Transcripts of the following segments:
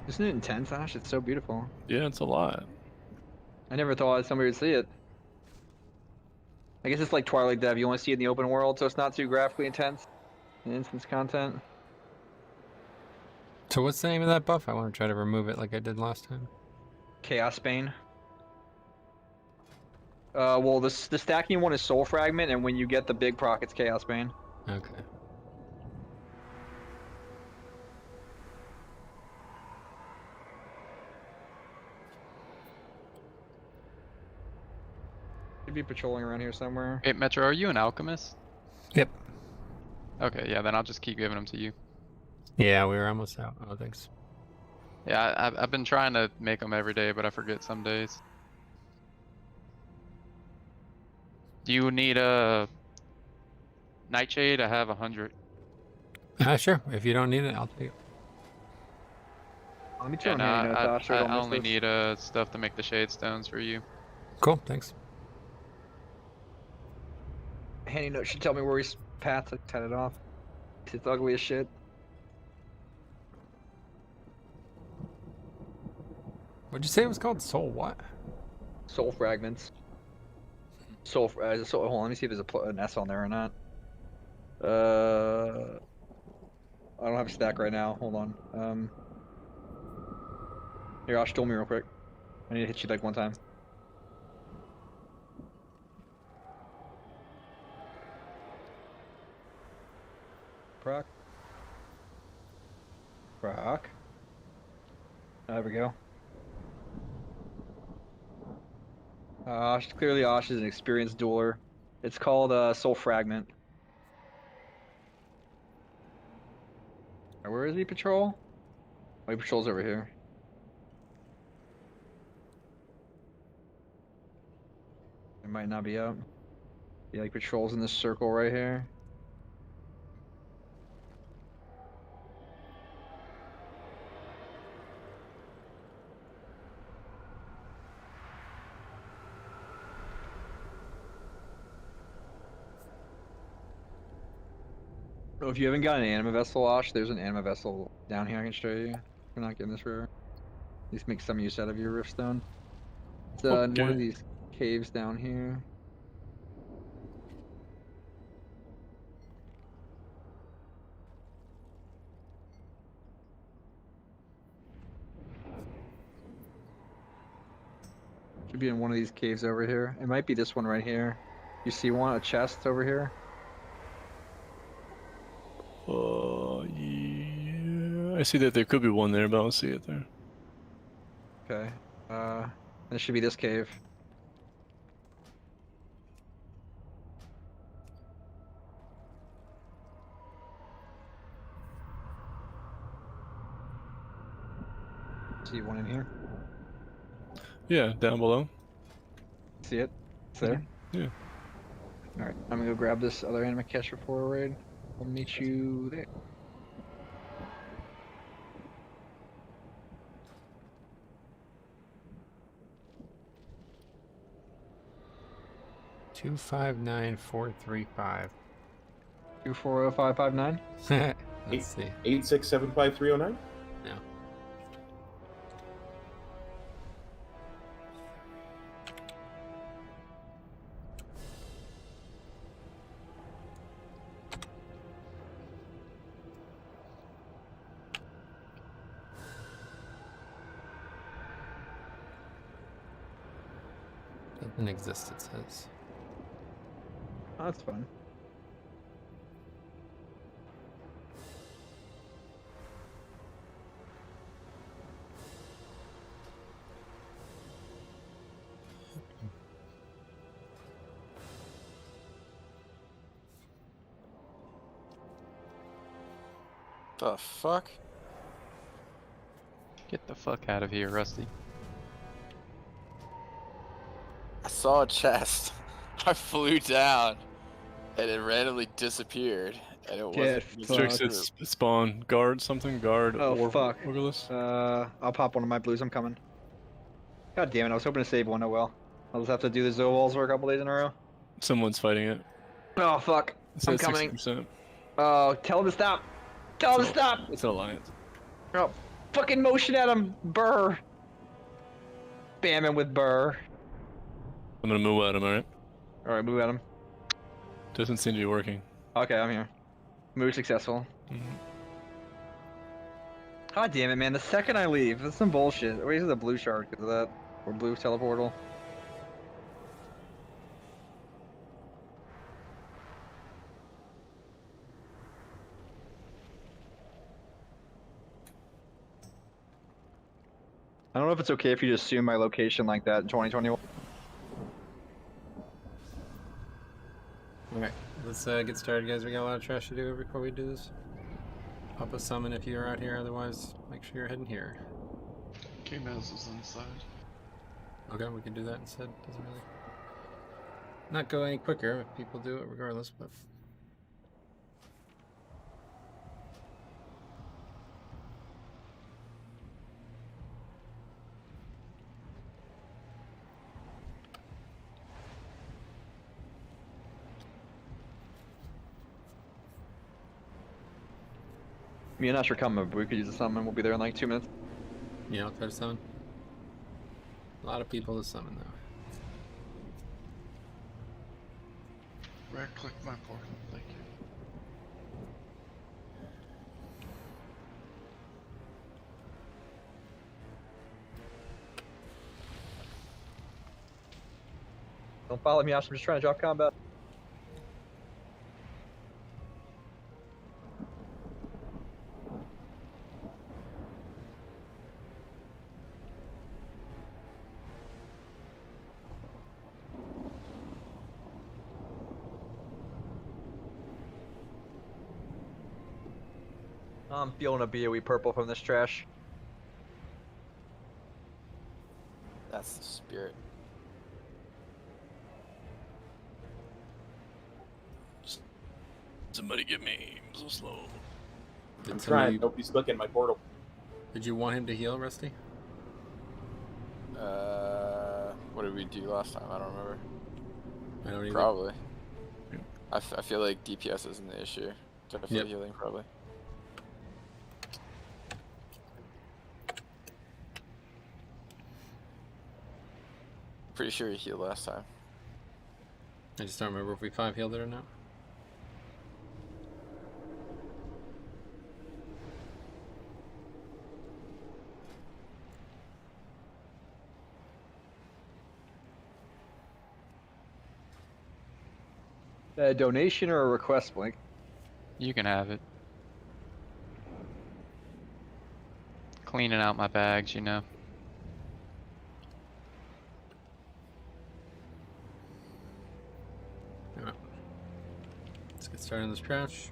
Isn't it intense, Ash? It's so beautiful. Yeah, it's a lot. I never thought somebody would see it. I guess it's like Twilight Dev. You only see it in the open world, so it's not too graphically intense in instance content. So what's the name of that buff? I want to try to remove it like I did last time. Chaos Bane. Well, the stacking one is Soul Fragment, and when you get the big proc, it's Chaos Bane. Okay. Should be patrolling around here somewhere. Hey, Metro, are you an alchemist? Yep. Okay, yeah, then I'll just keep giving them to you. Yeah, we were almost out. Oh, thanks. Yeah, I've been trying to make them every day, but I forget some days. Do you need a nightshade? I have 100. Sure. If you don't need it, I'll take it. Let me throw And in hand notes, Ash, so I don't I miss only this. need stuff to make the shade stones for you. Cool. Thanks. Handy note should tell me where he's path to cut it off. It's ugly as shit. What'd you say it was called? Soul what? Soul Fragments. Hold on, let me see if there's an S on there or not. I don't have a stack right now. Hold on. Here, Ash, duel me real quick. I need to hit you like one time. Proc. Proc. There we go. Clearly Osh is an experienced dueler. It's called Soul Fragment. Where is he, Patrol? Oh, he patrols over here. It might not be up. He like patrols in this circle right here. Oh, if you haven't got an anima vessel, Osh, there's an anima vessel down here I can show you. We're not getting this river. At least make some use out of your riftstone. It's in one Okay. of these caves down here. Should be in one of these caves over here. It might be this one right here. You see one, a chest over here? Yeah. I see that there could be one there, but I don't see it there. Okay. It should be this cave. See one in here? Yeah, down below. See it? It's there? Yeah. Alright, I'm gonna go grab this other anima catcher for a raid. I'll meet you there. Two 59435. 240559? Let's see. 8675309. No. Doesn't exist, it says. Oh, that's fun. The fuck? Get the fuck out of here, Rusty. I saw a chest. I flew down, and it randomly disappeared, and it Get wasn't. fucked. Drix said spawn guard something, guard Oh, fuck. Orgulus. I'll pop one of my blues, I'm coming. God damn it, I was hoping to save one, oh well. I'll just have to do the Zoe walls for a couple days in a row. Someone's fighting it. Oh, fuck. It's I'm at coming. 60%. Oh, tell him to stop! Tell him to stop! It's an alliance. Oh, Fucking motion at him, Burr. Spam him with Burr. I'm gonna move at him, alright? All right, move at him. Doesn't seem to be working. Okay, I'm here. Move successful. God damn it, man! The second I leave, that's some bullshit. Or is the blue shard because of that, or blue teleportal. I don't know if it's okay if you just assume my location like that in 2021. Alright, let's get started, guys. We got a lot of trash to do before we do this. Pop a summon if you're out here, otherwise, make sure you're heading here. K-Maz is inside. Okay, we can do that instead. Doesn't really not go any quicker if people do it regardless, but Me and Ash are coming, but we could use a summon. We'll be there in like 2 minutes. yeah, I'll try to summon. A lot of people to summon though. Right click my portal, thank you. Don't follow me, Ash. I'm just trying to drop combat. I'm feeling a BOE purple from this trash. That's the spirit. Somebody get me. I'm so slow. Did, I'm somebody, trying. Nobody's looking my portal. did you want him to heal, Rusty? What did we do last time? I don't remember. I don't even. Probably. I feel like DPS isn't the issue. Definitely Yep. healing, probably. Pretty sure he healed last time. I just don't remember if we 5 healed it or not. A donation or a request, Blink? You can have it. Cleaning out my bags, you know. Alright. Let's get started on this trash.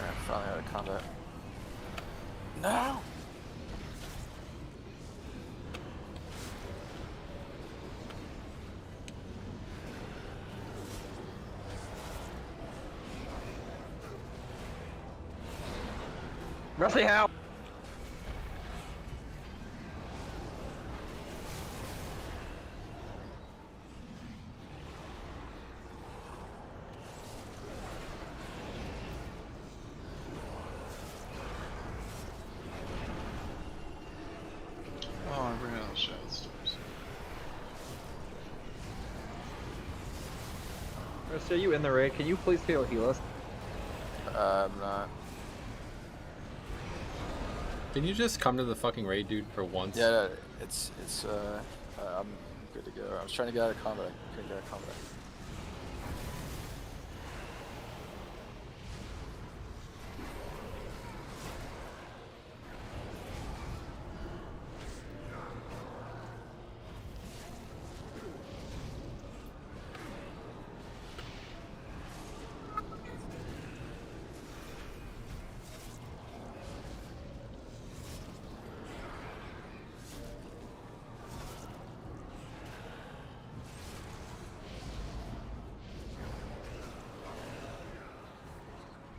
Alright, finally out of combat. No! Rusty, how? Oh, I ran out of shadow stores. Rusty, are you in the raid? Can you please heal us? I'm not. Can you just come to the fucking raid, dude, for once? Yeah, I'm good to go. I was trying to get out of combat. I couldn't get out of combat.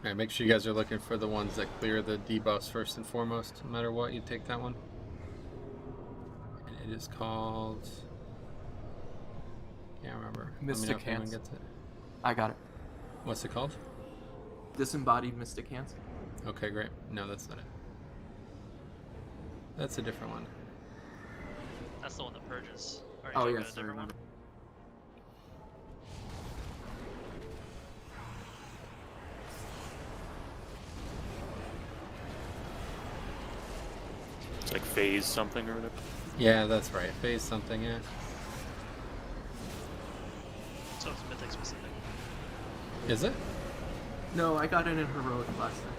Alright, make sure you guys are looking for the ones that clear the debuffs first and foremost. No matter what, you take that one. And it is called... Can't remember. Let me know Mystic if anyone Hands. gets it. I got it. What's it called? Disembodied Mystic Hands. Okay, great. No, that's not it. That's a different one. That's the one that purges. Or Oh you got yes, a I different one? remember. It's like phase something or whatever. Yeah, that's right. Phase something, yeah. So it's mythic specific. Is it? No, I got it in heroic last time.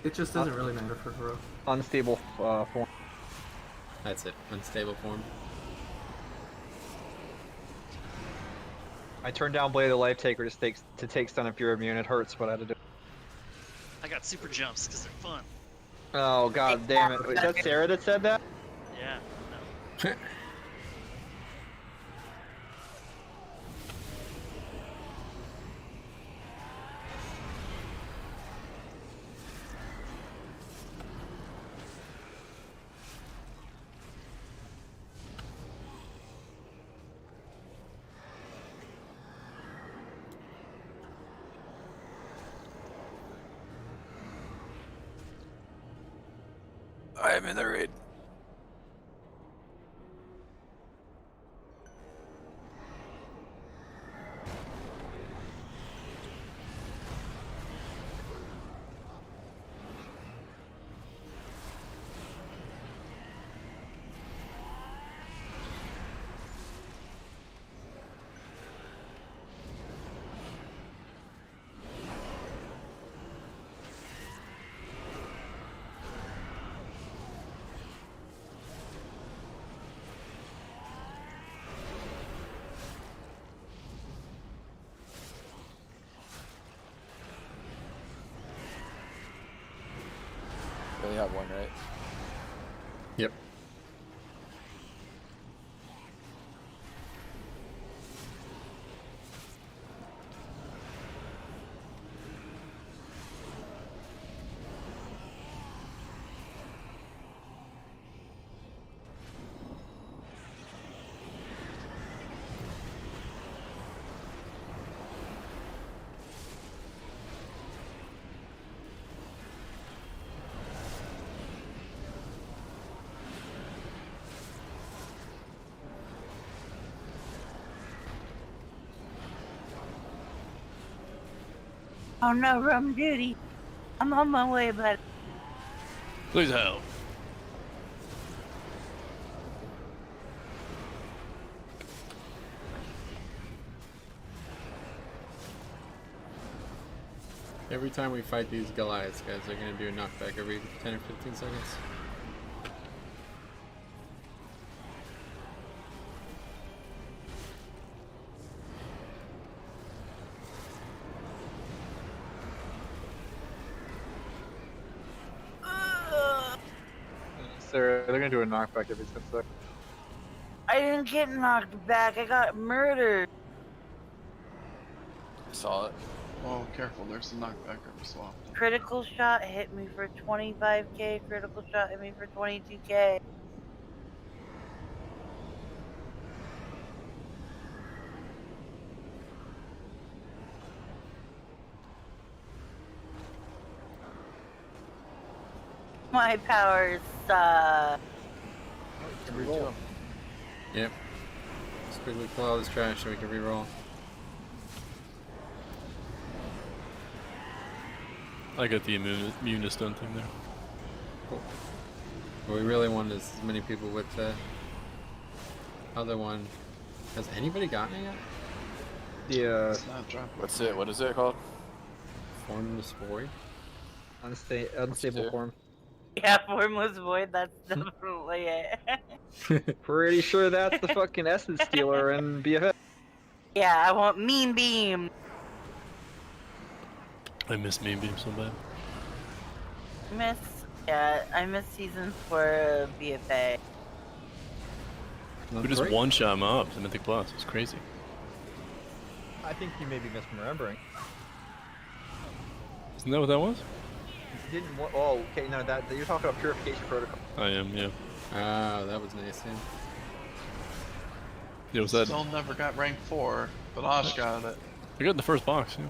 It just doesn't really matter for heroic. Unstable form. That's it. Unstable form. I turned down Blade of the Life Taker to take stun if you're immune. It hurts, but I had to do. I got super jumps because they're fun. Oh god damn it! Was that Sarah that said that? Yeah. No. I am in the raid. We only have one, right? Yep. Oh no, rum duty. I'm on my way, but Please help. Every time we fight these Goliaths, guys, they're gonna do a knockback every 10 or 15 seconds. Sarah, they're gonna do a knockback every 10 seconds. I didn't get knocked back. I got murdered. I saw it. Oh, careful, there's a knockback every so often. Critical shot hit me for 25k. Critical shot hit me for 22k. My powers suck. Yep. Just quickly pull all this trash so we can reroll. I got the immune stun thing there. Cool. What we really want is as many people with the other one. Has anybody gotten it yet? Yeah, It's not dropping. What's it? What is it called? Formless Void? unstable form. Yeah, Formless Void, that's definitely it. Pretty sure that's the fucking essence stealer in BFF. Yeah, I want Mean Beam. I miss Mean Beam so bad. I miss season 4 of BFA. We just one-shot mobs in Mythic Plus. It's crazy. I think you may be misremembering. Isn't that what that was? You didn't want. Oh, okay. No, that you're talking about purification protocol. I am, yeah. Oh, that was nice. Yeah. Yeah, was that? Still never got rank 4, but Osh got it. I got in the first box, yeah.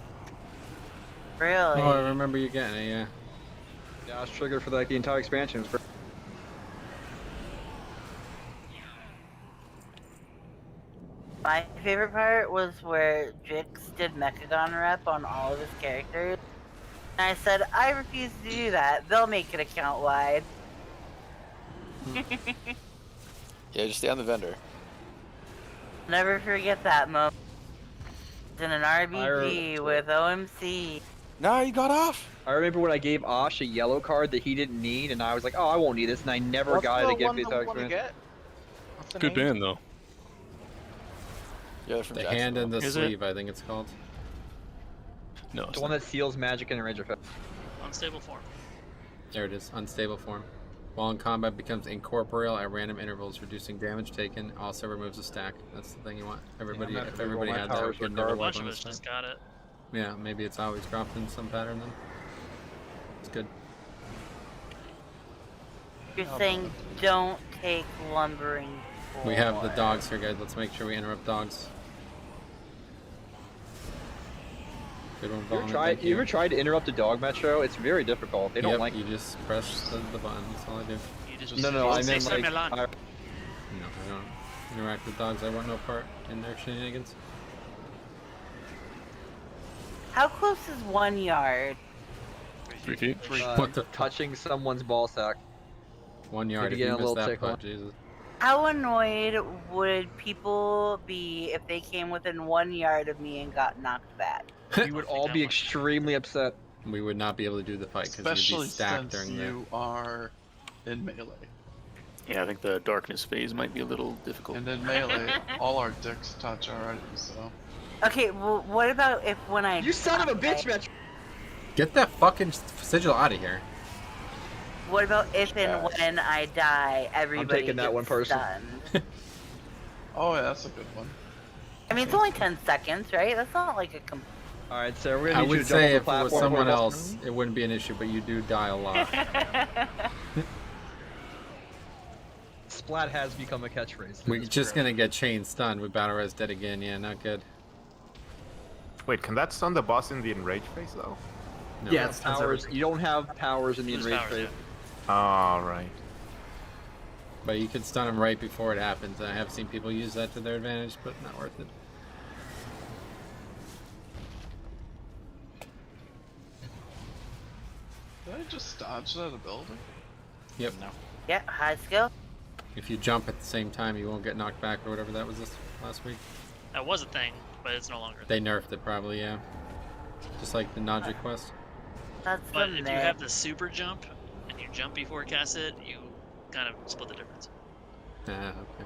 Really? Oh, I remember you getting it. Yeah. Yeah, I was triggered for like the entire expansion. My favorite part was where Jix did Mechagon rep on all of his characters. And I said, I refuse to do that. They'll make it account wide. Yeah, just stay on the vendor. Never forget that moment. In an RBG with OMC. No, you got off. I remember when I gave Osh a yellow card that he didn't need, and I was like, "Oh, I won't need this," and I never got it again. Good band, though. Yeah, they're from The hand and the Is sleeve, I think it's called. No, it's The one that seals magic and a range effect. Unstable form. There it is. Unstable form. While in combat, becomes incorporeal at random intervals, reducing damage taken. Also removes a stack. That's the thing you want. Everybody, I'm not if gonna everybody roll my had that, powers we could A never bunch work of on us this just thing. got it. Yeah, maybe it's always dropped in some pattern then. It's good. You're saying don't take lumbering. We have the for- dogs here, guys. Let's make sure we interrupt dogs. Good one, Vaughn. You ever tried to interrupt a dog metro? It's very difficult. They don't Yep, like. you just press the button. That's all I do. You just No, I say meant like. Milan. No, I don't interact with dogs. I want no part in their shenanigans. How close is 1 yard? 3 feet. What the touching someone's ball sack. 1 yard Maybe if get you a miss little that tickle. putt, Jesus. How annoyed would people be if they came within 1 yard of me and got knocked back? You would all be extremely upset. We would not be able to do the fight because you'd Especially be stacked since during you are in melee. Yeah, I think the darkness phase might be a little difficult. And in melee, all our dicks touch already, so... Okay, well, what about if when I... You son of a bitch, Metro! Get that fucking sigil out of here. What about if and when I die, everybody taking that gets one person. stunned? Oh yeah, that's a good one. I mean, it's only 10 seconds, right? That's not like a... Alright, so we're I gonna need you would to jump say off if the it was platform someone for a else, it wouldn't be an issue, but you do die a lot. Splat has become a catchphrase. We're just gonna get chain stunned with Battle Res dead again. Yeah, not good. Wait, can that stun the boss in the enrage phase though? No. Yeah, it's powers. You don't have powers in the Lose enrage powers, phase. All right. But you can stun him right before it happens. I have seen people use that to their advantage, but not worth it. Did I just dodge that ability? Yep. No. Yeah, high skill. If you jump at the same time, you won't get knocked back or whatever that was this last week. That was a thing, but it's no longer a They thing. nerfed it probably, yeah. Just like the Naja quest. That's But the if you myth. have the super jump, and you jump before cast it, you kind of split the difference. Ah, okay.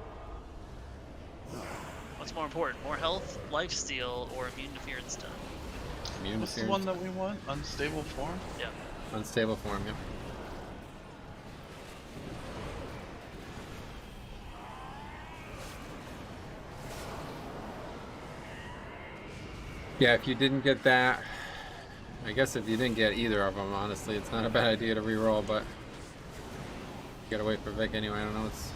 What's more important, more health, lifesteal, or immune interference time? Immune What's the interference. one that we want? Unstable form? Yeah. Unstable form, yep. Yeah, if you didn't get that, I guess if you didn't get either of them, honestly, it's not a bad idea to re-roll, but you gotta wait for Vic anyway. I don't know. It's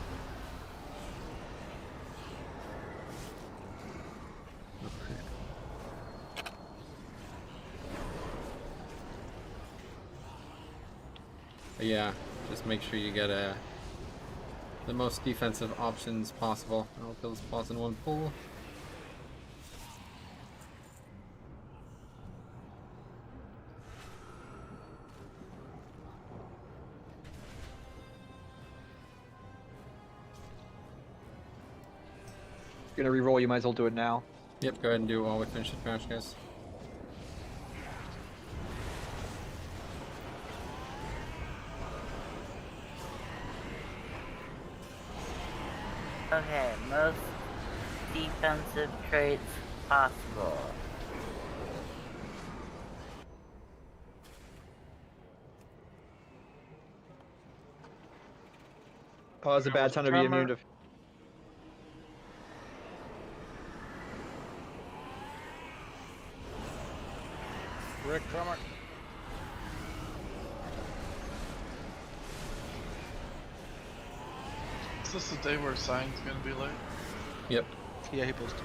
but yeah, just make sure you get the most defensive options possible. I'll kill this boss in one pull. If you're gonna re-roll, you might as well do it now. Yep, go ahead and do it while we finish the crash, guys. Okay, most defensive traits possible. Pause a bad time to be immune to. Rick, come on. Is this the day where sign's gonna be late? Yep. Yeah, he posted.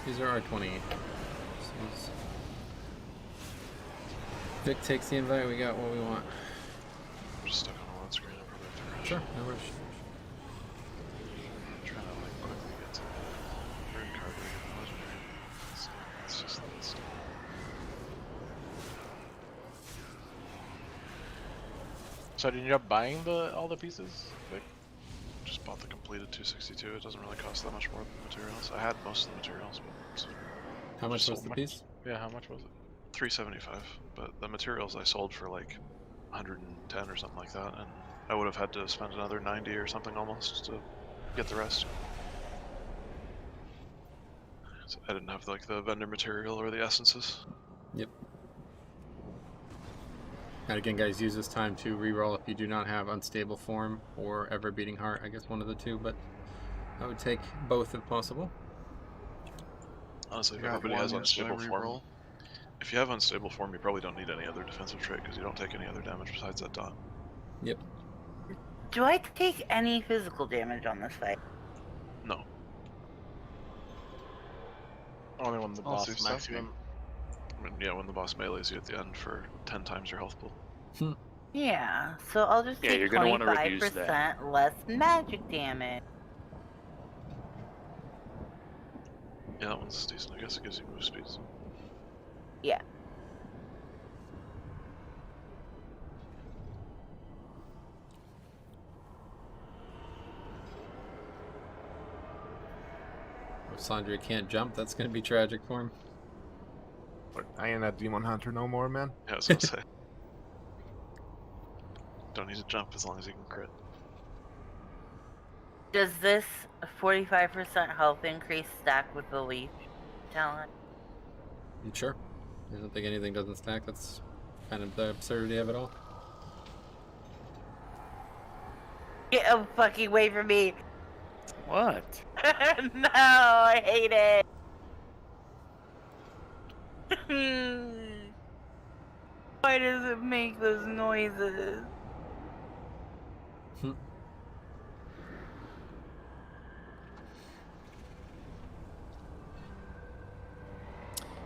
These are R20. Vic takes the invite. We got what we want. I'm just stuck on one screen. I probably have to rush. Sure, no rush. I'm trying to like quickly get to the red card to get legendary. It's just that stuff. So did you end up buying all the pieces? Like, Just bought the completed 262. It doesn't really cost that much more than the materials. I had most of the materials, but How much was sold the piece? yeah, how much was it? 375. But the materials I sold for like 110 or something like that, and I would have had to spend another 90 or something almost to get the rest. So I didn't have like the vendor material or the essences. Yep. And again, guys, use this time to reroll if you do not have Unstable Form or Ever Beating Heart. I guess one of the two, but I would take both if possible. Honestly, if everybody has Unstable Form, if you have Unstable Form, you probably don't need any other defensive trait because you don't take any other damage besides that dot. Yep. Do I take any physical damage on this fight? No. Only when the boss Also, maximum. I mean, yeah, when the boss melees you at the end for 10 times your health pool. Yeah, so I'll just Yeah, take you're gonna wanna reduce 25% less magic damage. Yeah, that one's decent. I guess it gives you move speeds. Yeah. If Sandra can't jump, that's going to be tragic for him. But I ain't that demon hunter no more, man. Yeah, I was gonna say. Don't need to jump as long as you can crit. Does this 45% health increase stack with the leech talent? Sure. I don't think anything doesn't stack. That's kind of the absurdity of it all. Get fucking away from me! What? No, I hate it! Why does it make those noises?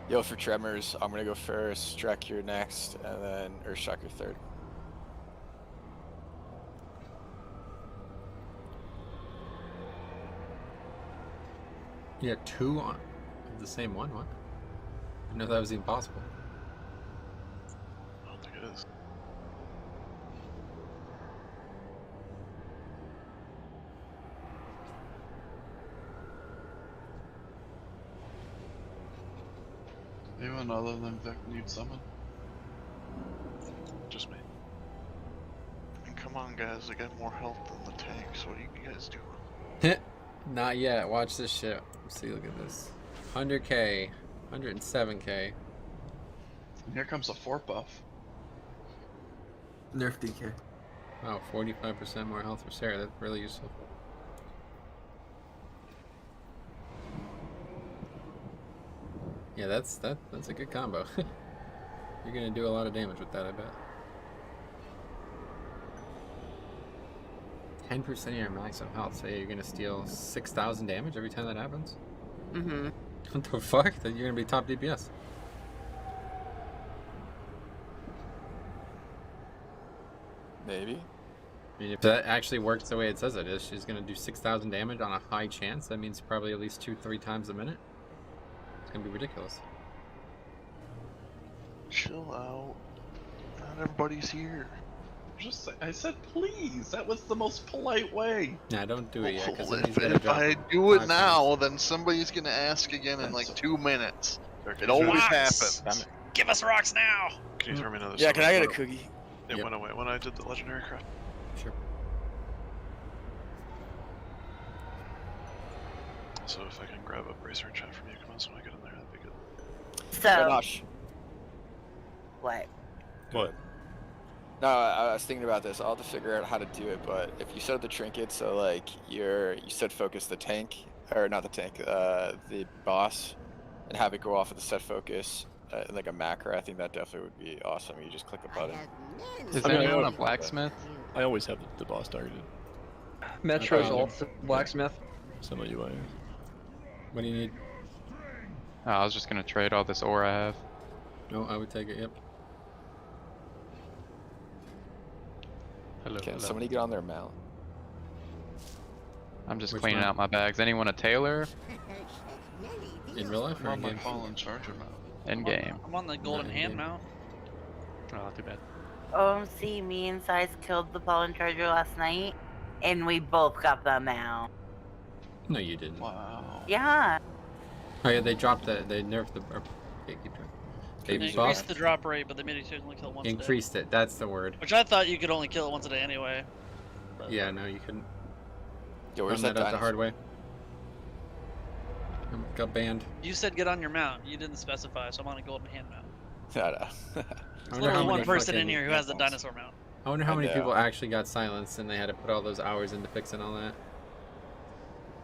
Yo, for Tremors, I'm gonna go first, Drek you're next, and then Earthshock you're third. Yeah, two on the same one? What? I didn't know that was even possible. I don't think it is. Anyone other than Vic need summon? Just me. I mean, come on, guys. I got more health than the tank, so what do you guys do? Not yet. Watch this shit. Let's see, look at this. 100k, 107k. And here comes a 4 buff. Nerf DK. Wow, 45% more health for Sarah. That's really useful. Yeah, that's a good combo. You're gonna do a lot of damage with that, I bet. 10% of your maximum health, so you're gonna steal 6,000 damage every time that happens? Mm-hmm. What the fuck? Then you're gonna be top DPS. Maybe. I mean, if that actually works the way it says it is, she's gonna do 6,000 damage on a high chance. That means probably at least 2-3 times a minute. It's gonna be ridiculous. Chill out. Not everybody's here. I said please. That was the most polite way. Nah, don't do it yet. 'Cause then Well, he's gonna if drop I do it 5 now, times. then somebody's gonna ask again in like 2 minutes. Can It you always throw- happens. Give us rocks now! Can you throw me another Yeah, can I summon? get a cookie? It Yep. went away when I did the legendary craft. Sure. So if I can grab a bracer chat from you, come on, so when I get in there, that'd be good. So, Gosh. what? What? No, I was thinking about this. I'll have to figure out how to do it, but if you set up the trinket, so like you said focus the tank, or not the tank, the boss, and have it go off of the set focus like a macro. I think that definitely would be awesome. You just click a button. Is I mean, anyone I- a blacksmith? I always have the boss targeted. Metro's Okay. also blacksmith. Some of you are. What do you need? Oh, I was just gonna trade all this ore I have. No, I would take it. Yep. Hello, Can hello. somebody get on their mount? I'm just Which cleaning one? out my bags. Anyone a tailor? In real life I'm or on in my game? fallen charger mount. In game. I'm on the golden in hand game. mount. Oh, too bad. OMC, me and Size killed the pollen charger last night, and we both got them out. No, you didn't. Wow. Yeah. Oh yeah, they dropped the. They nerfed the. Okay, keep trying. They They increased buffed. the drop rate, but they made it so you can only kill it once a day. Increased it. That's the word. Which I thought you could only kill it once a day anyway. But Yeah, no, you couldn't. Yo, where's Found that that out the hard dinosaur? way. Got banned. You said get on your mount. You didn't specify, so I'm on a golden hand mount. No, no. I There's wonder literally how one many person in fucking- here who has the dinosaur mount. I wonder how I many know. people actually got silenced and they had to put all those hours into fixing all that.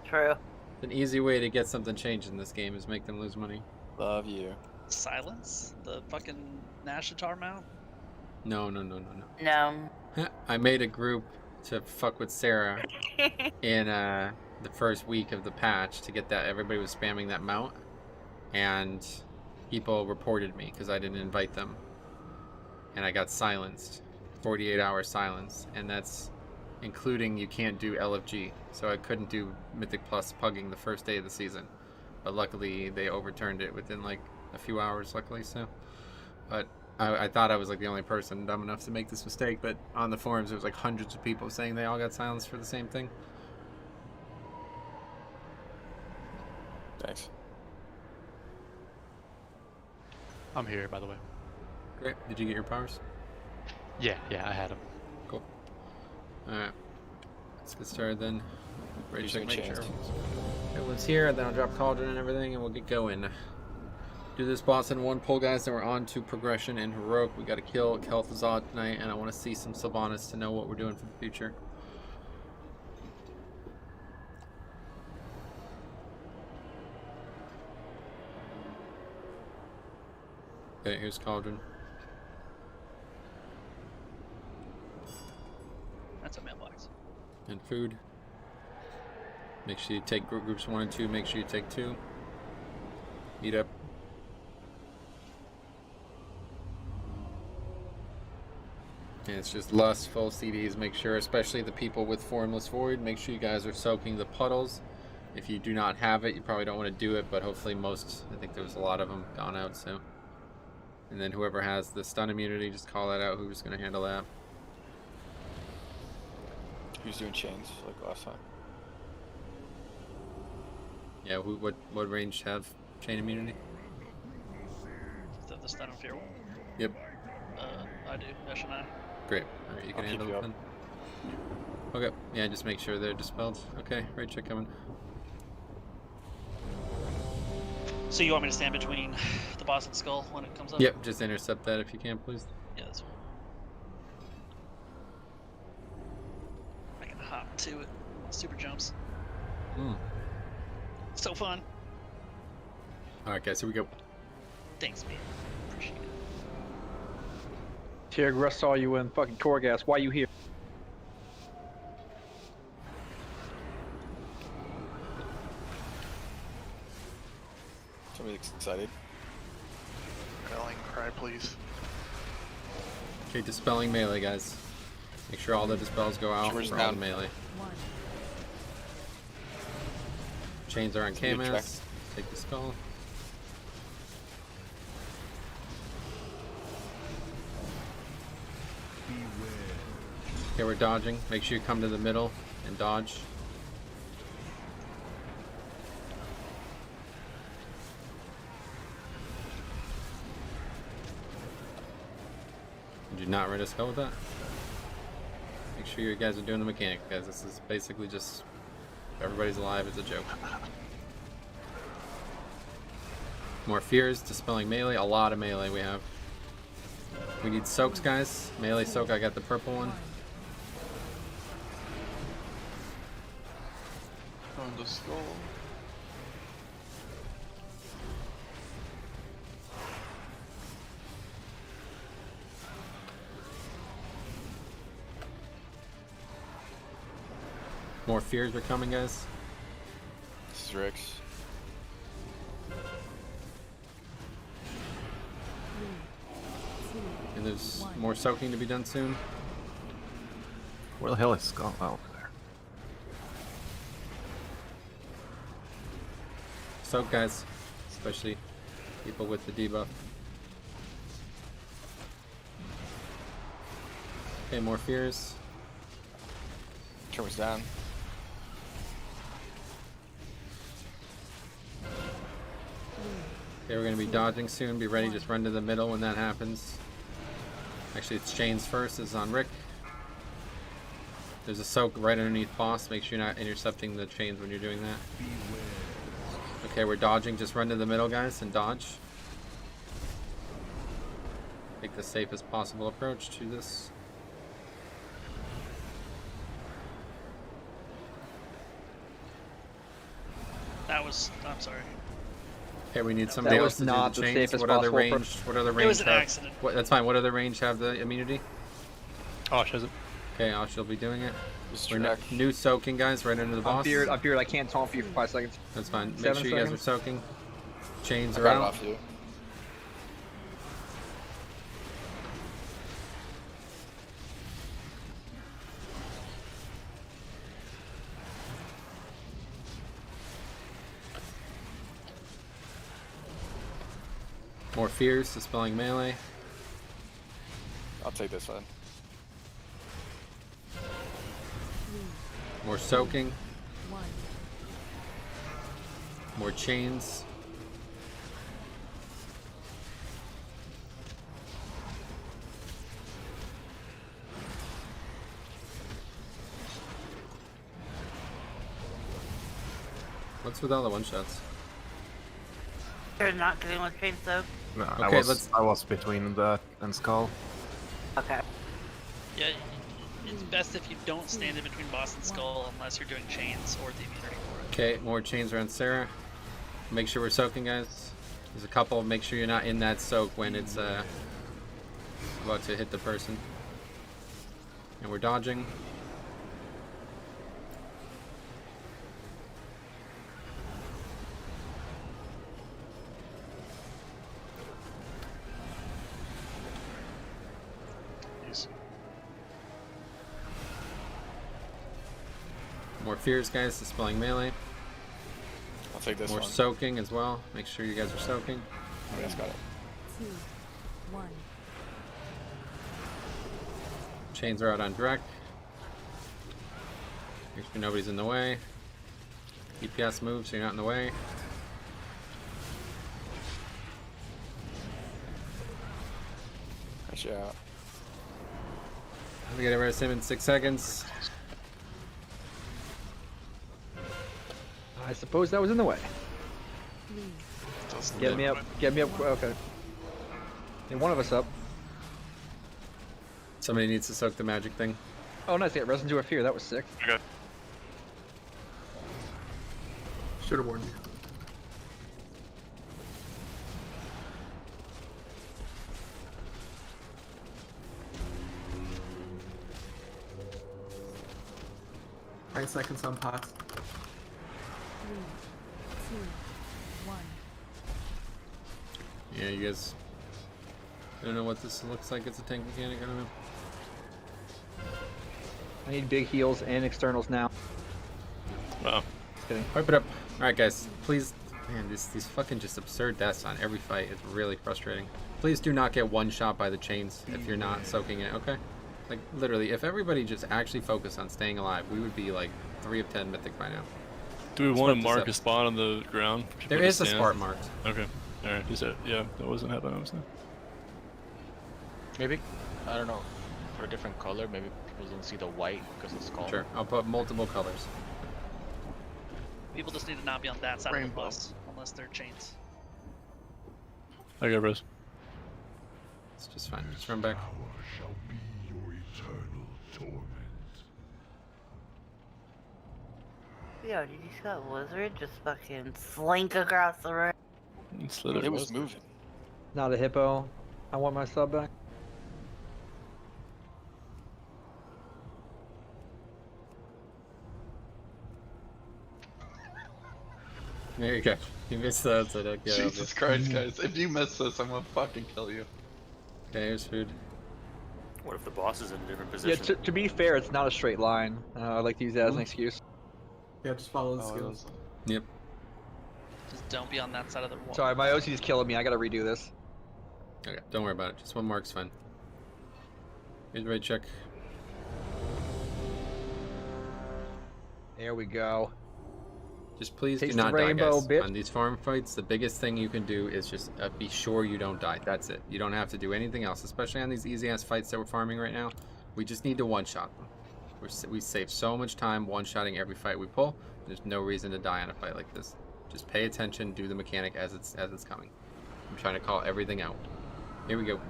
True. An easy way to get something changed in this game is make them lose money. Love you. Silence? The fucking Nashitar mount? No, no, no, no, No. no. I made a group to fuck with Sarah in the first week of the patch to get that. Everybody was spamming that mount, and people reported me because I didn't invite them, and I got silenced, 48-hour silence, and that's including you can't do LFG, so I couldn't do Mythic Plus pugging the first day of the season, but luckily they overturned it within like a few hours, luckily. So, but I thought I was like the only person dumb enough to make this mistake, but on the forums there was like hundreds of people saying they all got silenced for the same thing. Thanks. I'm here, by the way. Great. Did you get your powers? Yeah, I had them. Cool. Alright. Let's get started then. Ready to check, make sure everyone's here, then I'll drop Cauldron and everything and we'll get going. Do this boss in one pull, guys, then we're on to progression and heroic. We gotta kill Kel'Thuzad tonight, and I want to see some Sylvanas to know what we're doing for the future. Okay, here's Cauldron. That's a mailbox. And food. Make sure you take groups 1 and 2. Make sure you take 2. Meet up. And it's just lustful CDs. Make sure, especially the people with Formless Void, make sure you guys are soaking the puddles. If you do not have it, you probably don't want to do it, but hopefully most, I think there was a lot of them gone out, so. And then whoever has the stun immunity, just call that out. Who's going to handle that? Who's doing chains like last time? Yeah, what range have chain immunity? Is that the stun and fear one? Yep. I do. Ash and I. Great. Alright, you can I'll keep handle you it up. then. Okay, yeah, just make sure they're dispelled. Okay, right check coming. So you want me to stand between the boss and skull when it comes up? Yep, just intercept that if you can, please. Yeah, that's fine. I can hop to it. Super jumps. So fun. Alright, guys, here we go. Thanks, man. Appreciate it. Tigre saw you in fucking Torghast. Why you here? Somebody's excited. Rallying cry, please. Okay, dispelling melee, guys. Make sure all the dispels go out Shimmer's for all the down. melee. Chains are on Give me a check. KMS. Take the spell. Okay, we're dodging. Make sure you come to the middle and dodge. Did you not ready to spell with that? Make sure you guys are doing the mechanic, guys. This is basically just if everybody's alive, it's a joke. More fears, dispelling melee. A lot of melee we have. We need soaks, guys. Melee soak, I got the purple one. On the skull. More fears are coming, guys. This is Rick's. And there's more soaking to be done soon. Where the hell is Skull? Oh, there. Soak, guys. Especially people with the debuff. Okay, more fears. Turn us down. Okay, we're gonna be dodging soon. Be ready, just run to the middle when that happens. Actually, it's chains first. This is on Rick. There's a soak right underneath boss. Make sure you're not intercepting the chains when you're doing that. Okay, we're dodging. Just run to the middle, guys, and dodge. Take the safest possible approach to this. I'm sorry. Okay, we need somebody else to do the chains. What other range? What other range? It was an accident. What, that's fine. What other range have the immunity? Osh has it. Okay, Osh will be doing it. Just We're direct. new soaking, guys, right under the boss. I'm feared. I can't taunt for you for 5 seconds. That's fine. Make 7 sure you guys are seconds. soaking. Chains I are got it out. off you. More fears, dispelling melee. I'll take this one. More soaking. More chains. What's with all the one-shots? You're not getting with chain soak? No, Okay, I was between that and Skull. Okay. Yeah, it's best if you don't stand in between boss and skull unless you're doing chains or the immunity for it. Okay, more chains around Sarah. Make sure we're soaking, guys. There's a couple. Make sure you're not in that soak when it's about to hit the person. And we're dodging. Easy. More fears, guys. Dispelling melee. I'll take this More one. soaking as well. Make sure you guys are soaking. Oh, yes, got it. 2, 1. Chains are out on direct. Make sure nobody's in the way. EPS moves so you're not in the way. Got you out. We get rid of him in 6 seconds. I suppose that was in the way. Doesn't Get look me up. right. Get me up. Okay. Get one of us up. Somebody needs to soak the magic thing. Oh, nice. Get Resin to a fear. That was sick. Okay. Should have warned you. Nine seconds on pots. 3, 2, 1. Yeah, you guys. I don't know what this looks like. It's a tank mechanic. I don't know. I need big heals and externals now. Wow. Just kidding. Wipe it up. Alright, guys. Please. Man, these fucking just absurd deaths on every fight is really frustrating. Please do not get one shot by the chains if you're not soaking it, okay? Like, literally, if everybody just actually focused on staying alive, we would be like 3 of 10 mythic by now. Do we Let's want flip to this mark up. a spot on the ground? for There people to is a stand? spot marked. Okay. Alright, you said, yeah, that wasn't happening, obviously. Maybe, I don't know, for a different color, maybe people don't see the white because it's called. Sure, I'll put multiple colors. People just need to not be on that side of the Rainbow. bus unless they're chains. I got Rose. It's just fine. Just run back. Yo, did you see that lizard just fucking slink across the room? It was moving. Not a hippo. I want my sub back. There you go. You missed that, so don't get Jesus Christ, guys. If you miss this, I'm gonna fucking kill you. Okay, here's food. What if the boss is in a different Yeah, position? to be fair, it's not a straight line. I like to use that as an excuse. Yeah, just follow the skills. Yep. Just don't be on that side of the wall. Sorry, my OC is killing me. I gotta redo this. Okay, don't worry about it. Just one mark's fine. Here's raid check. There we go. Just please Taste do the not die, rainbow, guys. bitch. On these farm fights, the biggest thing you can do is just be sure you don't die. That's it. You don't have to do anything else, especially on these easy-ass fights that we're farming right now. We just need to one-shot them. We save so much time one-shotting every fight we pull. There's no reason to die on a fight like this. Just pay attention, do the mechanic as it's coming. I'm trying to call everything out. Here we go.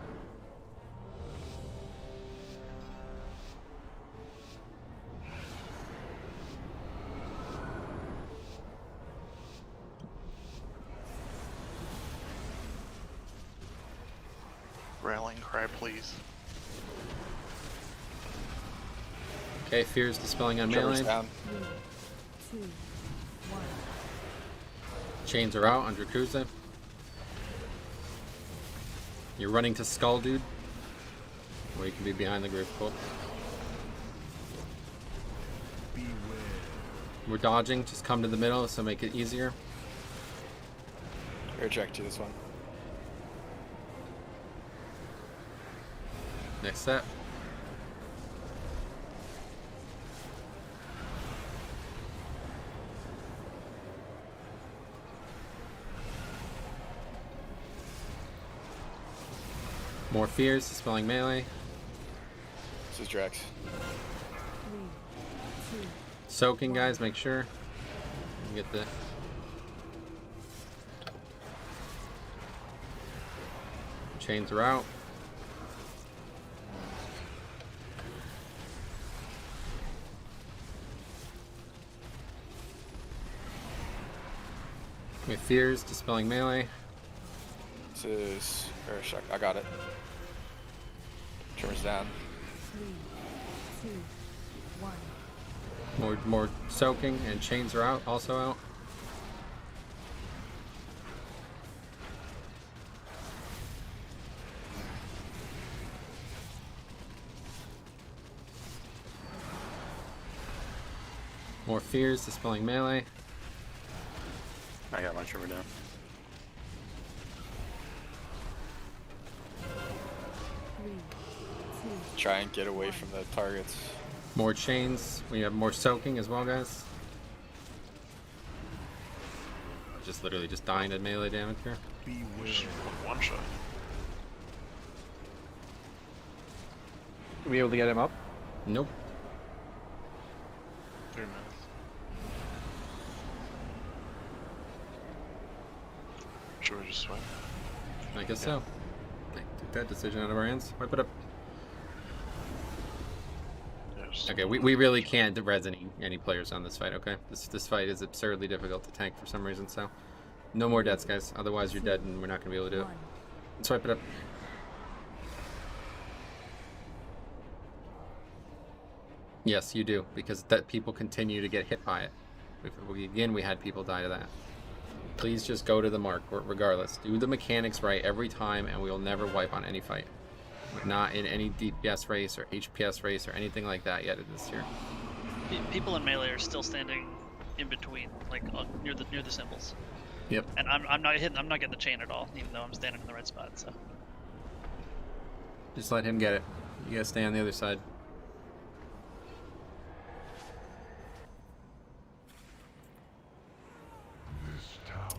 Rallying cry, please. Okay, fears dispelling on Trevor's melee. down. 3, 2, 1. Chains are out on Dracusa. You're running to Skull, dude. Or you can be behind the group. Cool. We're dodging. Just come to the middle, so make it easier. Air check to this one. Next step. More fears, dispelling melee. This is Drex. 3, 2. Soaking, guys, make sure. You get the... Chains are out. With fears, dispelling melee. This is air check. I got it. Trevor's down. 3, 2, 1. More soaking, and chains are out, also out. More fears, dispelling melee. I got my Trevor down. 3, 2. Try and get away from the targets. More chains. We have more soaking as well, guys. Just literally just dying to melee damage here. Just one shot. Are we able to get him up? Nope. 3 minutes. Should we just swipe? I guess so. Take that decision out of our hands. Wipe it up. Yes. Okay, we really can't res any players on this fight, okay? This fight is absurdly difficult to tank for some reason, so no more deaths, guys. Otherwise you're dead and we're not going to be able to do it. Let's wipe it up. Yes, you do, because that people continue to get hit by it. Again, we had people die to that. Please just go to the mark, regardless. Do the mechanics right every time, and we will never wipe on any fight. Not in any DPS race or HPS race or anything like that yet this year. People in melee are still standing in between, like near the symbols. Yep. And I'm not getting the chain at all, even though I'm standing in the right spot. So Just let him get it. You gotta stay on the other side.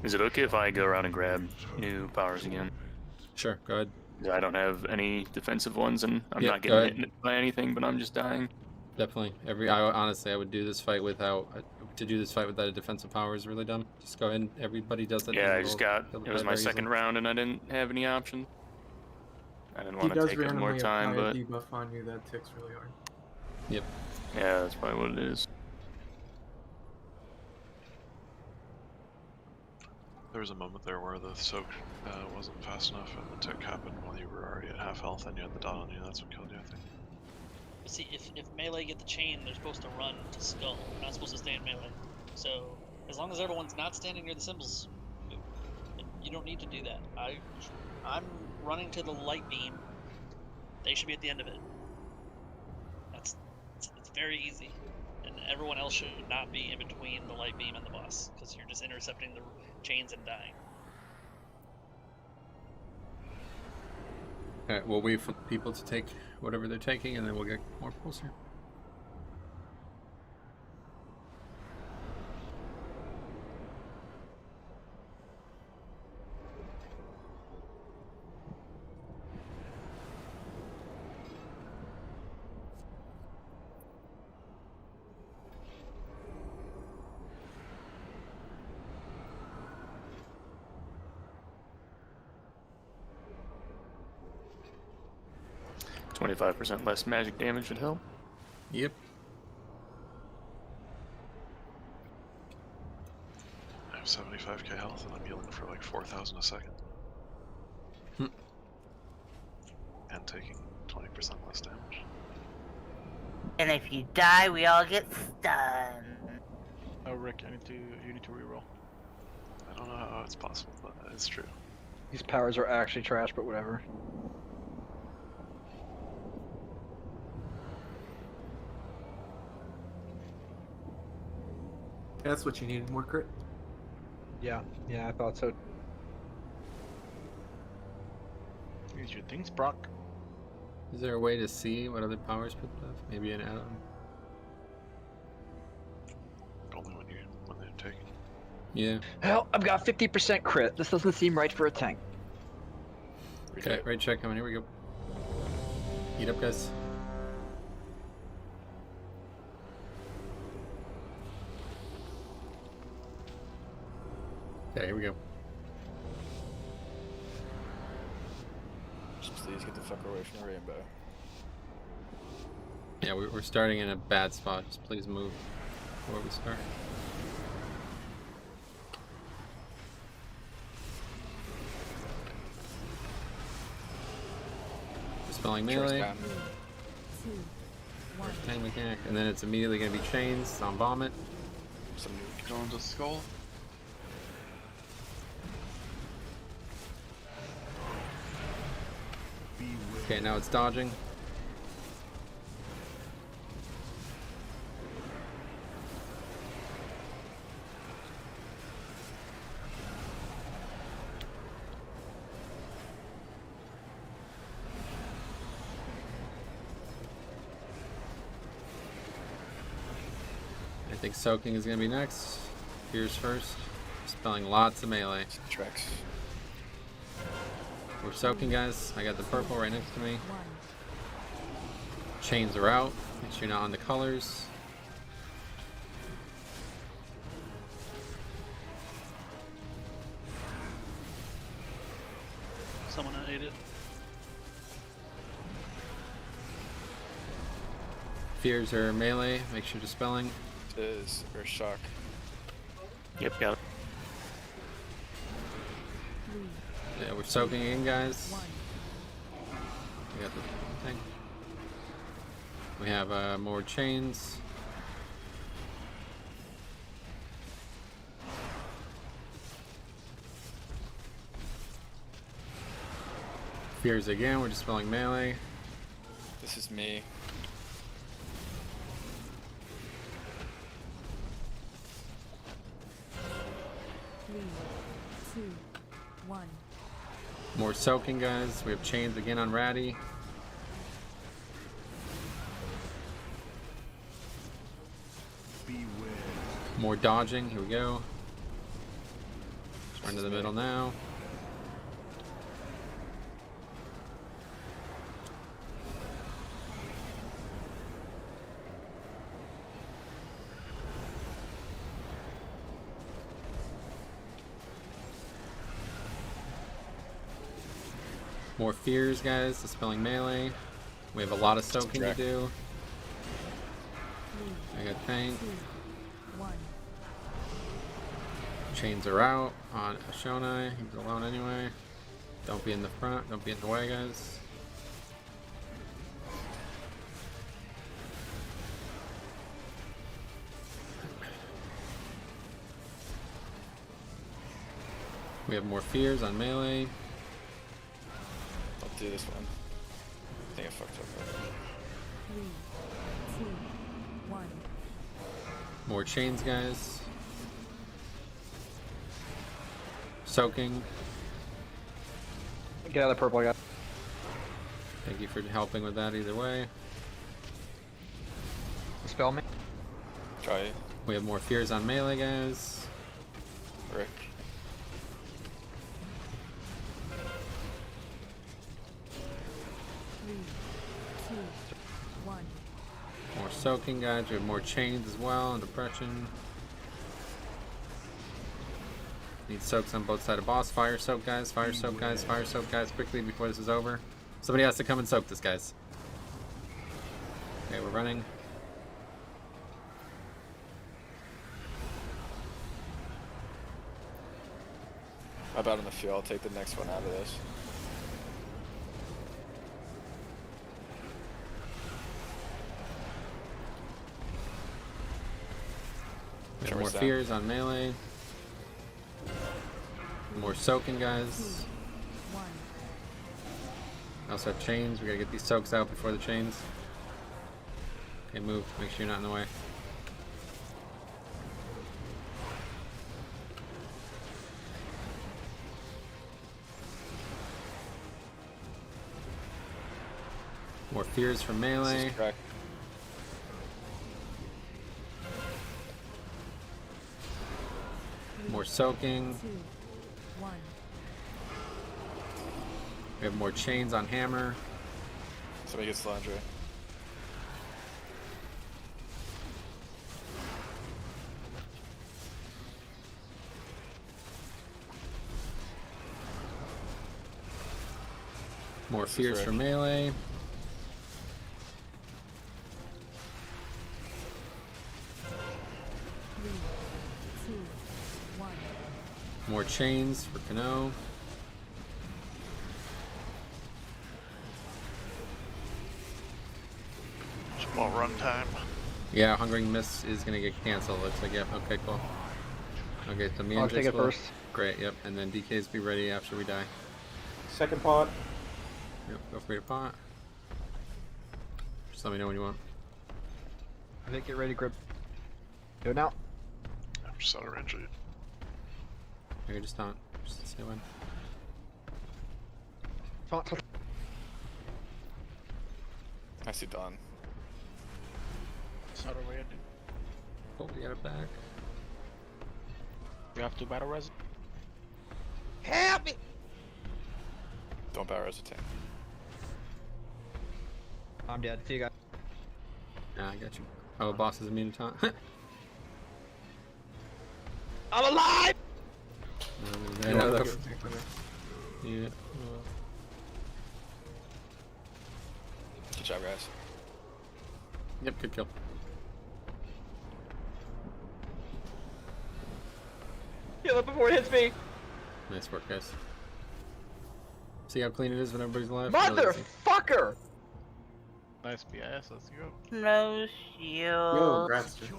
Is it okay if I go around and grab new powers again? Sure, go ahead. I don't have any defensive ones, and I'm Yeah, not go getting hit by anything, but I'm just dying. Definitely. Honestly, I would do this fight without to do this fight without a defensive power is really dumb. Just go ahead and everybody does that. Yeah, I just got. It was my second round, and I didn't have any option. I didn't want to take up more time, but debuff on you that ticks really hard. Yep. Yeah, that's probably what it is. There was a moment there where the soak wasn't fast enough and the tick happened while you were already at half health and you had the dot on you. That's what killed you, I think. see, if melee get the chain, they're supposed to run to skull. They're not supposed to stay in melee. So As long as everyone's not standing near the symbols, you don't need to do that. I'm running to the light beam. They should be at the end of it. It's very easy, and everyone else should not be in between the light beam and the boss because you're just intercepting the chains and dying. Alright, we'll wait for people to take whatever they're taking, and then we'll get more closer. %less magic damage would help. Yep. I have 75k health and I'm healing for like 4,000 a second. Hmm. And taking 20% less damage. And if you die, we all get stunned. Oh, Rick, you need to reroll. I don't know how it's possible, but it's true. These powers are actually trash, but whatever. That's what you needed, more crit. Yeah, I thought so. Use your things, Brock. Is there a way to see what other powers people have? Maybe an add-on? Only when they're taken. Yeah. Hell, I've got 50% crit. This doesn't seem right for a tank. Okay, right check coming. Here we go. Eat up, guys. Okay, here we go. Just please get the fuck away from the rainbow. Yeah, we're starting in a bad spot. Just please move before we start. Dispelling melee. Tank mechanic, and then it's immediately going to be chains on vomit. Going to skull. Okay, now it's dodging. I think soaking is going to be next. Here's first. Spelling lots of melee. Tracks. We're soaking, guys. I got the purple right next to me. Chains are out. Make sure you're not on the colors. Someone ate it. Fears are melee. Make sure dispelling. Is or shock. Yep, got it. Yeah, we're soaking in, guys. We got the thing. We have more chains. Fears again. We're dispelling melee. This is me. More soaking, guys. We have chains again on Ratty. More dodging. Here we go. Run to the middle now. More fears, guys. Dispelling melee. We have a lot of soaking to do. I got tank. Chains are out on Ashonai. He's alone anyway. Don't be in the front. Don't be in the way, guys. We have more fears on melee. I'll do this one. I think I fucked up. 3, 2, 1. More chains, guys. Soaking. Get out of the purple, guy. Thank you for helping with that either way. Spell me. Try it. We have more fears on melee, guys. Rick. Three, two, one. More soaking, guys. We have more chains as well, and depression. Need soaks on both sides of boss. Fire soak, guys. Fire soak, guys. Fire soak, guys. Quickly before this is over. Somebody has to come and soak this, guys. Okay, we're running. How about on the field? I'll take the next one out of this. We have more fears on melee. More soaking, guys. I also have chains. We gotta get these soaks out before the chains. Okay, move. Make sure you're not in the way. More fears from melee. More soaking. 2, 1. We have more chains on hammer. Somebody gets laundry. More fears for melee. More chains for Kano. Small run time. Yeah, Hungering Mist is gonna get canceled. Looks like, yep. Okay, cool. Okay, so me and I'll take it will- first. Great, yep. And then DKs be ready after we die. Second pot. Yep, go for your pot. Just let me know when you want. I think get ready, grip. Do it now. I'm just out of range. Okay, just don't. Just say when. I see Dawn. It's not already. Oh, we got it back. You have to battle res. Help me! Don't battle res a tank. I'm dead. See you guys. Yeah, I got you. Oh, boss is immune to taunt. I'm alive! Yeah. Good job, guys. Yep, good kill. Kill it before it hits me! Nice work, guys. See how clean it is when everybody's alive? Motherfucker! Nice BIS, let's go. No shield. Yo, grats, Jim.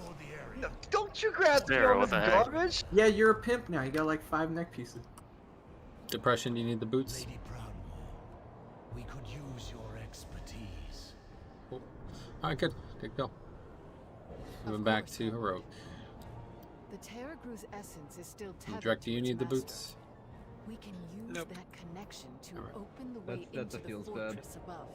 No, don't you grab Sarah, me what on the this heck? garbage? Yeah, you're a pimp now. You got like 5 neck pieces. Depression, do you need the boots? Lady Brownmore, we could use your expertise. Cool. Alright, good. Good kill. Moving back to Heroic. The Terragru's essence is still tethered Drek, do you to its need the master. boots? We can use Nope. that connection to Alright. open the way That's into a feels the bad. fortress above.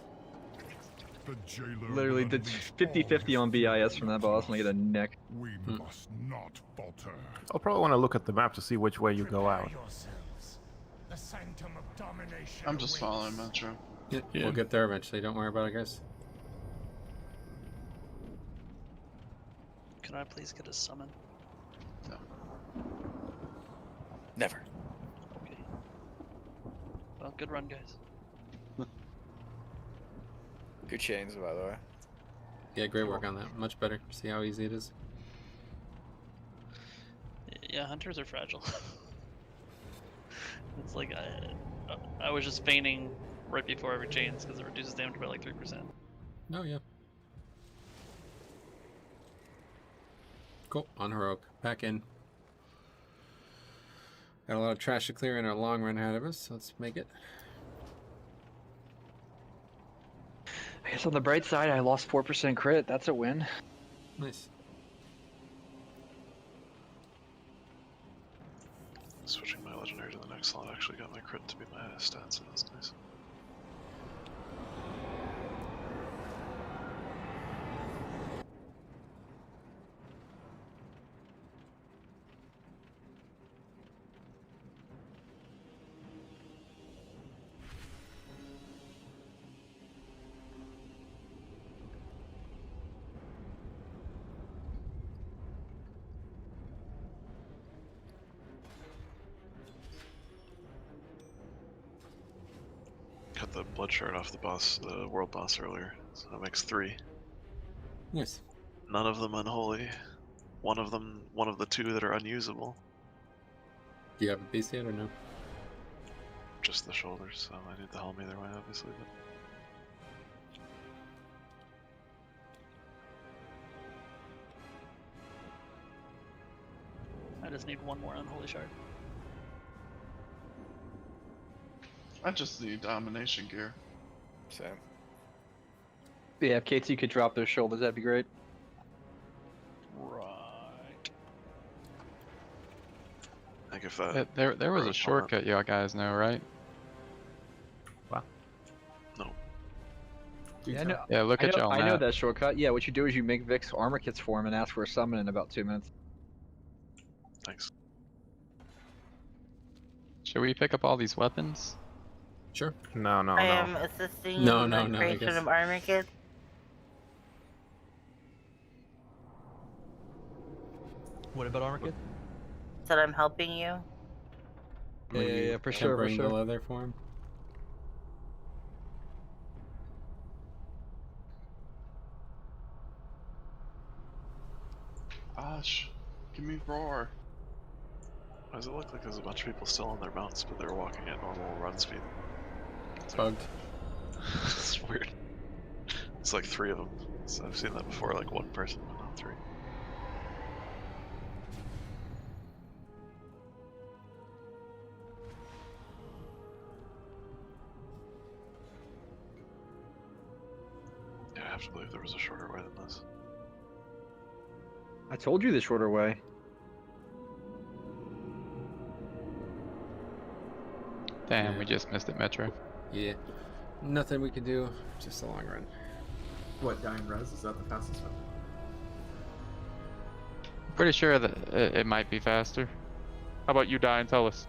The jailer Literally did 50-50 on BIS from that boss and I get a neck. We must not falter. I'll probably want to look at the map to see which way you go out. The Sanctum of Domination. I'm just following Metro. Yeah, we'll get there eventually. Don't worry about it, guys. Can I please get a summon? No. Never. Okay. Well, good run, guys. Good chains, by the way. Yeah, great work on that. Much better. See how easy it is? Yeah, hunters are fragile. It's like I was just feigning right before every chains because it reduces damage by like 3%. Oh, yeah. Cool. On Heroic. Back in. Got a lot of trash to clear in our long run ahead of us, so let's make it. I guess on the bright side, I lost 4% crit. That's a win. Nice. Switching my legendary to the next slot actually got my crit to be my highest stat, so that's nice. Cut the blood shard off the boss, the world boss earlier, so that makes 3. Nice. None of them unholy. One of the 2 that are unusable. Do you have a beast yet or no? Just the shoulders, so I need the helm either way, obviously. I just need one more unholy shard. I just need domination gear. Same. Yeah, if KT could drop those shoulders, that'd be great. Right. I think if There was a shortcut you guys know, right? What? No. Yeah, I know, Yeah, look at y'all I know map. that shortcut. Yeah, what you do is you make Vic's armor kits for him and ask for a summon in about 2 minutes. Thanks. Should we pick up all these weapons? Sure. No. I am assisting No, in no, the no, I creation guess. of armor kits. What about armor kit? Said I'm helping you. Yeah, for sure, for Tempering the sure. leather for him. Ash, give me roar. Why does it look like there's a bunch of people still on their mounts, but they're walking at normal run speed? It's bugged. It's weird. It's like 3 of them. So I've seen that before, like 1 person, but not 3. Yeah, I have to believe there was a shorter way than this. I told you the shorter way. Damn, we just missed it, Metro. Yeah. Nothing we can do, just a long run. What, dying res? Is that the fastest one? Pretty sure that it might be faster. How about you die and tell us?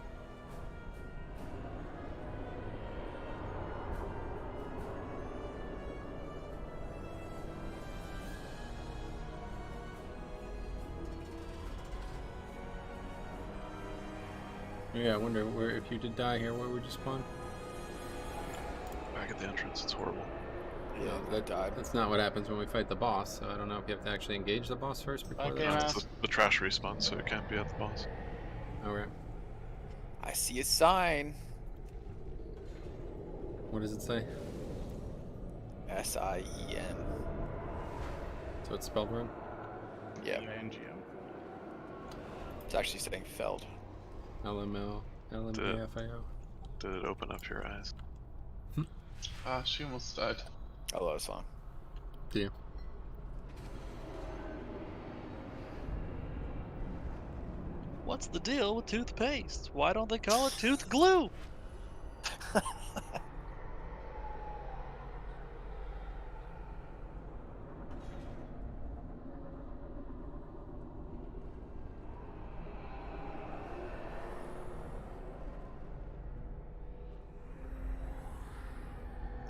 Yeah, I wonder where if you did die here, where would you spawn? Back at the entrance, it's horrible. Yeah, that died. That's not what happens when we fight the boss, so I don't know if you have to actually engage the boss first before Okay, that. It's the trash respawn, so it can't be at the boss. Alright. I see a sign. What does it say? S-I-E-N. So it's spelled wrong? Yeah. It's actually saying Feld. LML. LMAFIO. Did it open up your eyes? Ah, she almost died. Hello, Song. Do you? What's the deal with toothpaste? Why don't they call it tooth glue?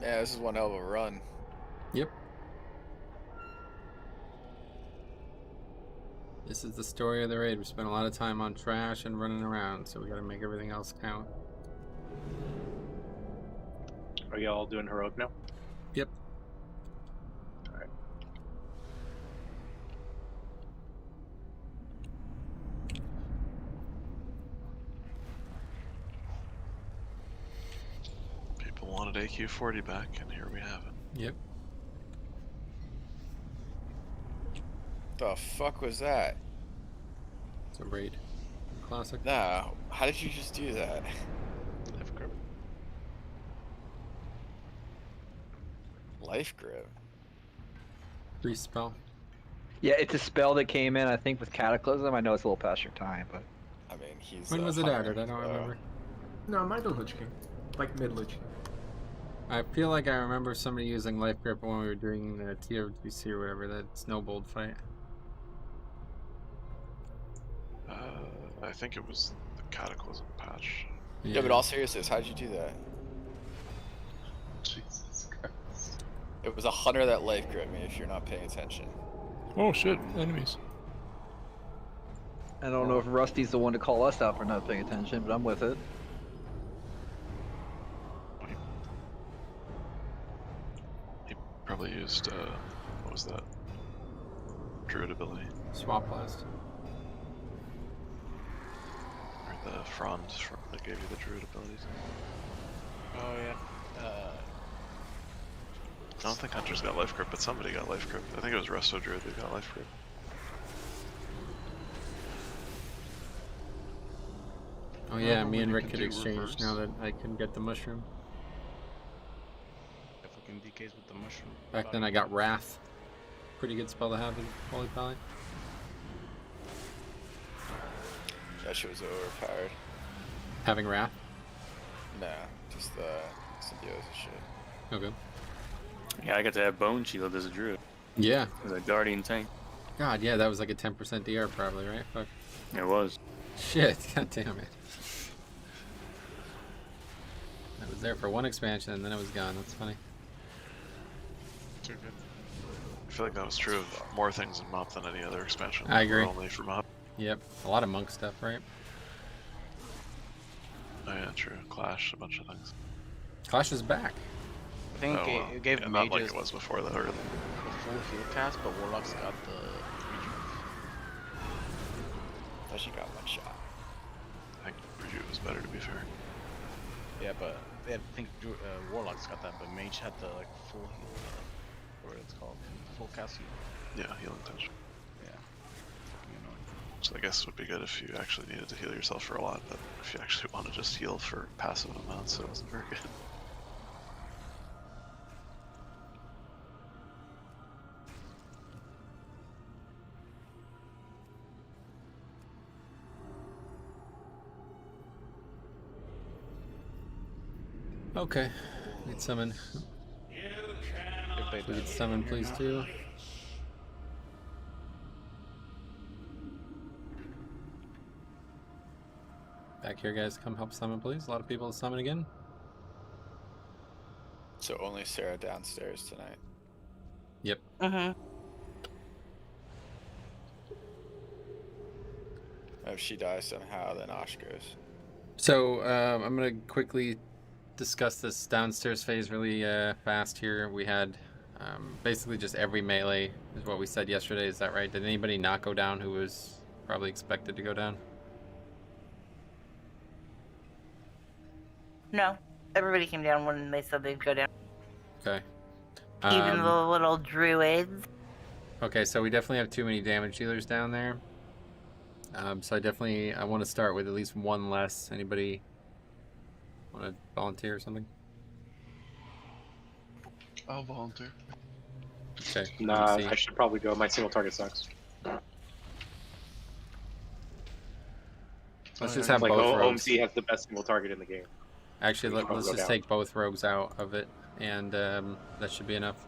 Yeah, this is one hell of a run. Yep. This is the story of the raid. We spent a lot of time on trash and running around, so we gotta make everything else count. Are y'all doing heroic now? Yep. Alright. People wanted AQ40 back, and here we have it. Yep. The fuck was that? It's a raid. Classic. Nah, how did you just do that? Life grip. Life grip. Free spell. Yeah, it's a spell that came in, I think, with Cataclysm. I know it's a little past your time, but... I mean, he's... When was it added? I don't remember. No, might have Lich King. Like mid-Lich King. I feel like I remember somebody using Life Grip when we were doing the TOTC or whatever, that snowballed fight. I think it was the Cataclysm patch. Yeah, but all seriousness, how'd you do that? Jesus Christ. It was a hunter that life gripped me if you're not paying attention. Oh shit, enemies. I don't know if Rusty's the one to call us out for not paying attention, but I'm with it. He probably used, what was that? Druid ability. Swap Blast. Or the Frond that gave you the Druid abilities. Oh yeah. I don't think Hunter's got life grip, but somebody got life grip. I think it was Resto Druid that got life grip. Oh yeah, Remember me when and you Rick can could do exchange reverse? now that I can get the mushroom. If we can DKs with the mushroom. Back then I got Wrath. Pretty good spell to have in Holy Pally. That shit was overpowered. Having Wrath? Nah, just the symbiosis shit. Okay. Yeah, I got to have Bone Shield as a druid. Yeah. As a guardian tank. God, yeah, that was like a 10% DR probably, right? Fuck. It was. Shit, god damn it. I was there for one expansion and then it was gone. That's funny. Too good. I feel like that was true of more things in MOP than any other expansion. I agree. Only for MOP. Yep, a lot of monk stuff, right? Oh yeah, true. Clash, a bunch of things. Clash is back. I think Oh, well, it gave yeah, not like mages it was before that, or the full heal cast, but warlocks got the rejuve. She got one shot. I think Rejuve was better, to be fair. Yeah, but I think warlocks got that, but mage had the like full heal, what it's called, full cast heal. Yeah, healing touch. Yeah. Fucking annoying. So I guess it would be good if you actually needed to heal yourself for a lot, but if you actually want to just heal for passive amounts, it wasn't very good. Okay. Need summon. If We get summon, please, too. Back here, guys. Come help summon, please. A lot of people to summon again. So only Sarah downstairs tonight. Yep. If she dies somehow, then Osh goes. So, I'm going to quickly discuss this downstairs phase really fast here. We had basically just every melee is what we said yesterday. Is that right? Did anybody not go down who was probably expected to go down? No, everybody came down when they said they'd go down. Okay. Even the little druids. Okay, so we definitely have too many damage dealers down there. So I want to start with at least one less. Anybody want to volunteer or something? I'll volunteer. Okay. Nah, I should probably go. My single target sucks. Let's just have like both rogues. OMC has the best single target in the game. Actually, let's go just down. take both rogues out of it, and that should be enough.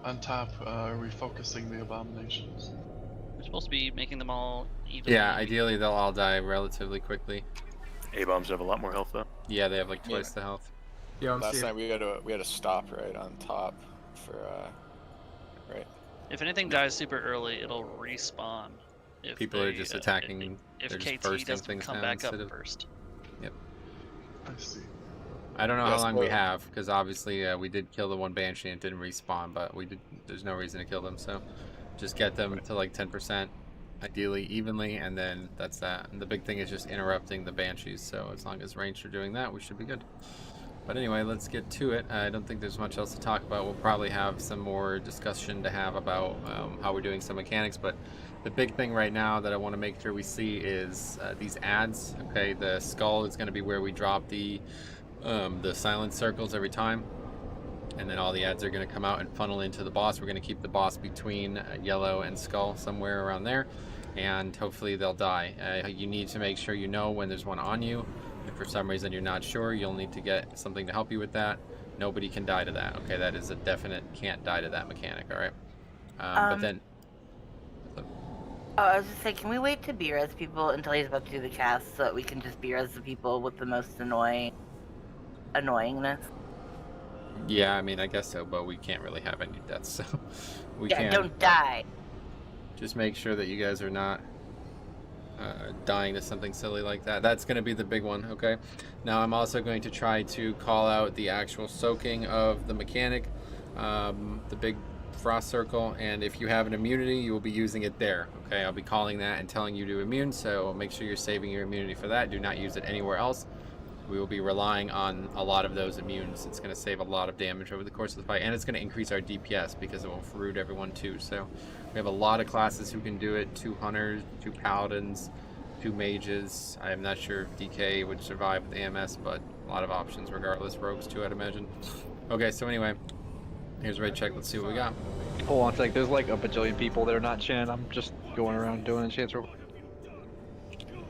On top, refocusing the abominations. We're supposed to be making them all even. Yeah, ideally they'll all die relatively quickly. A-bombs have a lot more health though. Yeah, they have like twice the health. Yeah, Last night we had a stop right on top for right. If anything dies super early, it'll respawn. If People are just attacking. If they're just KT bursting doesn't things come down back up instead of. first. Yep. I see. I don't know Yes, how long we but- have because obviously we did kill the one banshee and it didn't respawn, but we did. There's no reason to kill them, so just get them to like 10%, ideally evenly, and then that's that. And the big thing is just interrupting the banshees. So as long as ranged are doing that, we should be good. But anyway, let's get to it. I don't think there's much else to talk about. We'll probably have some more discussion to have about how we're doing some mechanics. But the big thing right now that I want to make sure we see is these ads. Okay, the skull is going to be where we drop the silent circles every time. And then all the ads are going to come out and funnel into the boss. We're going to keep the boss between yellow and skull, somewhere around there. And hopefully they'll die. You need to make sure you know when there's one on you. If for some reason you're not sure, you'll need to get something to help you with that. Nobody can die to that. Okay, that is a definite can't die to that mechanic, alright? But then... Oh, I was just saying, can we wait to B-res people until he's about to do the cast so that we can just B-res the people with the most annoyingness? Yeah, I mean, I guess so, but we can't really have any deaths, so... we yeah, can't, don't die! Just make sure that you guys are not dying to something silly like that. That's going to be the big one, okay? Now, I'm also going to try to call out the actual soaking of the mechanic, the big frost circle, and if you have an immunity, you will be using it there, okay? I'll be calling that and telling you to immune, so make sure you're saving your immunity for that. Do not use it anywhere else. We will be relying on a lot of those immunes. It's going to save a lot of damage over the course of the fight, and it's going to increase our DPS because it will root everyone too. So we have a lot of classes who can do it. 2 hunters, 2 paladins, 2 mages. I am not sure if DK would survive with AMS, but a lot of options regardless. Rogues too, I'd imagine. Okay, so anyway, here's raid check. Let's see what we got. Hold on a sec. There's like a bajillion people that are not chin. I'm just going around doing a chance.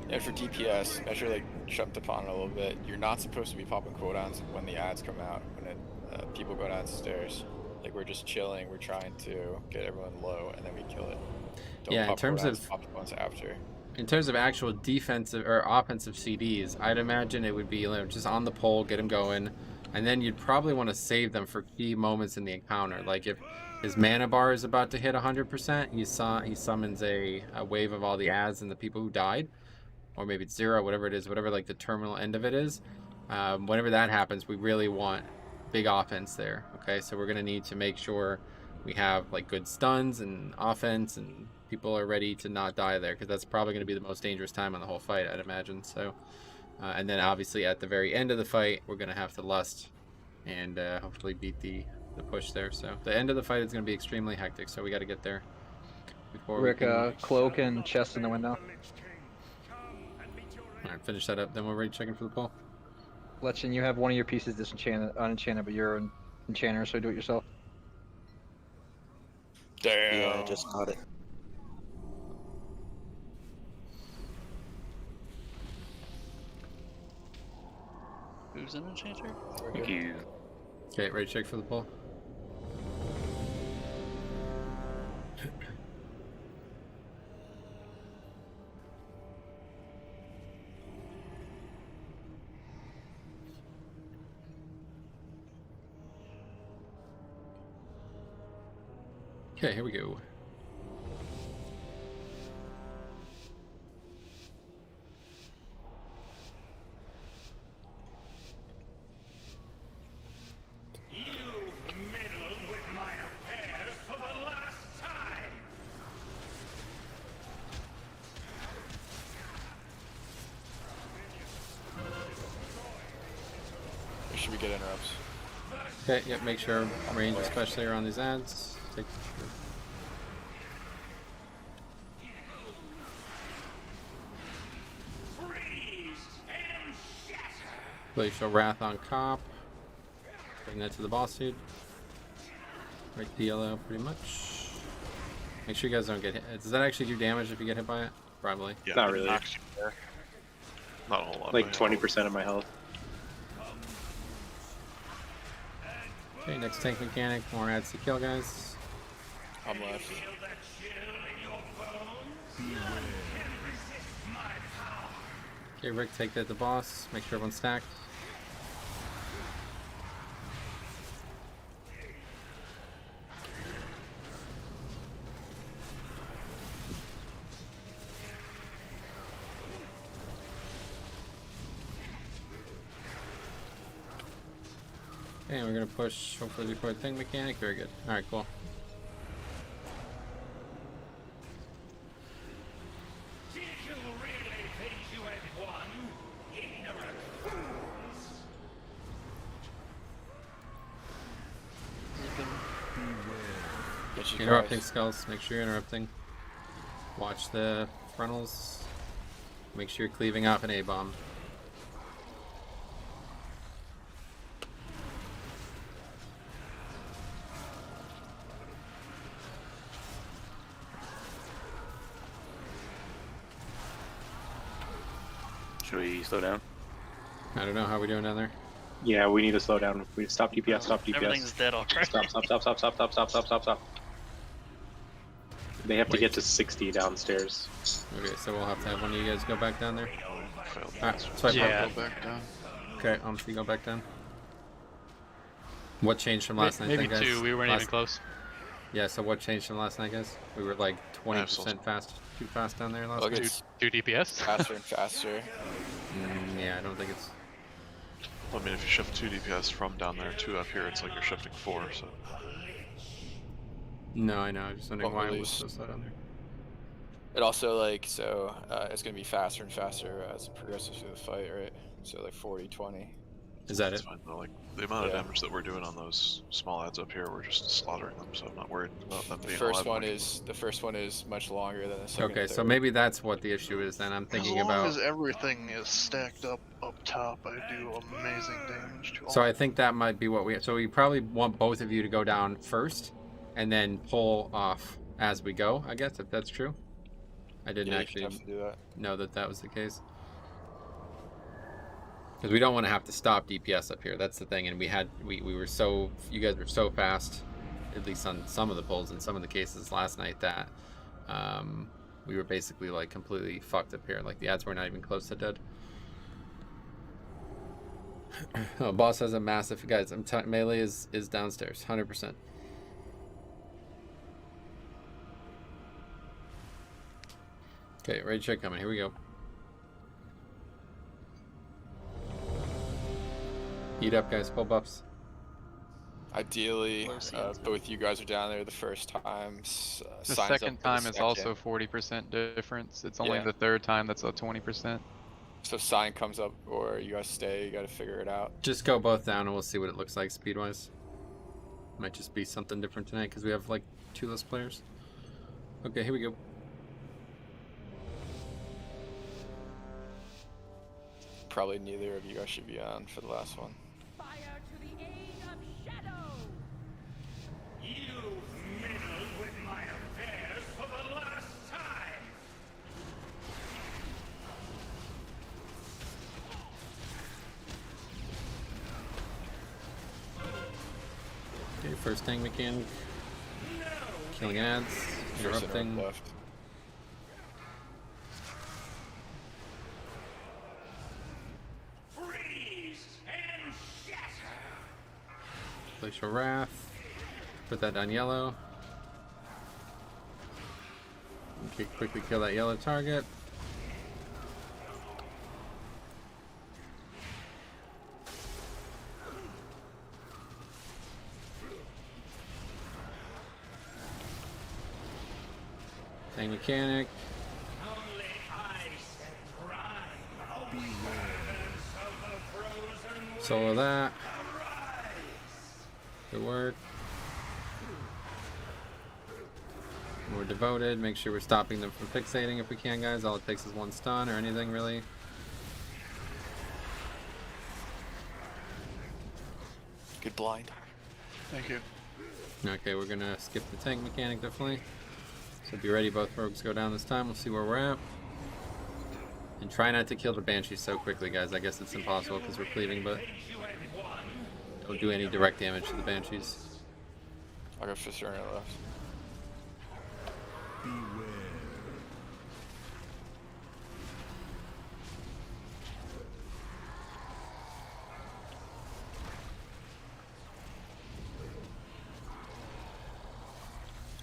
Yeah, for DPS, as you're like jumped upon it a little bit, you're not supposed to be popping cooldowns when the ads come out, when people go downstairs. Like, we're just chilling, we're trying to get everyone low, and then we kill it. Don't Yeah, pop pop ones after. In terms of actual defensive or offensive CDs, I'd imagine it would be just on the pole, get them going, and then you'd probably want to save them for key moments in the encounter. Like if his mana bar is about to hit 100%, he summons a wave of all the ads and the people who died. Or maybe it's 0, whatever it is, whatever like the terminal end of it is. Whenever that happens, we really want big offense there. Okay, so we're gonna need to make sure we have like good stuns and offense, and people are ready to not die there, because that's probably gonna be the most dangerous time on the whole fight, I'd imagine. So, and then obviously at the very end of the fight, we're gonna have to lust and hopefully beat the push there. So the end of the fight is gonna be extremely hectic. So we got to get there before Rick, we can... cloak and chest in the window. Alright, finish that up, then we'll raid checking for the pull. Lechin, you have one of your pieces unenchanted, but you're an enchanter, so do it yourself. Damn. Yeah, I just got it. Who's an enchanter? Thank you. Okay, raid check for the pull. Okay, here we go. Should we get interrupts? Okay, yep, make sure range especially around these ads. Take Glacial Wrath on cop. Bring that to the boss dude. Right to yellow pretty much. Make sure you guys don't get hit. Does that actually do damage if you get hit by it? Probably. Yeah, Not really. Not a whole lot. Like 20% of my health. Okay, next tank mechanic. More ads to kill, guys. I'm left. Okay, Rick, take that to the boss. Make sure everyone's stacked. Okay, we're gonna push hopefully before the thing mechanic. Very good. Alright, cool. Jesus Interrupting Christ. skulls. Make sure you're interrupting. Watch the frontals. Make sure you're cleaving off an A-bomb. Should we slow down? I don't know how we doing down there. Yeah, we need to slow down. We stop DPS. Stop DPS. Everything's dead already. Stop. They have to get to 60 downstairs. Okay, so we'll have to have one of you guys go back down there. Alright, swipe Yeah. up. Go back down. Okay, so you go back down. What changed from last night Maybe then, guys? 2, we weren't even close. Yeah, so what changed from last night, guys? We were like 20% fast, too fast down there last Look, night. it's 2 DPS? faster and faster. Yeah, I don't think it's... Well, I mean, if you shift 2 DPS from down there to up here, it's like you're shifting 4, so... No, I know, I'm just wondering Won't why it was release. so slow down there. It also, like, so, it's gonna be faster and faster as it progresses through the fight, right? So, like, 40, 20. Is that It's it? fine, though. Like, the amount of Yeah. damage that we're doing on those small ads up here, we're just slaughtering them, so I'm not worried about them The being first alive. one is much longer than the second. Okay, and so third. maybe that's what the issue is then. I'm As thinking long about... as everything is stacked up top, I do amazing damage to all. So I think that might be what we... So we probably want both of you to go down first, and then pull off as we go, I guess, if that's true. I didn't Yeah, you actually have to do that. know that that was the case. Because we don't want to have to stop DPS up here. That's the thing. And we were so... You guys were so fast, at least on some of the pulls and some of the cases last night, that we were basically like completely fucked up here. Like the ads were not even close to dead. Oh, boss has a massive... Guys, melee is downstairs, 100%. Okay, raid check coming. Here we go. Heat up, guys. Full buffs. Ideally, both you guys are down there the first time. The second time is also 40% difference. It's only Yeah. the third time that's a 20%. So sign comes up, or you guys stay. You got to figure it out. Just go both down and we'll see what it looks like speed-wise. Might just be something different tonight because we have like 2 less players. Okay, here we go. Probably neither of you guys should be on for the last one. Okay, first tank mechanic. Killing ads. Interrupting. Left. Glacial Wrath. Put that down yellow. Okay, quickly kill that yellow target. Tank mechanic. Solo that. Good work. We're devoted. Make sure we're stopping them from fixating if we can, guys. All it takes is 1 stun or anything, really. Good blind. Thank you. Okay, we're gonna skip the tank mechanic, definitely. So be ready, both rogues go down this time. We'll see where we're at. And try not to kill the Banshees so quickly, guys. I guess it's impossible because we're cleaving, but don't do any direct damage to the Banshees. I got Fister on left.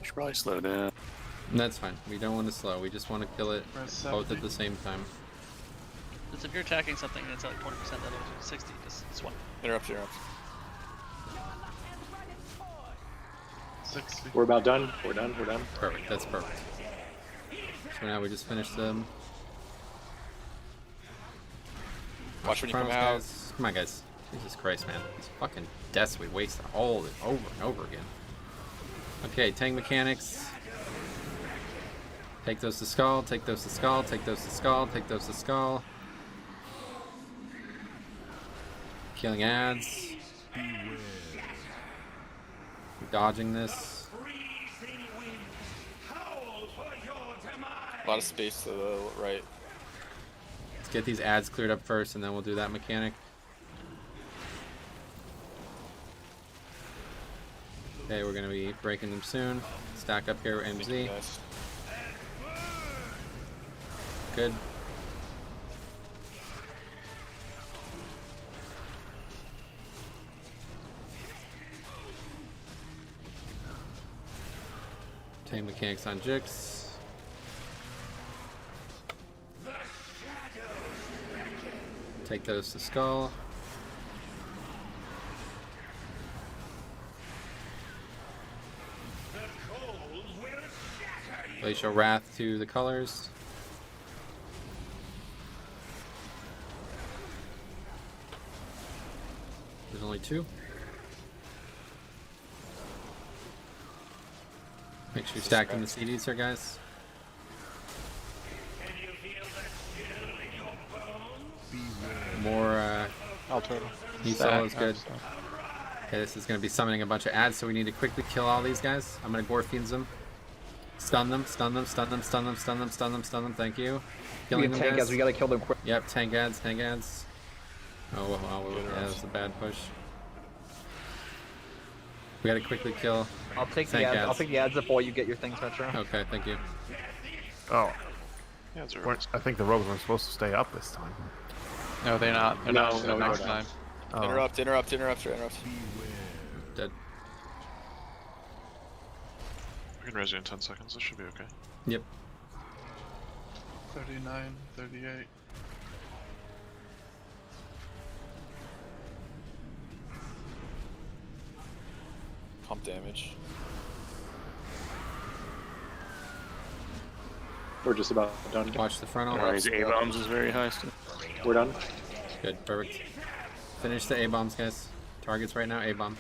Should probably slow down. That's fine. We don't want to slow. We just want to kill it Press both 70. at the same time. Just if you're attacking something and it's at like 20%, that'll do 60. Just swipe. Interrupt. 60. We're about done. We're done. Perfect. That's perfect. So now we just finished them. Watch when you come Chronos, out. guys. Come on, guys. Jesus Christ, man. These fucking deaths we wasted all over and over again. Okay, tank mechanics. Take those to skull, take those to skull, take those to skull, take those to skull. Killing ads. Dodging this. A lot of space to the right. Let's get these ads cleared up first, and then we'll do that mechanic. Okay, we're gonna be breaking them soon. Stack up here with MZ. Good. Tank mechanics on Jix. Take those to skull. Glacial Wrath to the colors. There's only 2. Make sure you stack them the CDs here, guys. More Heat Solo is good. Okay, this is going to be summoning a bunch of ads, so we need to quickly kill all these guys. I'm going to Gore Fiends them. Stun them, stun them, stun them, stun them, stun them, stun them, stun them, thank you. Killing them, tank guys. ads, we gotta kill them quick. Yep, tank ads, tank ads. Oh, wow, yeah, that was a bad push. We gotta quickly kill. I'll take tank the ads. I'll take the ads up while you get your things, Metro. Okay, thank you. Oh. Yeah, it's I think the rogues weren't supposed to stay up this time. No, they're not. They're not until next time. Oh. Interrupt. Dead. We can raise you in 10 seconds, this should be okay. Yep. 39, 38. Pump damage. We're just about done. Watch the frontal. His A-bombs is very high still. We're done. Good, perfect. Finish the A-bombs, guys. Targets right now, A-bomb.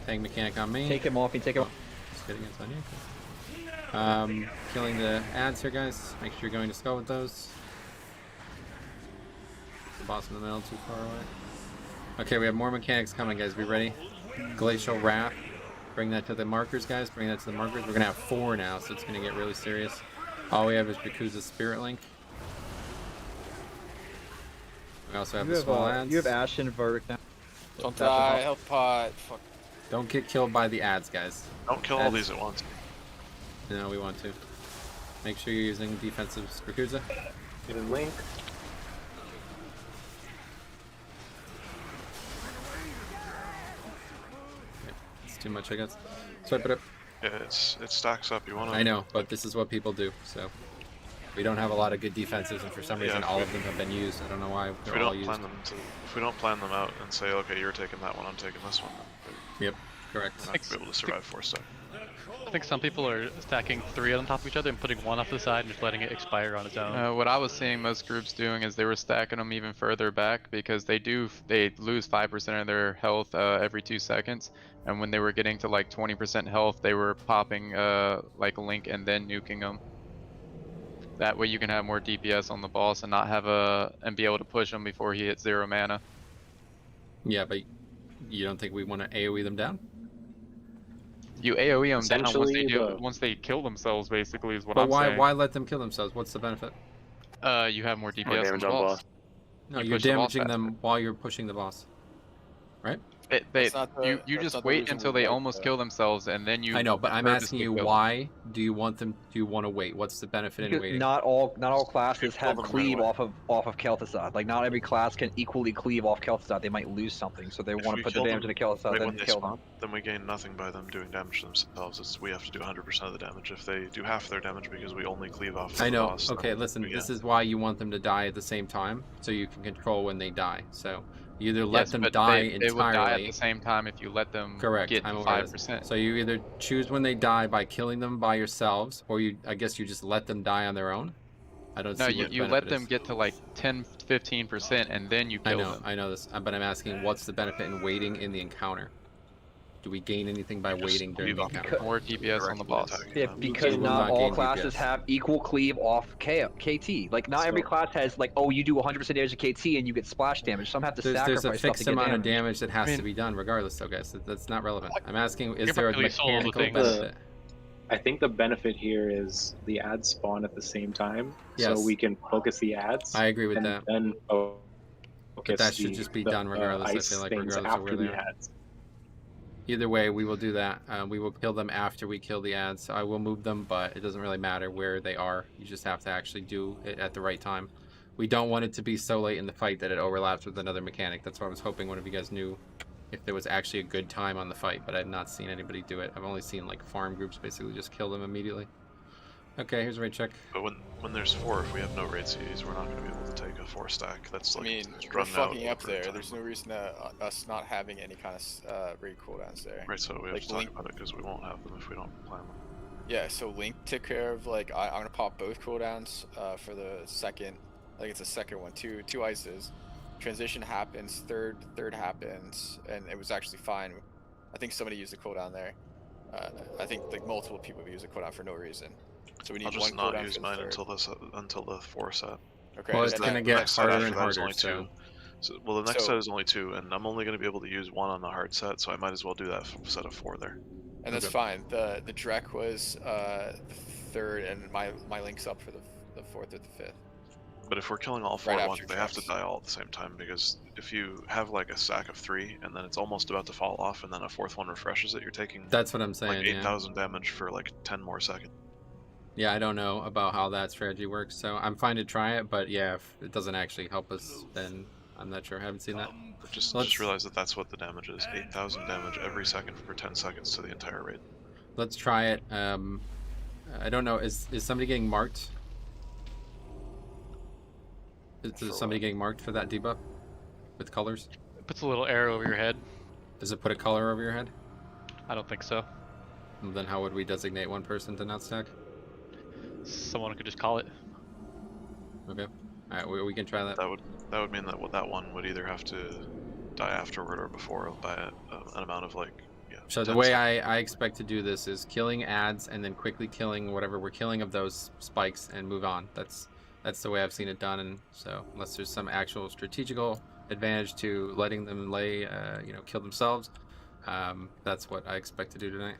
Tank mechanic on me. Take him off, take him off. Just kidding, it's on you. Killing the ads here, guys. Make sure you're going to skull with those. The boss in the middle, too far away. Okay, we have more mechanics coming, guys. Be ready. Glacial Wrath. Bring that to the markers, guys. Bring that to the markers. We're gonna have 4 now, so it's gonna get really serious. All we have is Bakuza's Spirit Link. We also have the small ads. You have Ash and Verdict now. Don't die, help pot. Fuck. Don't get killed by the ads, guys. Don't kill all these at once. No, we want to. Make sure you're using defensive Bakuza. Get a link. It's too much, I guess. Swipe it up. Yeah, it stacks up. You want to? I know, but this is what people do. So we don't have a lot of good defenses, and for some reason, all of them have been used. I don't know why they're all used. If we don't plan them out and say, okay, you're taking that one, I'm taking this one. Yep, correct. We're not gonna be able to survive 4 stack. I think some people are stacking 3 on top of each other and putting 1 off the side and just letting it expire on its own. What I was seeing most groups doing is they were stacking them even further back because they lose 5% of their health every 2 seconds, and when they were getting to like 20% health, they were popping like a link and then nuking them. That way you can have more DPS on the boss and not have and be able to push him before he hits 0 mana. Yeah, but you don't think we want to AoE them down? You AoE them down once they kill themselves, basically, is what I'm saying. But why let them kill themselves? What's the benefit? You have more DPS on the boss. No, you're damaging them while you're pushing the boss, right? You just wait until they almost kill themselves, and then you. I know, but I'm asking you, why do you want them? Do you want to wait? What's the benefit in waiting? Not all classes have cleave off of Kel'Thuzad. Like not every class can equally cleave off Kel'Thuzad. They might lose something, so they want to put the damage into Kel'Thuzad, then kill them. Then we gain nothing by them doing damage to themselves. We have to do 100% of the damage. If they do half their damage because we only cleave off the boss, okay, listen, this is why you want them to die at the same time, so you can control when they die. So you either let them die entirely. They would die at the same time if you let them get 5%. So you either choose when they die by killing them by yourselves, or I guess you just let them die on their own. I don't No, see you, what the you let benefit them is. get to like 10-15% and then you kill them. I know this, but I'm asking what's the benefit in waiting in the encounter? Do we gain anything by waiting during the encounter? More DPS on the boss. Yeah, because You will not not all gain classes DPS. have equal cleave off KT. Like, not every class has, like, oh, you do 100% damage to KT and you get splash damage. Some have to There's sacrifice a stuff fixed to get amount of damage. damage that has I mean- to be done regardless, though, guys. That's not relevant. I'm asking, is You're there a practically sold with mechanical things. benefit? I think the benefit here is the ads spawn at the same time, so Yes. we can focus the ads. I agree with and that. Then But that should just be done regardless, I ice feel like, things regardless of after where they the are. ads. Either way, we will do that. We will kill them after we kill the ads. I will move them, but it doesn't really matter where they are. You just have to actually do it at the right time. We don't want it to be so late in the fight that it overlaps with another mechanic. That's why I was hoping one of you guys knew if there was actually a good time on the fight, but I've not seen anybody do it. I've only seen like farm groups basically just kill them immediately. Okay, here's a raid check. But when there's 4, if we have no raid CDs, we're not going to be able to take a 4 stack. That's like I mean, just we're run fucking out up over there. time. There's no reason to us not having any kind of raid cooldowns there. Right, so we have Like, to talk Link- about it because we won't have them if we don't plan them. Yeah, so Link took care of, like, I'm gonna pop both cooldowns for the second. I think it's the second one. Two ices. Transition happens. Third happens, and it was actually fine. I think somebody used a cooldown there. I think like multiple people used a cooldown for no reason. So we need I'll one just not cooldown use for the mine third. until the 4 set. Okay. Well, it's and gonna then- get next set harder after and that is harder, only so... 2. So, well, the next So- set is only 2, and I'm only going to be able to use 1 on the hard set, so I might as well do that set of 4 there. And that's fine. The Drek was the third, and my Link's up for the fourth or the fifth. But if we're killing all 4 Right at after once, they have to Drex. die all at the same time, because if you have like a stack of 3, and then it's almost about to fall off, and then a 4th one refreshes it, you're taking That's what I'm saying, like yeah. 8,000 damage for like 10 more seconds. Yeah, I don't know about how that strategy works, so I'm fine to try it, but yeah, if it doesn't actually help us, then I'm not sure. I haven't seen that. But just Let's- realize that that's what the damage is. 8,000 damage every second for 10 seconds to the entire raid. Let's try it. I don't know. Is somebody getting marked? Is somebody getting marked for that debuff with colors? It puts a little arrow over your head. Does it put a color over your head? I don't think so. Well, then how would we designate one person to not stack? Someone could just call it. Okay. All right, we can try that. That would mean that that one would either have to die afterward or before by an amount of like. Yeah, So the 10 way seconds. I expect to do this is killing ads and then quickly killing whatever we're killing of those spikes and move on. That's the way I've seen it done. And so unless there's some actual strategical advantage to letting them kill themselves, that's what I expect to do tonight.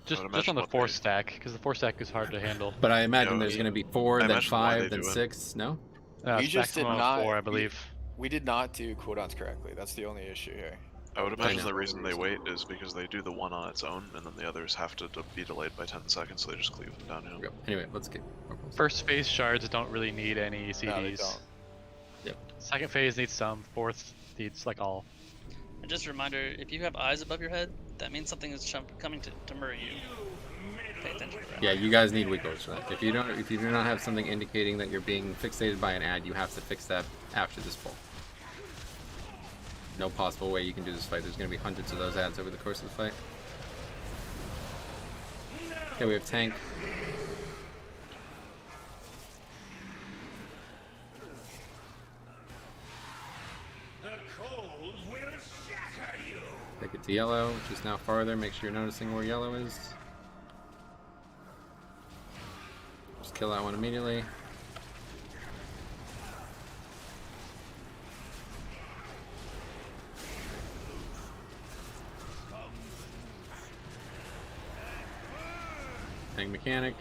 Just on the 4 stack, because the 4 stack is hard to handle. But I imagine there's going to be 4, I then imagine why 5, they then do it. 6. No? We just did maximum not. 4, I believe. We did not do cooldowns correctly. That's the only issue here. I would I imagine know. the reason they wait is because they do the one on its own, and then the others have to be delayed by 10 seconds, so they just cleave them downhill. Yep. Anyway, let's get. First phase shards don't really need any CDs. No, they don't. Yep. Second phase needs some. Fourth needs like all. And just a reminder, if you have eyes above your head, that means something is coming to murder you. Pay attention to that. Yeah, you guys need wiggles for that. If you do not have something indicating that you're being fixated by an ad, you have to fix that after this pull. No possible way you can do this fight. There's going to be hundreds of those ads over the course of the fight. Okay, we have tank. Take it to yellow, which is now farther. Make sure you're noticing where yellow is. Just kill that one immediately. Tank mechanic.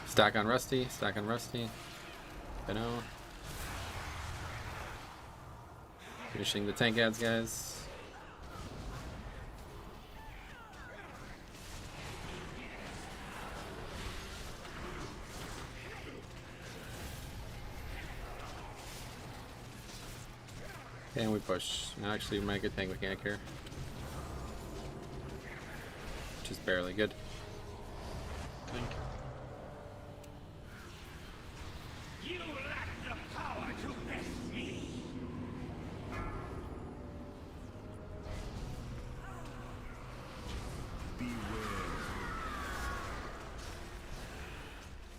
Stack on Rusty, stack on Rusty. I know. Finishing the tank ads, guys. And we push. Now actually we might get tank mechanic here. Which is barely good.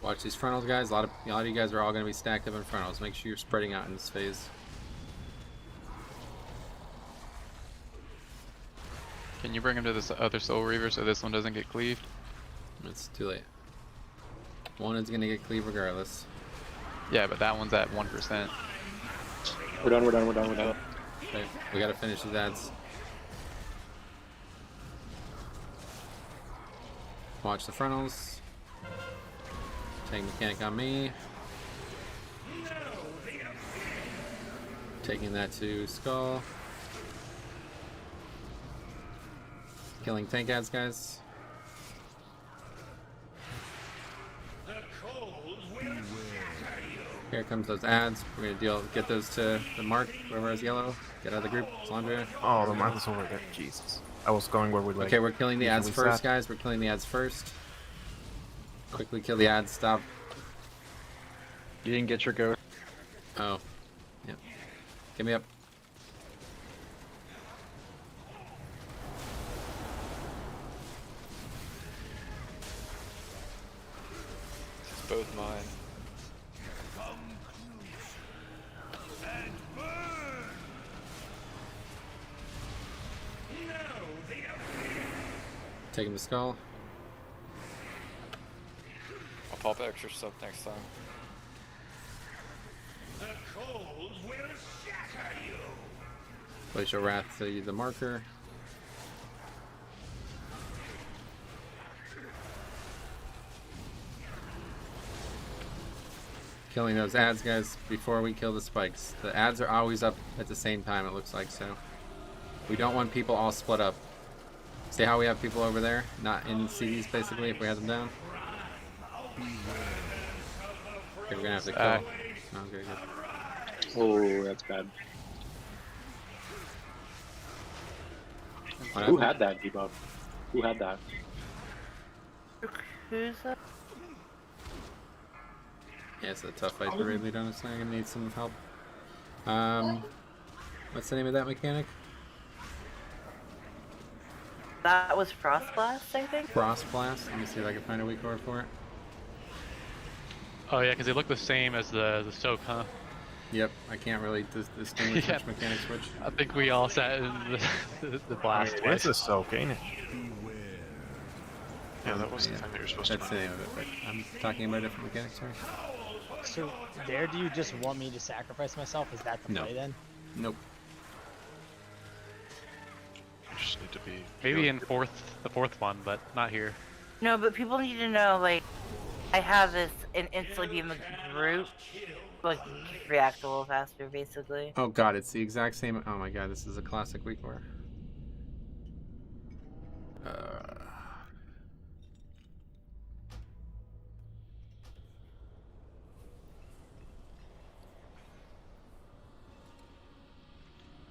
Watch these frontals, guys. A lot of you guys are all going to be stacked up in frontals. Make sure you're spreading out in this phase. Can you bring him to this other Soul Reaver so this one doesn't get cleaved? It's too late. One is going to get cleaved regardless. Yeah, but that one's at 1%. We're done. Okay, we got to finish these ads. Watch the frontals. Tank mechanic on me. Taking that to Skull. Killing tank ads, guys. Here comes those ads. We're gonna get those to the mark. Whoever has yellow, get out of the group. Slandria. Oh, the mark is over there. Jesus. I was going where we like. Okay, we're killing the ads first, guys. We're killing the ads first. Quickly kill the ads. Stop. You didn't get your ghost. Oh. Yep. Get me up. It's both mine. Taking the skull. I'll pop extra stuff next time. The cold will shatter you. Glacial Wrath to the marker. Killing those ads, guys, before we kill the spikes. The ads are always up at the same time, it looks like, so we don't want people all split up. See how we have people over there, not in CDs, basically, if we had them down? Okay, we're gonna have to kill. Oh, okay, good. Oh, that's bad. What Who happened? had that debuff? Who had that? Who's that? Yeah, it's a tough fight for Ridley, honestly. I'm gonna need some help. What's the name of that mechanic? That was Frost Blast, I think? Frost Blast. Let me see if I can find a weak core for it. Oh yeah, because they look the same as the soak, huh? Yep, I can't really distinguish which mechanic switch. I think we all sat in the blast It's twice. a soak, ain't it? Yeah, that was the thing that you're supposed That's to the name of it, but I'm talking about a different mechanic, sorry. So, there do you just want me to sacrifice myself? Is that the No. play then? Nope. You just need to be. Maybe in the fourth one, but not here. No, but people need to know, like, I have this and instantly be in the group, like, react a little faster, basically. Oh god, it's the exact same. Oh my god, this is a classic weak core.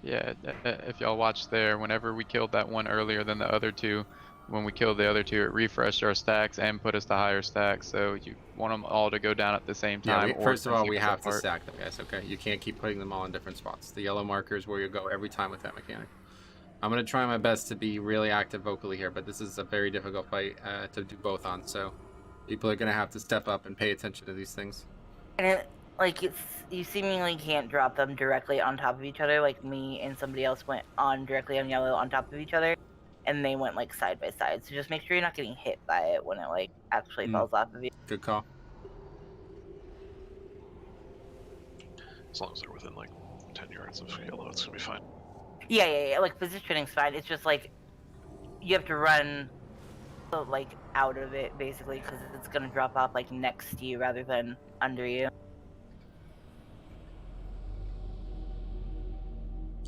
Yeah, if y'all watch there, whenever we killed that one earlier than the other two, when we killed the other two, it refreshed our stacks and put us to higher stacks. So you want them all to go down at the same time. Yeah, first of all, we keep us have to apart. stack them, guys, okay? You can't keep putting them all in different spots. The yellow marker is where you go every time with that mechanic. I'm going to try my best to be really active vocally here, but this is a very difficult fight to do both on, so people are going to have to step up and pay attention to these things. And it, like, you seemingly can't drop them directly on top of each other, like me and somebody else went on directly on yellow on top of each other, and they went, like, side by side. So just make sure you're not getting hit by it when it, like, actually falls off of you. Good call. As long as they're within like 10 yards of yellow, it's gonna be fine. Yeah, like, positioning's fine. It's just, like, you have to run, like, out of it, basically, because it's going to drop off, like, next to you rather than under you.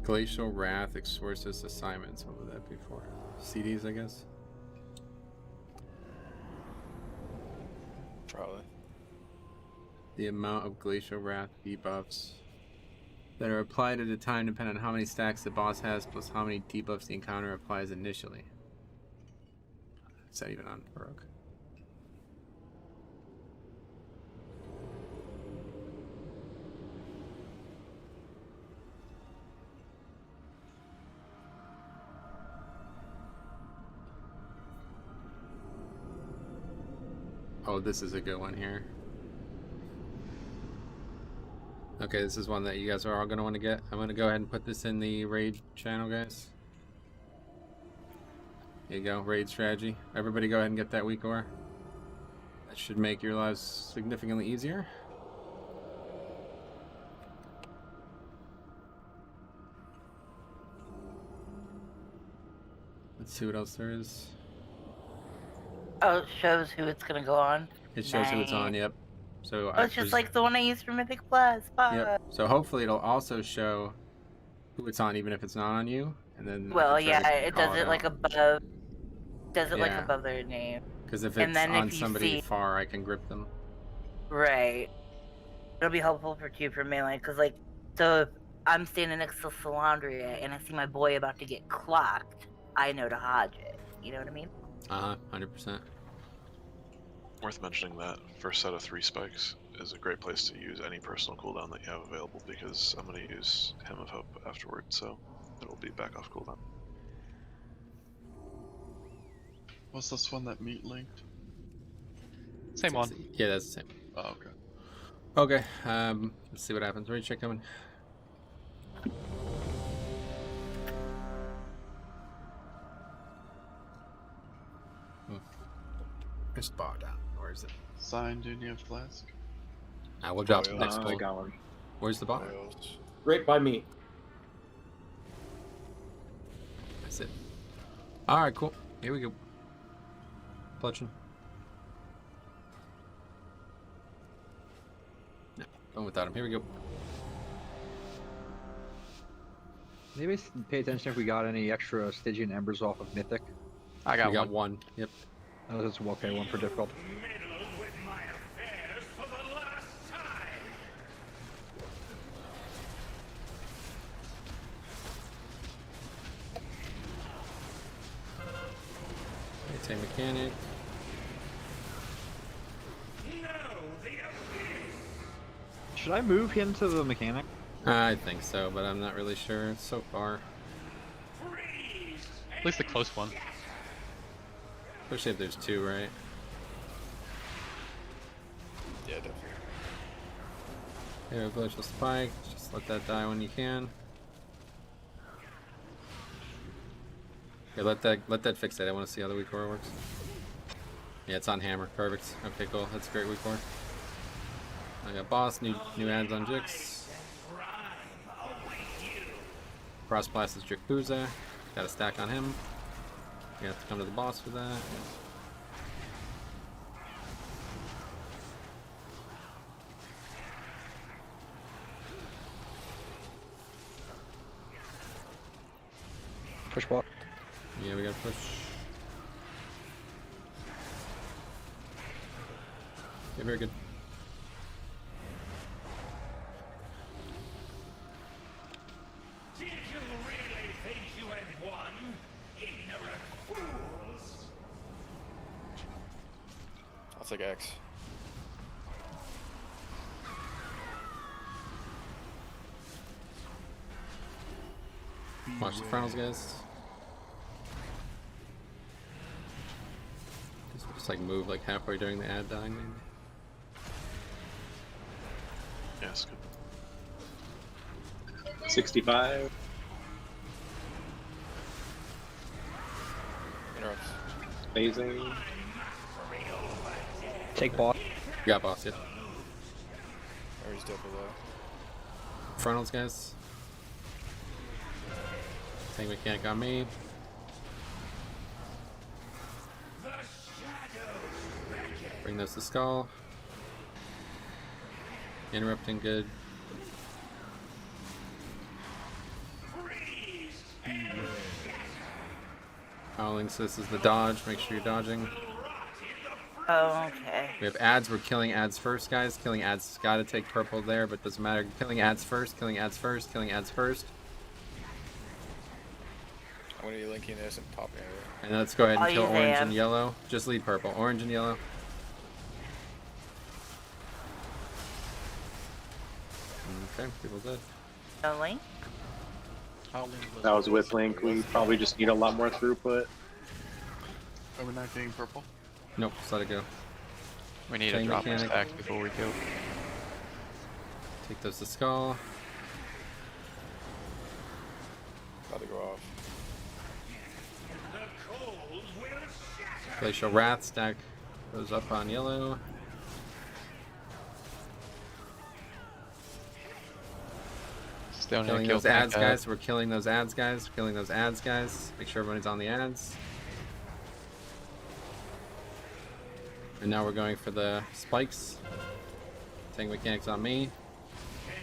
Glacial Wrath, Exorcist assignments. What would that be for? CDs, I guess? Probably. The amount of Glacial Wrath debuffs that are applied at a time depend on how many stacks the boss has plus how many debuffs the encounter applies initially. Is that even on Baroque? Oh, this is a good one here. Okay, this is one that you guys are all going to want to get. I'm going to go ahead and put this in the raid channel, guys. There you go, raid strategy. Everybody go ahead and get that weak ore. That should make your lives significantly easier. Let's see what else there is. Oh, it shows who it's gonna go on. It shows who it's on, yep. So Oh, it's just like the one I used for Mythic Plus. Yep. So hopefully it'll also show who it's on, even if it's not on you. And then Well, yeah, it does it like above. Does it like Yeah. above their name. Because if And it's then on if you somebody see- far, I can grip them. Right. It'll be helpful for you for melee, because like, so if I'm standing next to Salandria and I see my boy about to get clocked, I know to hodge it. You know what I mean? 100%. Worth mentioning that first set of 3 spikes is a great place to use any personal cooldown that you have available, because I'm going to use Hymn of Hope afterward, so it'll be back off cooldown. What's this one that Meat linked? Same one. Yeah, that's the same. Oh, okay. Okay, let's see what happens. Raid check coming. There's bar down. Where is it? Sign, do you have flask? We'll drop the next I pull. got one. Where's the bar? Right by me. That's it. Alright, cool. Here we go. Clutching. No, going without him. Here we go. Maybe pay attention if we got any extra Stygian Embers off of Mythic. I got We got one. Yep. Oh, that's okay, one for difficult. Same mechanic. Should I move him to the mechanic? I think so, but I'm not really sure. It's so far. At least the close one. Especially if there's 2, right? Yeah, definitely. Here, glacial spike. Just let that die when you can. Okay, let that fix it. I want to see how the weak core works. Yeah, it's on hammer. Perfect. Okay, cool. That's a great weak core. I got boss. New ads on Jix. Cross blast is Drikuza. Got a stack on him. You have to come to the boss for that. Push block. Yeah, we gotta push. Yeah, very good. Did you really think you had won, ignorant fools? I'll take X. Watch the frontals, guys. Just like move like halfway during the ad dying, maybe. Yes, good. 65. Interrupts. Phasing. Take boss. You got boss, yeah. Or he's dead below. Frontals, guys. Same mechanic on me. Bring those to skull. Interrupting, good. Howling, so this is the dodge. Make sure you're dodging. Oh, okay. We have ads. We're killing ads first, guys. Killing ads. Gotta take purple there, but doesn't matter. Killing ads first. Killing ads first. Killing ads first. I'm gonna be linking this and popping it. And let's go ahead and I'll kill use orange AM. and yellow. Just lead purple. Orange and yellow. Okay, people dead. No link? That was with Link. We probably just need a lot more throughput. Are we not getting purple? Nope, just let it go. We need Chain a drop mechanic. stack before we kill. Take those to skull. About to go off. Glacial Wrath stack goes up on yellow. Still Killing those ads, guys. We're killing those ads, guys. Killing those ads, guys. Make sure everybody's on the ads. And now we're going for the spikes. Tank mechanics on me.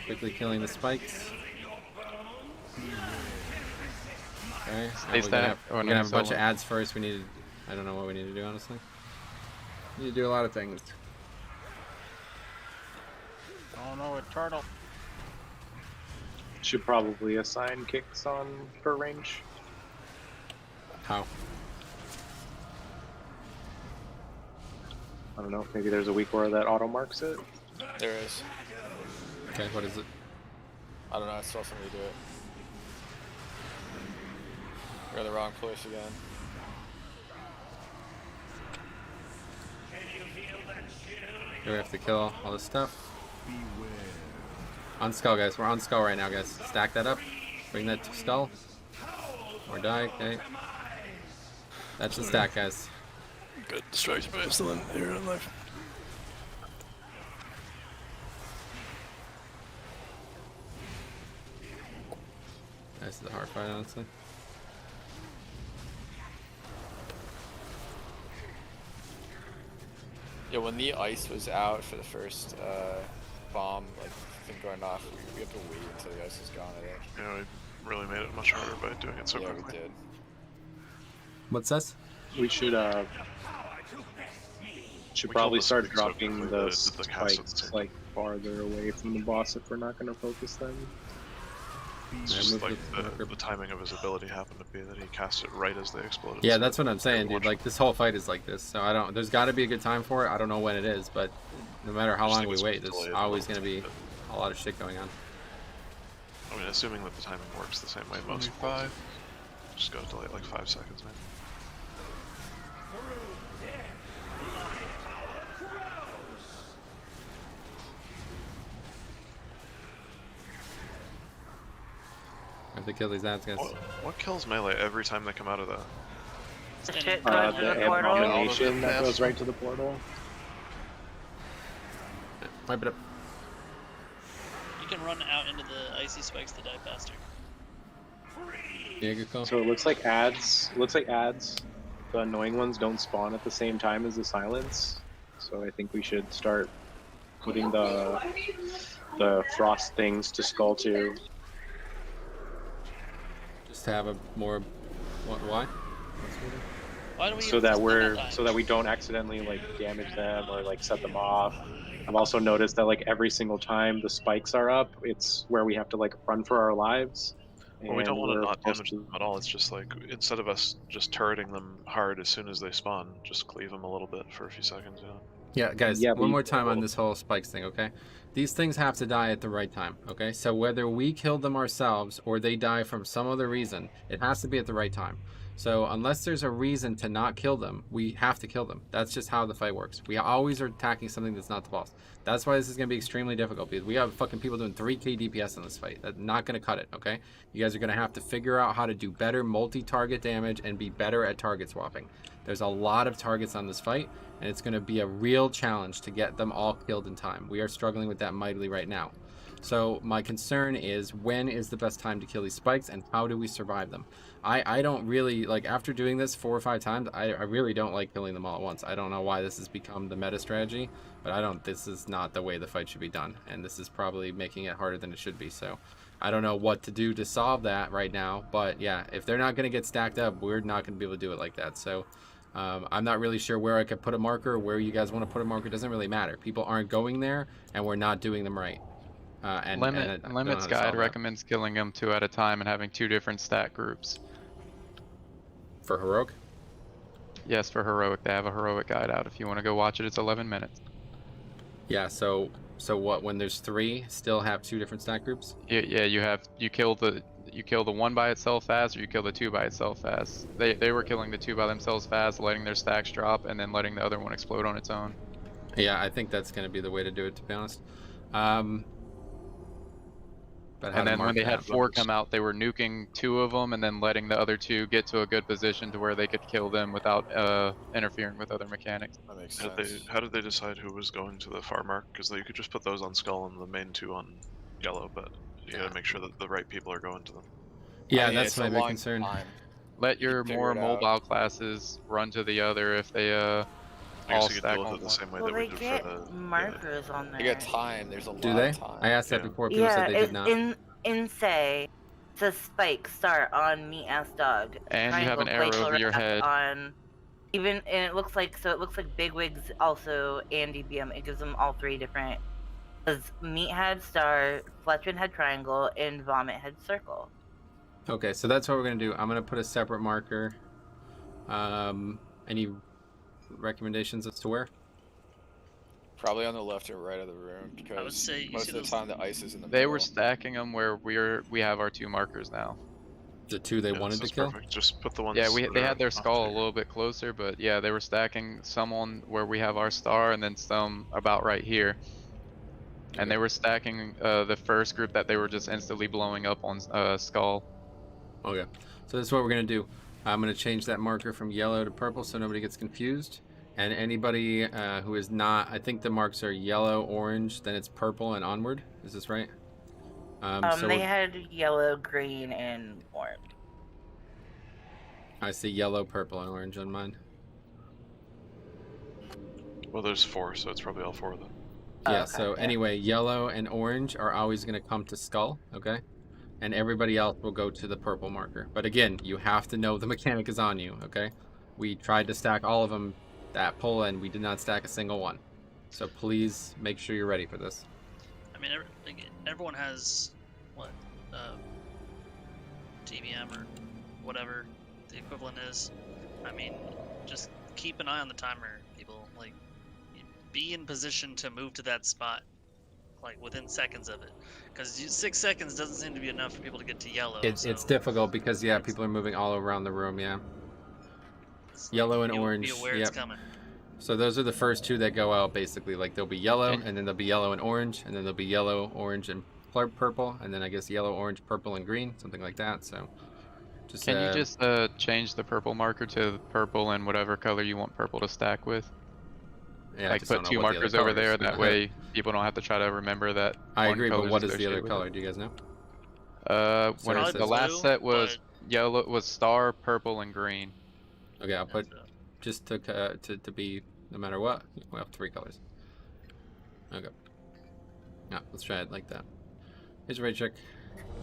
Quickly killing the spikes. Okay. We're gonna have a bunch of ads first. We need to, I don't know what we need to do, honestly. We need to do a lot of things. Oh no, a turtle. Should probably assign kicks on per range. How? I don't know. Maybe there's a week where that auto marks it. There is. Okay, what is it? I don't know. I saw somebody do it. You're in the wrong place again. We have to kill all this stuff. On skull, guys. We're on skull right now, guys. Stack that up. Bring that to skull. Or die. Okay. That's the stack, guys. Good distracted by excellent here in life. This is a hard fight, honestly. Yeah, when the ice was out for the first bomb, like thing going off, we have to wait until the ice is gone, I think. Yeah, we really made it much harder by doing it so quickly. We did. What's this? We should probably start dropping the spikes like farther away from the boss if we're not going to focus them. It's just like the timing of his ability happened to be that he cast it right as they exploded. Yeah, that's what I'm saying, dude. Like, this whole fight is like this, so I don't. There's got to be a good time for it. I don't know when it is, but no matter how long we wait, there's always going to be a lot of shit going on. I mean, assuming that the timing works the same way most. Just gotta delay it like 5 seconds, man. I have to kill these ads, guys. What kills melee every time they come out of that? The Domination that goes right to the portal. Wipe it up. You can run out into the icy spikes to die faster. Yeah, good call. So it looks like ads. The annoying ones don't spawn at the same time as the silence. So I think we should start putting the frost things to skull too. Just to have a more. Why? Why do we so that we don't accidentally like damage them or like set them off. I've also noticed that like every single time the spikes are up, it's where we have to like run for our lives. Well, we don't want to not damage them at all. It's just like, instead of us just turreting them hard as soon as they spawn, just cleave them a little bit for a few seconds, you know? Yeah, guys, one more time on this whole spikes thing, okay? These things have to die at the right time, okay? So whether we kill them ourselves or they die from some other reason, it has to be at the right time. So unless there's a reason to not kill them, we have to kill them. That's just how the fight works. We always are attacking something that's not the boss. That's why this is going to be extremely difficult, because we have fucking people doing 3k DPS in this fight. That's not going to cut it, okay? You guys are going to have to figure out how to do better multi-target damage and be better at target swapping. There's a lot of targets on this fight, and it's going to be a real challenge to get them all killed in time. We are struggling with that mightily right now. So my concern is, when is the best time to kill these spikes, and how do we survive them? I don't really, like, after doing this 4 or 5 times, I really don't like killing them all at once. I don't know why this has become the meta strategy, but this is not the way the fight should be done, and this is probably making it harder than it should be. So I don't know what to do to solve that right now, but yeah, if they're not going to get stacked up, we're not going to be able to do it like that. So I'm not really sure where I could put a marker, where you guys want to put a marker. It doesn't really matter. People aren't going there, and we're not doing them right. Limit's guide recommends killing them 2 at a time and having 2 different stat groups. For heroic? Yes, for heroic. They have a heroic guide out. If you want to go watch it, it's 11 minutes. Yeah. So what? When there's 3, still have 2 different stat groups? Yeah. You kill the 1 by itself fast, or you kill the 2 by itself fast. They were killing the 2 by themselves fast, letting their stacks drop, and then letting the other one explode on its own. Yeah, I think that's going to be the way to do it, to be honest. But how And to then when mark they had that. 4 come out, they were nuking 2 of them and then letting the other 2 get to a good position to where they could kill them without interfering with other mechanics. That makes How sense. how did they decide who was going to the far mark? Because you could just put those on skull and the main 2 on yellow, but you gotta make sure that the right people are going to them. Yeah, I mean, that's it's my a big long concern. time. Let You your can figure more it out. mobile classes run to the other if they I all guess you could stack deal with on it the one. same way Well, that we they did get for the markers on there. They get time. There's a Do lot they? of time. I asked that before. People said they did not. In say, it says spike start on meat ass dog. And you have an Triangle, arrow over your wrap head. on even, and it looks like bigwigs also and DBM. It gives them all 3 different. Because meat had star, Fletchman had triangle, and vomit had circle. Okay, so that's what we're gonna do. I'm gonna put a separate marker. Any recommendations as to where? Probably on the left or right of the room because I would say most of the time the ice is in the They middle. were stacking them where we have our 2 markers now. The 2 they wanted to kill? Perfect. Just put the ones. Yeah, that they are had their off skull a the- little bit closer, but yeah, they were stacking some on where we have our star and then some about right here. And they were stacking the first group that they were just instantly blowing up on skull. Okay, so this is what we're gonna do. I'm gonna change that marker from yellow to purple so nobody gets confused. And anybody who is not, I think the marks are yellow, orange, then it's purple and onward. Is this right? So They had yellow, green, and orange. I see yellow, purple, and orange on mine. Well, there's 4, so it's probably all 4 of them. Yeah, so anyway, yellow and orange are always going to come to skull, okay? And everybody else will go to the purple marker. But again, you have to know the mechanic is on you, okay? We tried to stack all of them that pull, and we did not stack a single one. So please make sure you're ready for this. I mean, everyone has what TVM or whatever the equivalent is. I mean, just keep an eye on the timer, people. Like, be in position to move to that spot, like within seconds of it, because 6 seconds doesn't seem to be enough for people to get to yellow. It's difficult because yeah, people are moving all around the room. Yeah. Yellow and orange. Be aware Yep. it's coming. So those are the first 2 that go out basically. Like there'll be yellow, and then there'll be yellow and orange, and then there'll be yellow, orange, and purple, and then I guess yellow, orange, purple, and green, something like that. So just Can you just change the purple marker to purple and whatever color you want purple to stack with? Yeah, I like just put don't know 2 what the markers other over there. colors- That way people don't have to try to remember that. I one agree, but color's what is the associated other with color? it. Do you guys know? When Sorry, the last set was yellow, was star, purple, and green. Okay, I'll put just to be no matter what. We'll have 3 colors. Okay. Yeah, let's try it like that. Here's a rate check.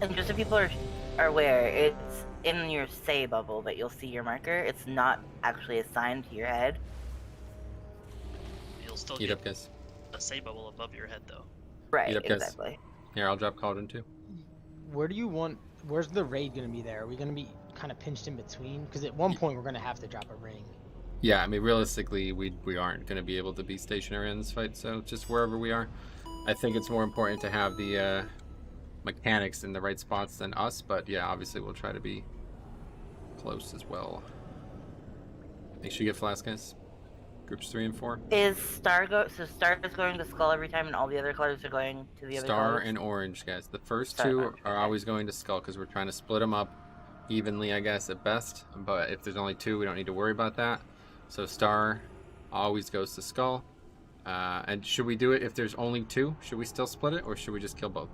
And just so people are aware, it's in your say bubble that you'll see your marker. It's not actually assigned to your head. You'll still Eat get up, guys. a say bubble above your head, though. Right, Eat up, guys. exactly. Here, I'll drop cauldron too. Where do you want? Where's the raid gonna be there? Are we gonna be kind of pinched in between? Because at one point we're gonna have to drop a ring. Yeah, I mean, realistically, we aren't going to be able to be stationary in this fight, so just wherever we are. I think it's more important to have the mechanics in the right spots than us, but yeah, obviously we'll try to be close as well. Make sure you get flasks, guys. Groups 3 and 4. Is Star so Star is going to Skull every time, and all the other colors are going to the other Star colors? and orange, guys. The first Star and 2 orange, are always going to skull because we're trying to split them up evenly, I guess, at best. But if there's only 2, we don't need to worry about that. So Star always goes to skull. And should we do it if there's only 2? Should we still split it, or should we just kill both?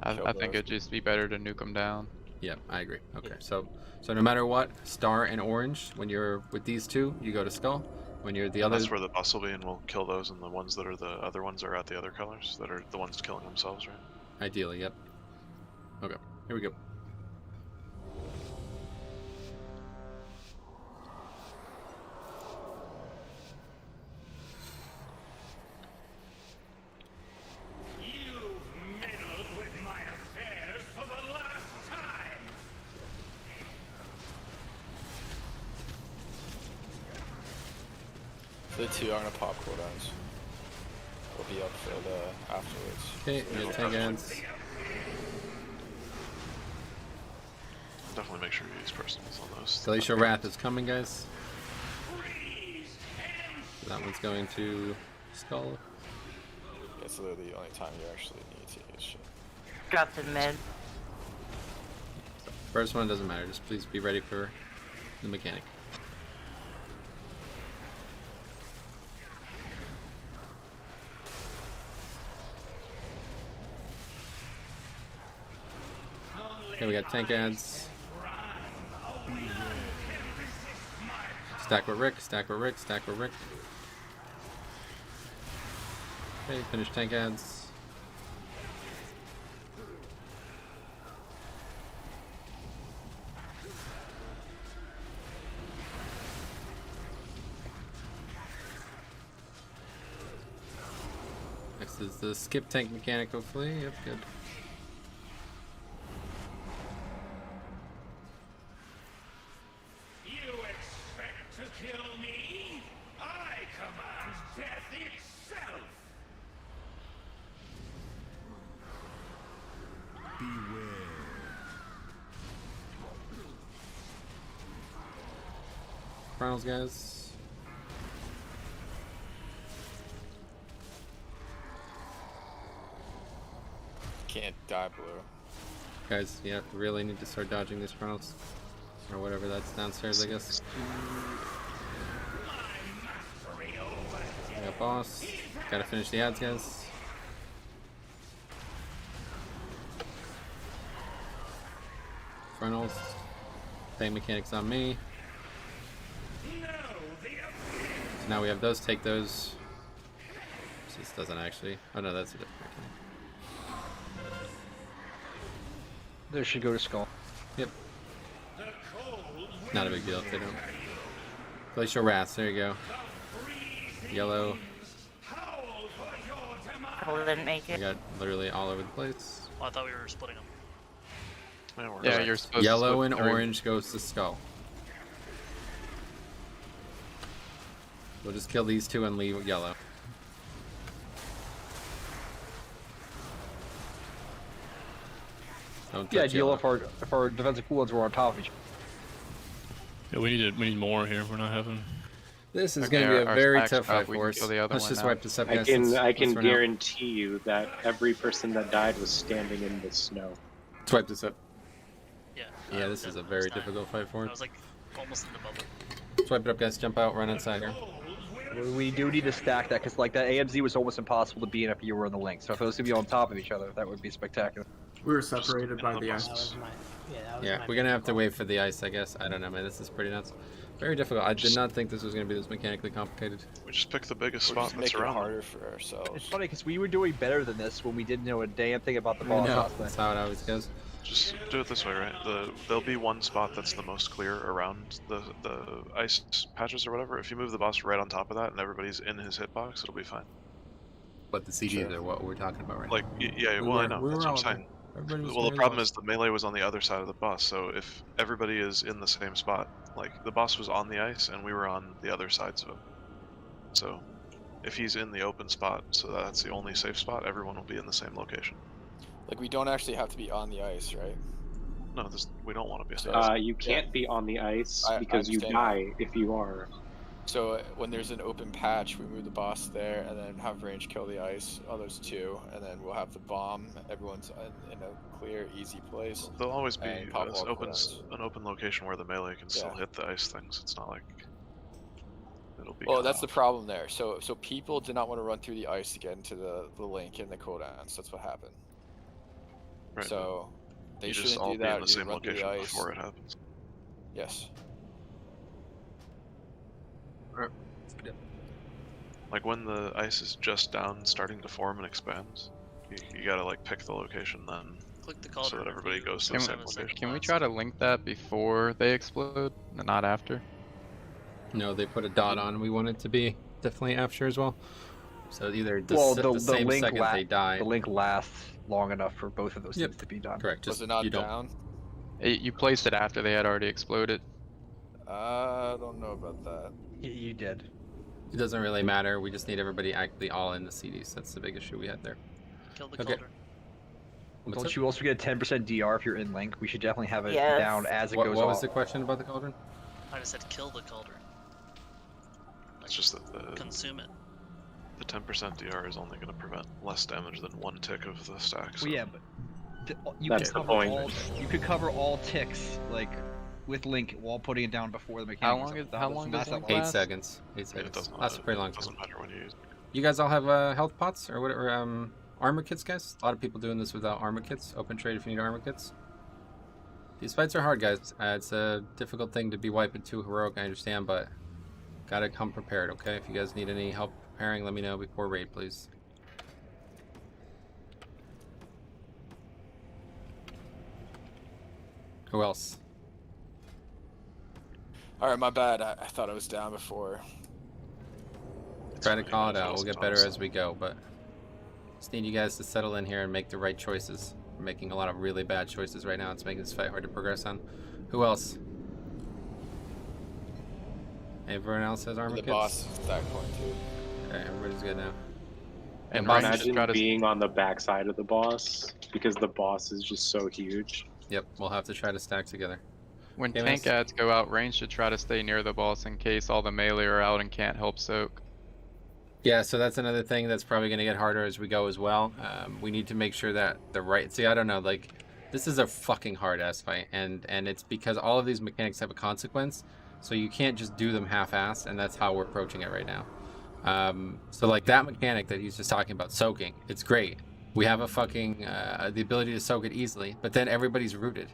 I think it'd just be better to nuke them down. Yep, I agree. Okay, so no matter what, Star and orange, when you're with these 2, you go to skull. When you're the other, That's where the boss will be, and we'll kill those, and the ones that are the other ones are at the other colors, that are the ones killing themselves, right? Ideally, yep. Okay, here we go. The 2 are gonna pop cooldowns. We'll be up for the afterwards. Okay, we got 10 guns. Definitely make sure you use personals on those. Glacial Wrath is coming, guys. So that one's going to skull. It's literally the only time you actually need to use shit. Dropped in mid. First one doesn't matter. Just please be ready for the mechanic. Okay, we got tank ads. Stack with Rick, stack with Rick, stack with Rick. Okay, finish tank ads. Next is the skip tank mechanic, hopefully. Yep, good. Finals, guys. Can't die blue. Guys, yeah, really need to start dodging these finals. Or whatever that's downstairs, I guess. We got boss. Gotta finish the ads, guys. Finals. Tank mechanics on me. So now we have those, take those. This doesn't actually. Oh no, that's a different mechanic. They should go to skull. Yep. Not a big deal if they don't. Glacial Rats, there you go. Yellow. Cole didn't make it. We got literally all over the place. Oh, I thought we were splitting them. Yeah, you're supposed Yellow to and split orange goes to skull. We'll just kill these two and leave yellow. Don't Yeah, touch ideal yellow. if our defensive cooldowns were on top of each other. Yeah, we need more here. We're not having. This is Okay, going to be a our very stacks tough up, fight we for can us. kill the other Let's one just now. wipe this up, I guys. can Let's run out. guarantee you that every person that died was standing in the snow. Let's wipe this up. Yeah. Yeah, this is a very difficult fight for I us. was like almost in the bubble. Let's wipe it up, guys. Jump out, run inside here. We do need to stack that because like that AMZ was almost impossible to beat if you were in the link. So if those two be on top of each other, that would be spectacular. We were separated by the ice. Yeah, we're gonna have to wait for the ice, I guess. I don't know, man. This is pretty nuts. Very difficult. I did not think this was gonna be this mechanically complicated. We just pick the biggest We're spot just that's making it around. harder for ourselves. It's funny because we were doing better than this when we didn't know a damn thing about the I boss. know. last That's night. how it always goes. Just do it this way, right? There'll be one spot that's the most clear around the ice patches or whatever. If you move the boss right on top of that and everybody's in his hitbox, it'll be fine. But the CDs are what we're talking about right Like, yeah, We well, I were- know. we That's were what I'm all saying. Everybody was Well, the very problem low. is the melee was on the other side of the boss, so if everybody is in the same spot, like, the boss was on the ice and we were on the other sides of him. So, if he's in the open spot, so that's the only safe spot, everyone will be in the same location. Like we don't actually have to be on the ice, right? No, we don't want to be on the ice. You can't be on the ice I because you understand die if you are. So when there's an open patch, we move the boss there, and then have range kill the ice on those two, and then we'll have the bomb. Everyone's in a clear, easy place. There'll always be and pop all an open location where the melee can still Yeah. hit the ice things. It's not like it'll be. Well, cut that's off. the problem there. So people did not want to run through the ice to get into the link and the codowns. That's what happened. Right, So they you shouldn't just all do be that. in the You same run through the location ice. before it happens. Yes. Like when the ice is just down, starting to form and expand, you gotta like pick the location then, Click the so cauldron that if everybody you goes to go the to same the location. second Can we boss. try to link that before they explode, and not after? No, they put a dot on. We want it to be definitely after as well. So either the, Well, the same link second they die. the link lasts long enough for both of those things to be done. Correct. Just Was it not you don't. down? You placed it after they had already exploded. I don't know about that. You did. It doesn't really matter. We just need everybody actually all in the CDs. That's the big issue we had there. Kill the Okay. cauldron. What's Don't up? you also get a 10% DR if you're in link? We should definitely have it Yes. down as it What goes was off. the question about the cauldron? I just said kill the cauldron. It's just that the Consume it. 10% DR is only going to prevent less damage than one tick of the stack. So Well, yeah, but You That's could the cover point. you could cover all ticks like with Link while putting it down before the mechanic. How long does Link 8 last? seconds. 8 Yeah, it seconds. doesn't, That's a pretty long time. doesn't matter when you use it. You guys all have health pots or whatever, armor kits, guys? A lot of people doing this without armor kits. Open trade if you need armor kits. These fights are hard, guys. It's a difficult thing to be wiping 2 heroic, I understand, but gotta come prepared, okay? If you guys need any help preparing, let me know before raid, please. Who else? Alright, my bad. I thought I was down before. Try to call it out. We'll get better as we go, but just need you guys to settle in here and make the right choices. We're making a lot of really bad choices right now. It's making this fight hard to progress on. Who else? Everyone else has armor The kits? boss is that point too. Okay, everybody's good now. And imagine being on the backside of the boss because the boss is just so huge. Yep, we'll have to try to stack together. When Okay, tank miss? ads go out, range should try to stay near the boss in case all the melee are out and can't help soak. Yeah, so that's another thing that's probably going to get harder as we go as well. We need to make sure that the right... See, I don't know, like, this is a fucking hard-ass fight, and it's because all of these mechanics have a consequence, so you can't just do them half-assed, and that's how we're approaching it right now. So, like, that mechanic that he's just talking about, soaking, it's great. We have a fucking... the ability to soak it easily, but then everybody's rooted.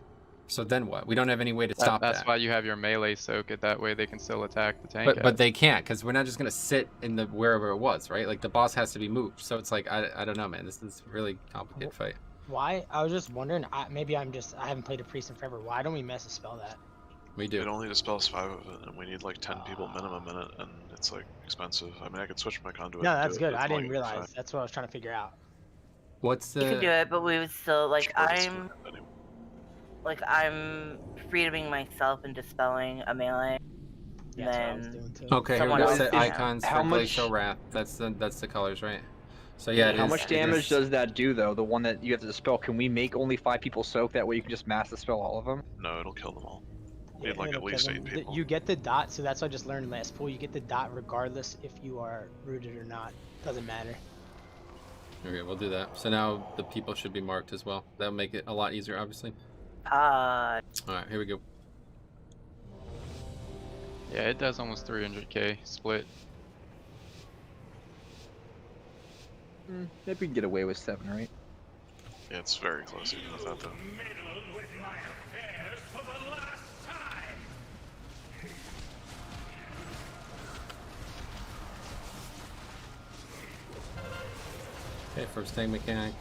So then what? We don't have any way to stop that. That's why you have your melee soak it, that way they can still attack the tank. But they can't, because we're not just gonna sit in the wherever it was, right? Like the boss has to be moved. So it's like I don't know, man. This is a really complicated fight. Why? I was just wondering. Maybe I haven't played a priest in forever. Why don't we mess a spell that? We do. It only dispels 5 of it, and we need like 10 people minimum in it, and it's like expensive. I mean, I could switch my conduit. No, and do that's it, good. but it's I not didn't gonna be realize. fine. That's what I was trying to figure out. What's You could do it, but we would still like Sure, I'm freedoming myself and dispelling a melee. Yeah, And that's what I was then doing too. Okay, here we someone go. else Set can- icons how for much- Glacial Wrath. That's the colors, right? So yeah, How much damage does that do though? The one that you have to dispel. Can we make only 5 people soak? That way you can just mass dispel all of them. No, it'll kill them all. Yeah, Need like it'll at least kill 8 them. people. You get the dot, so that's what I just learned in last pool. You get the dot regardless if you are rooted or not. Doesn't matter. Okay, we'll do that. So now the people should be marked as well. That'll make it a lot easier, obviously. Uh, Alright, here we go. Yeah, it does almost 300k split. Maybe we can get away with 7, right? Yeah, it's very close even with that though. Okay, first tank mechanic.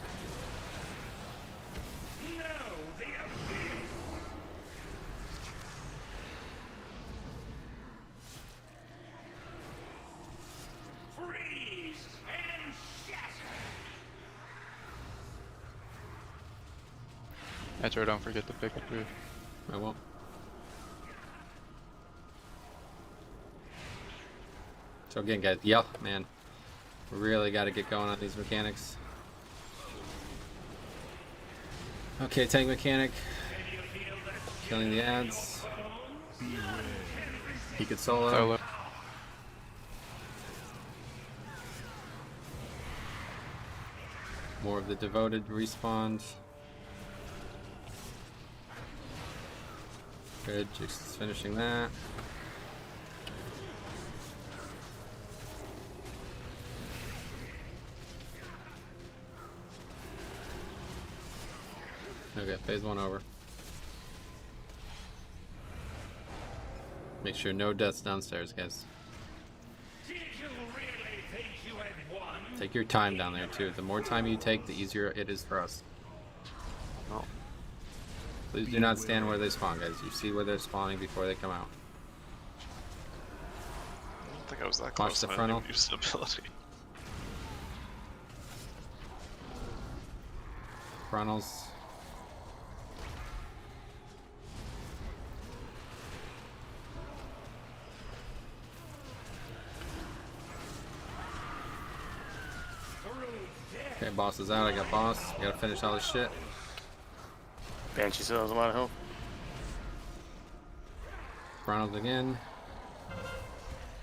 Metro, don't forget to pick up your... I won't. So again, guys, yeah, man. We really got to get going on these mechanics. Okay, tank mechanic. Killing the ads. He could solo. More of the devoted respawned. Good, just finishing that. Okay, phase 1 over. Make sure no deaths downstairs, guys. Take your time down there too. The more time you take, the easier it is for us. Oh. Please do not stand where they spawn, guys. You see where they're spawning before they come out. I don't think I was that Watch close. the I frontal. didn't use an ability. Frontals. Okay, boss is out. I got boss. We gotta finish all this shit. Banshee still has a lot of health. Frontals again.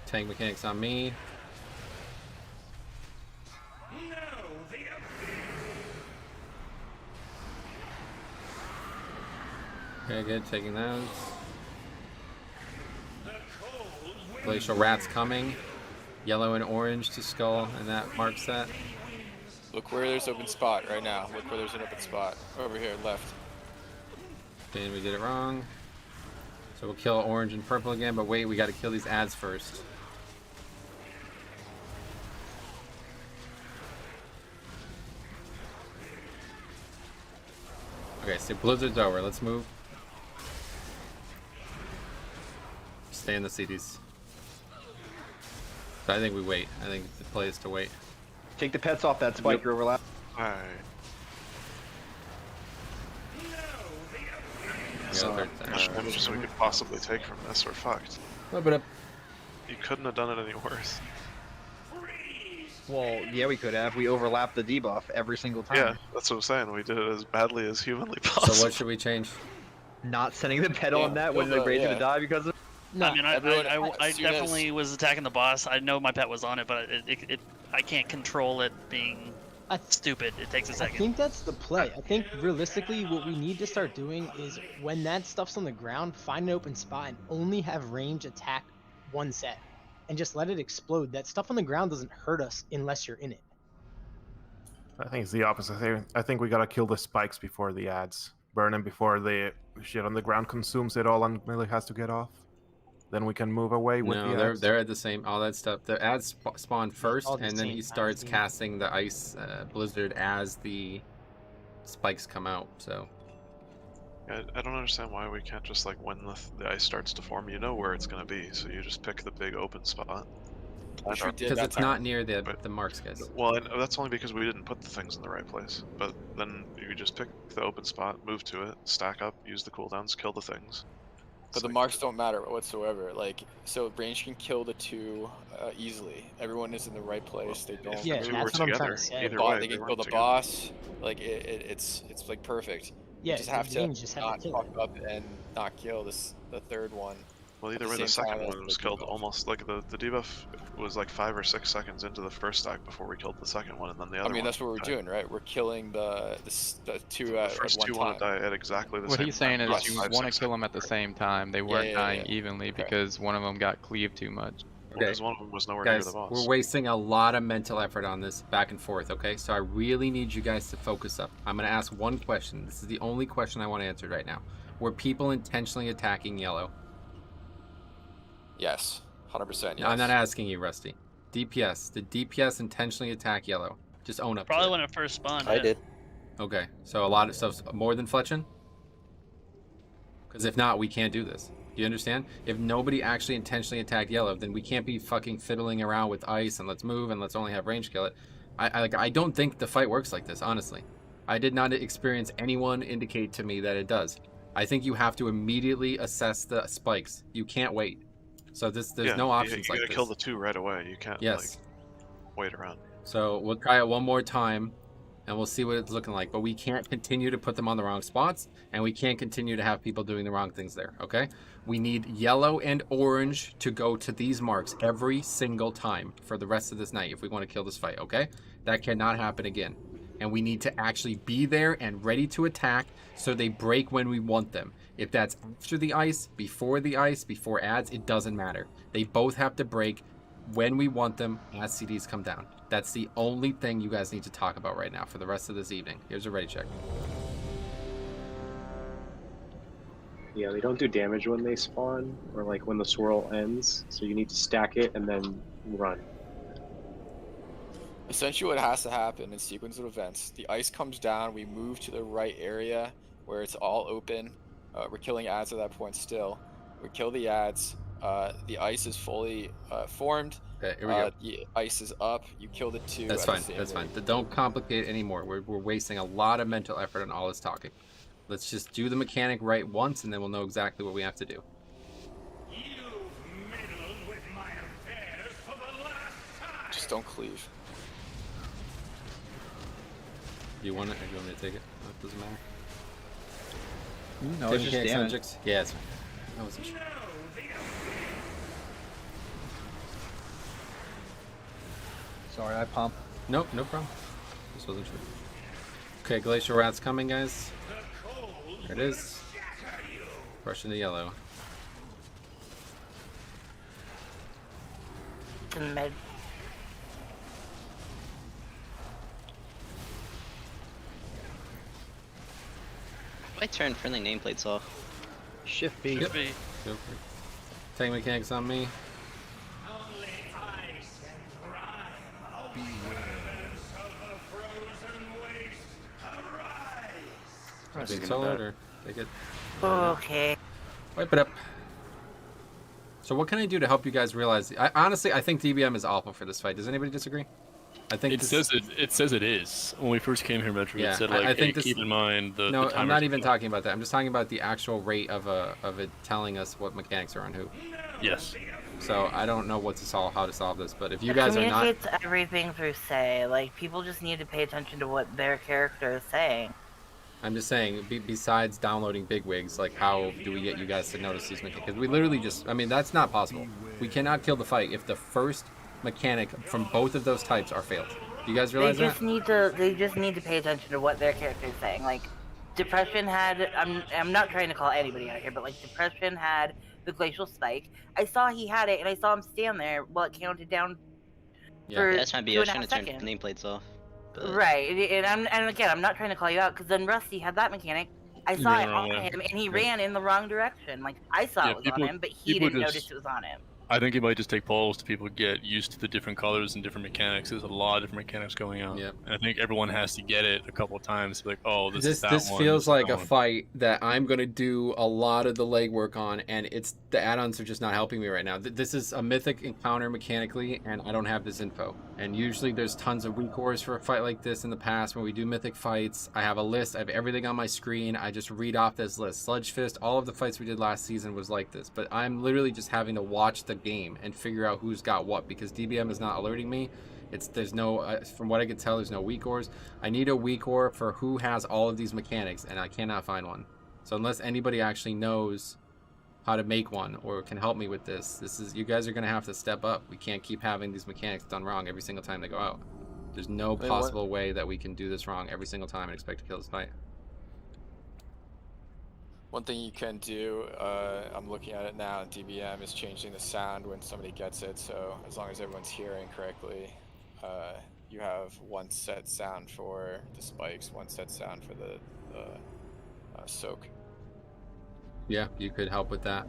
Tank mechanics on me. Okay, good. Taking those. Glacial Rat's coming. Yellow and orange to skull, and that marks that. Look where there's open spot right now. Look where there's an open spot. Over here, left. And we did it wrong. So we'll kill orange and purple again, but wait, we got to kill these ads first. Okay, so blizzard's over. Let's move. Stay in the CDs. So I think we wait. I think the play is to wait. Take the pets off that spike. You're overlap. Alright. So much damage as we could possibly take from this, we're fucked. You couldn't have done it any worse. Well, yeah, we could have. We overlapped the debuff every single time. Yeah, that's what I'm saying. We did it as badly as humanly possible. So what should we change? Not sending the pet on that when they're ready to die because of. No, I mean, I definitely was attacking the boss. I know my pet was on it, but I can't control it being stupid. It takes a second. I think that's the play. I think realistically, what we need to start doing is when that stuff's on the ground, find an open spot and only have range attack one set, and just let it explode. That stuff on the ground doesn't hurt us unless you're in it. I think it's the opposite. I think we gotta kill the spikes before the ads. Burn them before the shit on the ground consumes it all and melee has to get off. Then we can move away with the ads. they're at the same, all that stuff. The ads spawn first, all the and then same he starts time. casting the ice blizzard as the spikes come out, so. I don't understand why we can't just, like, when the ice starts to form, you know where it's gonna be, so you just pick the big open spot. Because it's not near the marks, guys. Well, and that's only because we didn't put the things in the right place. But then you just pick the open spot, move to it, stack up, use the cooldowns, kill the things. But the marks don't matter whatsoever. Like, so range can kill the two easily. Everyone is in the right place. They don't. Yeah, If that's we what were I'm together, trying to say. either way, They they can kill weren't the together. boss. Like it's like perfect. Yeah, You just have the to range just have not to kill fuck up and not kill the third one. Well, at either the way, the same second time as one was the killed debuff. almost, like, the debuff was like 5 or 6 seconds into the first stack before we killed the second one, and then the other I mean, one that's what we're died. doing, right? We're killing the two The at first one two time. want to die at exactly the What same he's saying time. is Yes. you 5, want to 6 kill them at the same time. They weren't dying yeah. evenly Okay. because one of them got cleaved too much. Okay. Because one of them was nowhere near Guys, the boss. we're wasting a lot of mental effort on this back and forth, okay? So I really need you guys to focus up. I'm going to ask one question. This is the only question I want answered right now. Were people intentionally attacking yellow? Yes, 100%. Yes. No, I'm not asking you, Rusty. DPS. Did DPS intentionally attack yellow? Just own up Probably to it. when it first spawned. I yeah. did. Okay, so a lot of stuff more than Fletchin? Because if not, we can't do this. Do you understand? If nobody actually intentionally attacked yellow, then we can't be fucking fiddling around with ice and let's move and let's only have range kill it. I don't think the fight works like this, honestly. I did not experience anyone indicate to me that it does. I think you have to immediately assess the spikes. You can't wait. So there's no options you like gotta this. kill the two right away. You can't Yes. like wait around. So we'll try it one more time, and we'll see what it's looking like. But we can't continue to put them on the wrong spots, and we can't continue to have people doing the wrong things there, okay? We need yellow and orange to go to these marks every single time for the rest of this night if we want to kill this fight, okay? That cannot happen again. And we need to actually be there and ready to attack so they break when we want them. If that's after the ice, before ads, it doesn't matter. They both have to break when we want them as CDs come down. That's the only thing you guys need to talk about right now for the rest of this evening. Here's a ready check. Yeah, they don't do damage when they spawn or like when the swirl ends, so you need to stack it and then run. Essentially what has to happen in sequence of events, the ice comes down, we move to the right area where it's all open. We're killing ads at that point still. We kill the ads, the ice is fully formed. Okay, here we go. The ice is up, you kill the two. That's at the fine, same that's fine. rate. Don't complicate it anymore. We're wasting a lot of mental effort on all this talking. Let's just do the mechanic right once and then we'll know exactly what we have to do. Just don't cleave. Do you want it or do you want me to take it? No, it doesn't matter. No, it's just damage. Subjects? Yeah, it's fine. I wasn't sure. Sorry, I pump. Nope, no problem. This wasn't true. Okay, Glacial Rat's coming, guys. There it is. Rush into yellow. In mid. I turn friendly nameplates off. Shift B. Yep. Tank mechanics on me. Being solid or take it? Okay. Wipe it up. So what can I do to help you guys realize? Honestly, I think DBM is awful for this fight. Does anybody disagree? I think it says it is. When we first came here, Metro, yeah, it said like, I think hey, keep in mind the. No, the I'm not even talking about that. I'm just talking about the actual rate of it telling us what mechanics are on who. Yes. So I don't know how to solve this, but if you guys are not, communicates everything through say. Like people just need to pay attention to what their character is saying. I'm just saying, besides downloading bigwigs, like how do we get you guys to notice these mechanics? Because we literally just, I mean, that's not possible. We cannot kill the fight if the first mechanic from both of those types are failed. Do you guys realize They just need to pay attention to what their character is saying. Like, Depression had, I'm not trying to call anybody out here, but like Depression had the glacial spike. I saw he had it, and I saw him stand there while it counted down. Yeah, that's my B. I shouldn't have turned seconds. nameplates off. But... Right, and again, I'm not trying to call you out, because then Rusty had that mechanic. I saw it on him, and he ran in the wrong direction. Like, I saw it was on him, but he didn't notice it was on him. I think it might just take polls to people get used to the different colors and different mechanics. There's a lot of different mechanics going on. Yep. And I think everyone has to get it a couple of times to be like, oh, this is that this one. feels this like is a that one. fight that I'm going to do a lot of the legwork on, and the add-ons are just not helping me right now. This is a mythic encounter mechanically, and I don't have this info. And usually there's tons of recores for a fight like this in the past when we do mythic fights. I have a list. I have everything on my screen. I just read off this list. Sludge Fist, all of the fights we did last season was like this. But I'm literally just having to watch the game and figure out who's got what, because DBM is not alerting me. There's no, from what I can tell, there's no weak ores. I need a weak ore for who has all of these mechanics, and I cannot find one. So unless anybody actually knows how to make one or can help me with this, you guys are gonna have to step up. We can't keep having these mechanics done wrong every single time they go out. There's no possible way that we can do this wrong every single time and expect to kill this fight. One thing you can do, I'm looking at it now in DBM, is changing the sound when somebody gets it. So as long as everyone's hearing correctly, you have one set sound for the spikes, one set sound for the soak. Yeah, you could help with that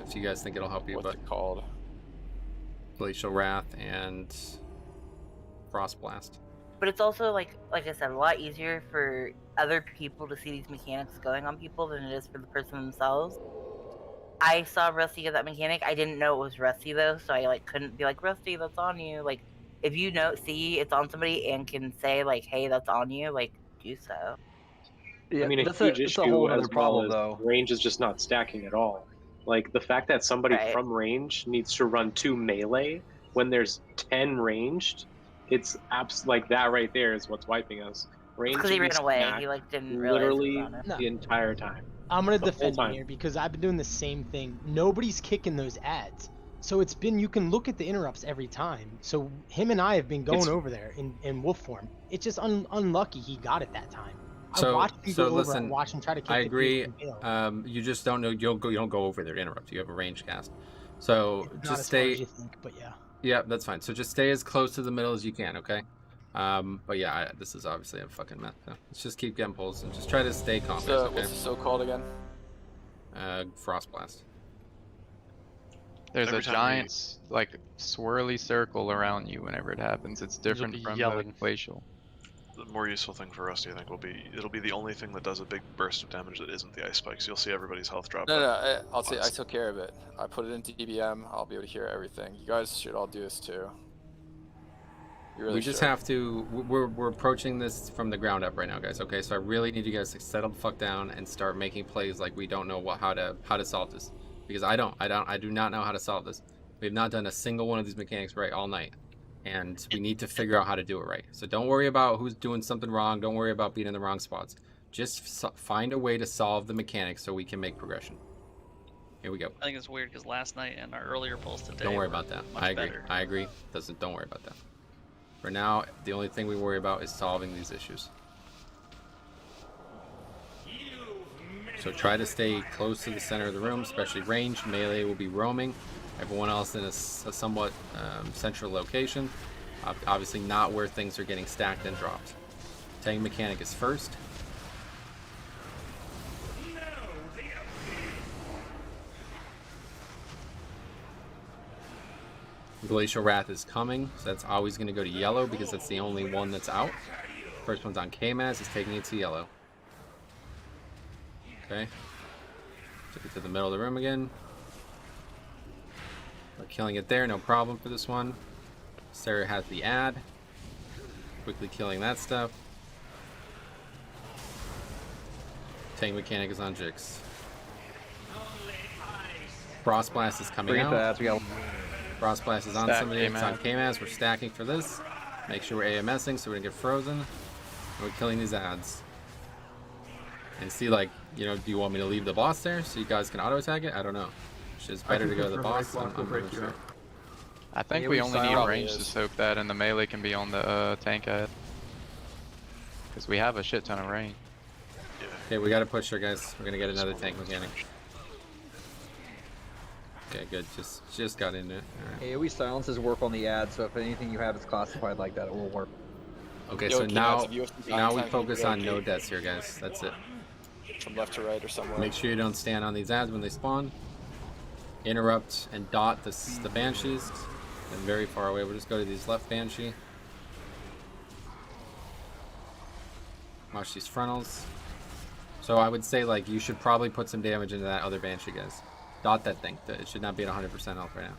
if you guys think it'll help you. What's it called? Glacial Wrath and Frost Blast. But it's also, like I said, a lot easier for other people to see these mechanics going on people than it is for the person themselves. I saw Rusty get that mechanic. I didn't know it was Rusty, though, so I couldn't be like, Rusty, that's on you. Like, if you see it's on somebody and can say, like, hey, that's on you, like, do so. Yeah, I mean, a huge issue as well as range is just not stacking at all. Like, the fact that somebody from range needs to run 2 melee when there's 10 ranged, it's like that right there is what's wiping us. Range Because he ran away. He didn't realize literally it was on him. the entire time. I'm gonna defend him here because I've been doing the same thing. Nobody's kicking those ads. So it's been, you can look at the interrupts every time. So him and I have been going over there in wolf form. It's just unlucky he got it that time. I watched him go over and watch him try to kick I the agree. You just don't know. You don't go over there to interrupt. You have a range cast. So Not just as stay. far as you think, but yeah. Yeah, that's fine. So just stay as close to the middle as you can, okay? But yeah, this is obviously a fucking mess. So let's just keep getting pulls and just try to stay calm. Okay? What's the so-called again? Frost Blast. There's a giant, like, swirly circle around you whenever it happens. It's different from the glacial. The more useful thing for Rusty, I think, it'll be the only thing that does a big burst of damage that isn't the ice spikes. You'll see everybody's health drop. No, I'll say I took care of it. I put it into DBM. I'll be able to hear everything. You guys should all do this too. We just have to. We're approaching this from the ground up right now, guys. Okay, so I really need you guys to settle the fuck down and start making plays like we don't know how to solve this, because I do not know how to solve this. We have not done a single one of these mechanics right all night, and we need to figure out how to do it right. So don't worry about who's doing something wrong. Don't worry about being in the wrong spots. Just find a way to solve the mechanics so we can make progression. Here we go. I think it's weird because last night and our earlier polls today. Don't worry about that. I agree. Better. I agree. Don't worry about that. For now, the only thing we worry about is solving these issues. So try to stay close to the center of the room, especially range. Melee will be roaming. Everyone else in a somewhat central location. Obviously not where things are getting stacked and dropped. Tank mechanic is first. Glacial Wrath is coming, so that's always going to go to yellow because that's the only one that's out. First one's on KMAS, is taking it to yellow. Okay. Took it to the middle of the room again. We're killing it there, no problem for this one. Sarah has the ad. Quickly killing that stuff. Tank mechanic is on Jix. Frost Blast is coming out. Frost Blast is on somebody. It's on KMAS. We're stacking for this. Make sure we're AMSing so we don't get frozen. And we're killing these ads. And see, like, you know, do you want me to leave the boss there so you guys can auto attack it? I don't know. It's just better to go to the boss. I'm not sure. I think we only need range to soak that, and the melee can be on the tank ad. Because we have a shit ton of range. Okay, we gotta push her, guys. We're gonna get another tank mechanic. Okay, good. Just got into it. Right. AoE silences work on the ad, so if anything you have is classified like that, it will work. Okay, so now we focus on no deaths here, guys. That's it. From left to right or somewhere. Make sure you don't stand on these ads when they spawn. Interrupt and dot the banshees. And very far away. We'll just go to these left banshee. Watch these frontals. So I would say, like, you should probably put some damage into that other banshee, guys. Dot that thing. It should not be at 100% health right now.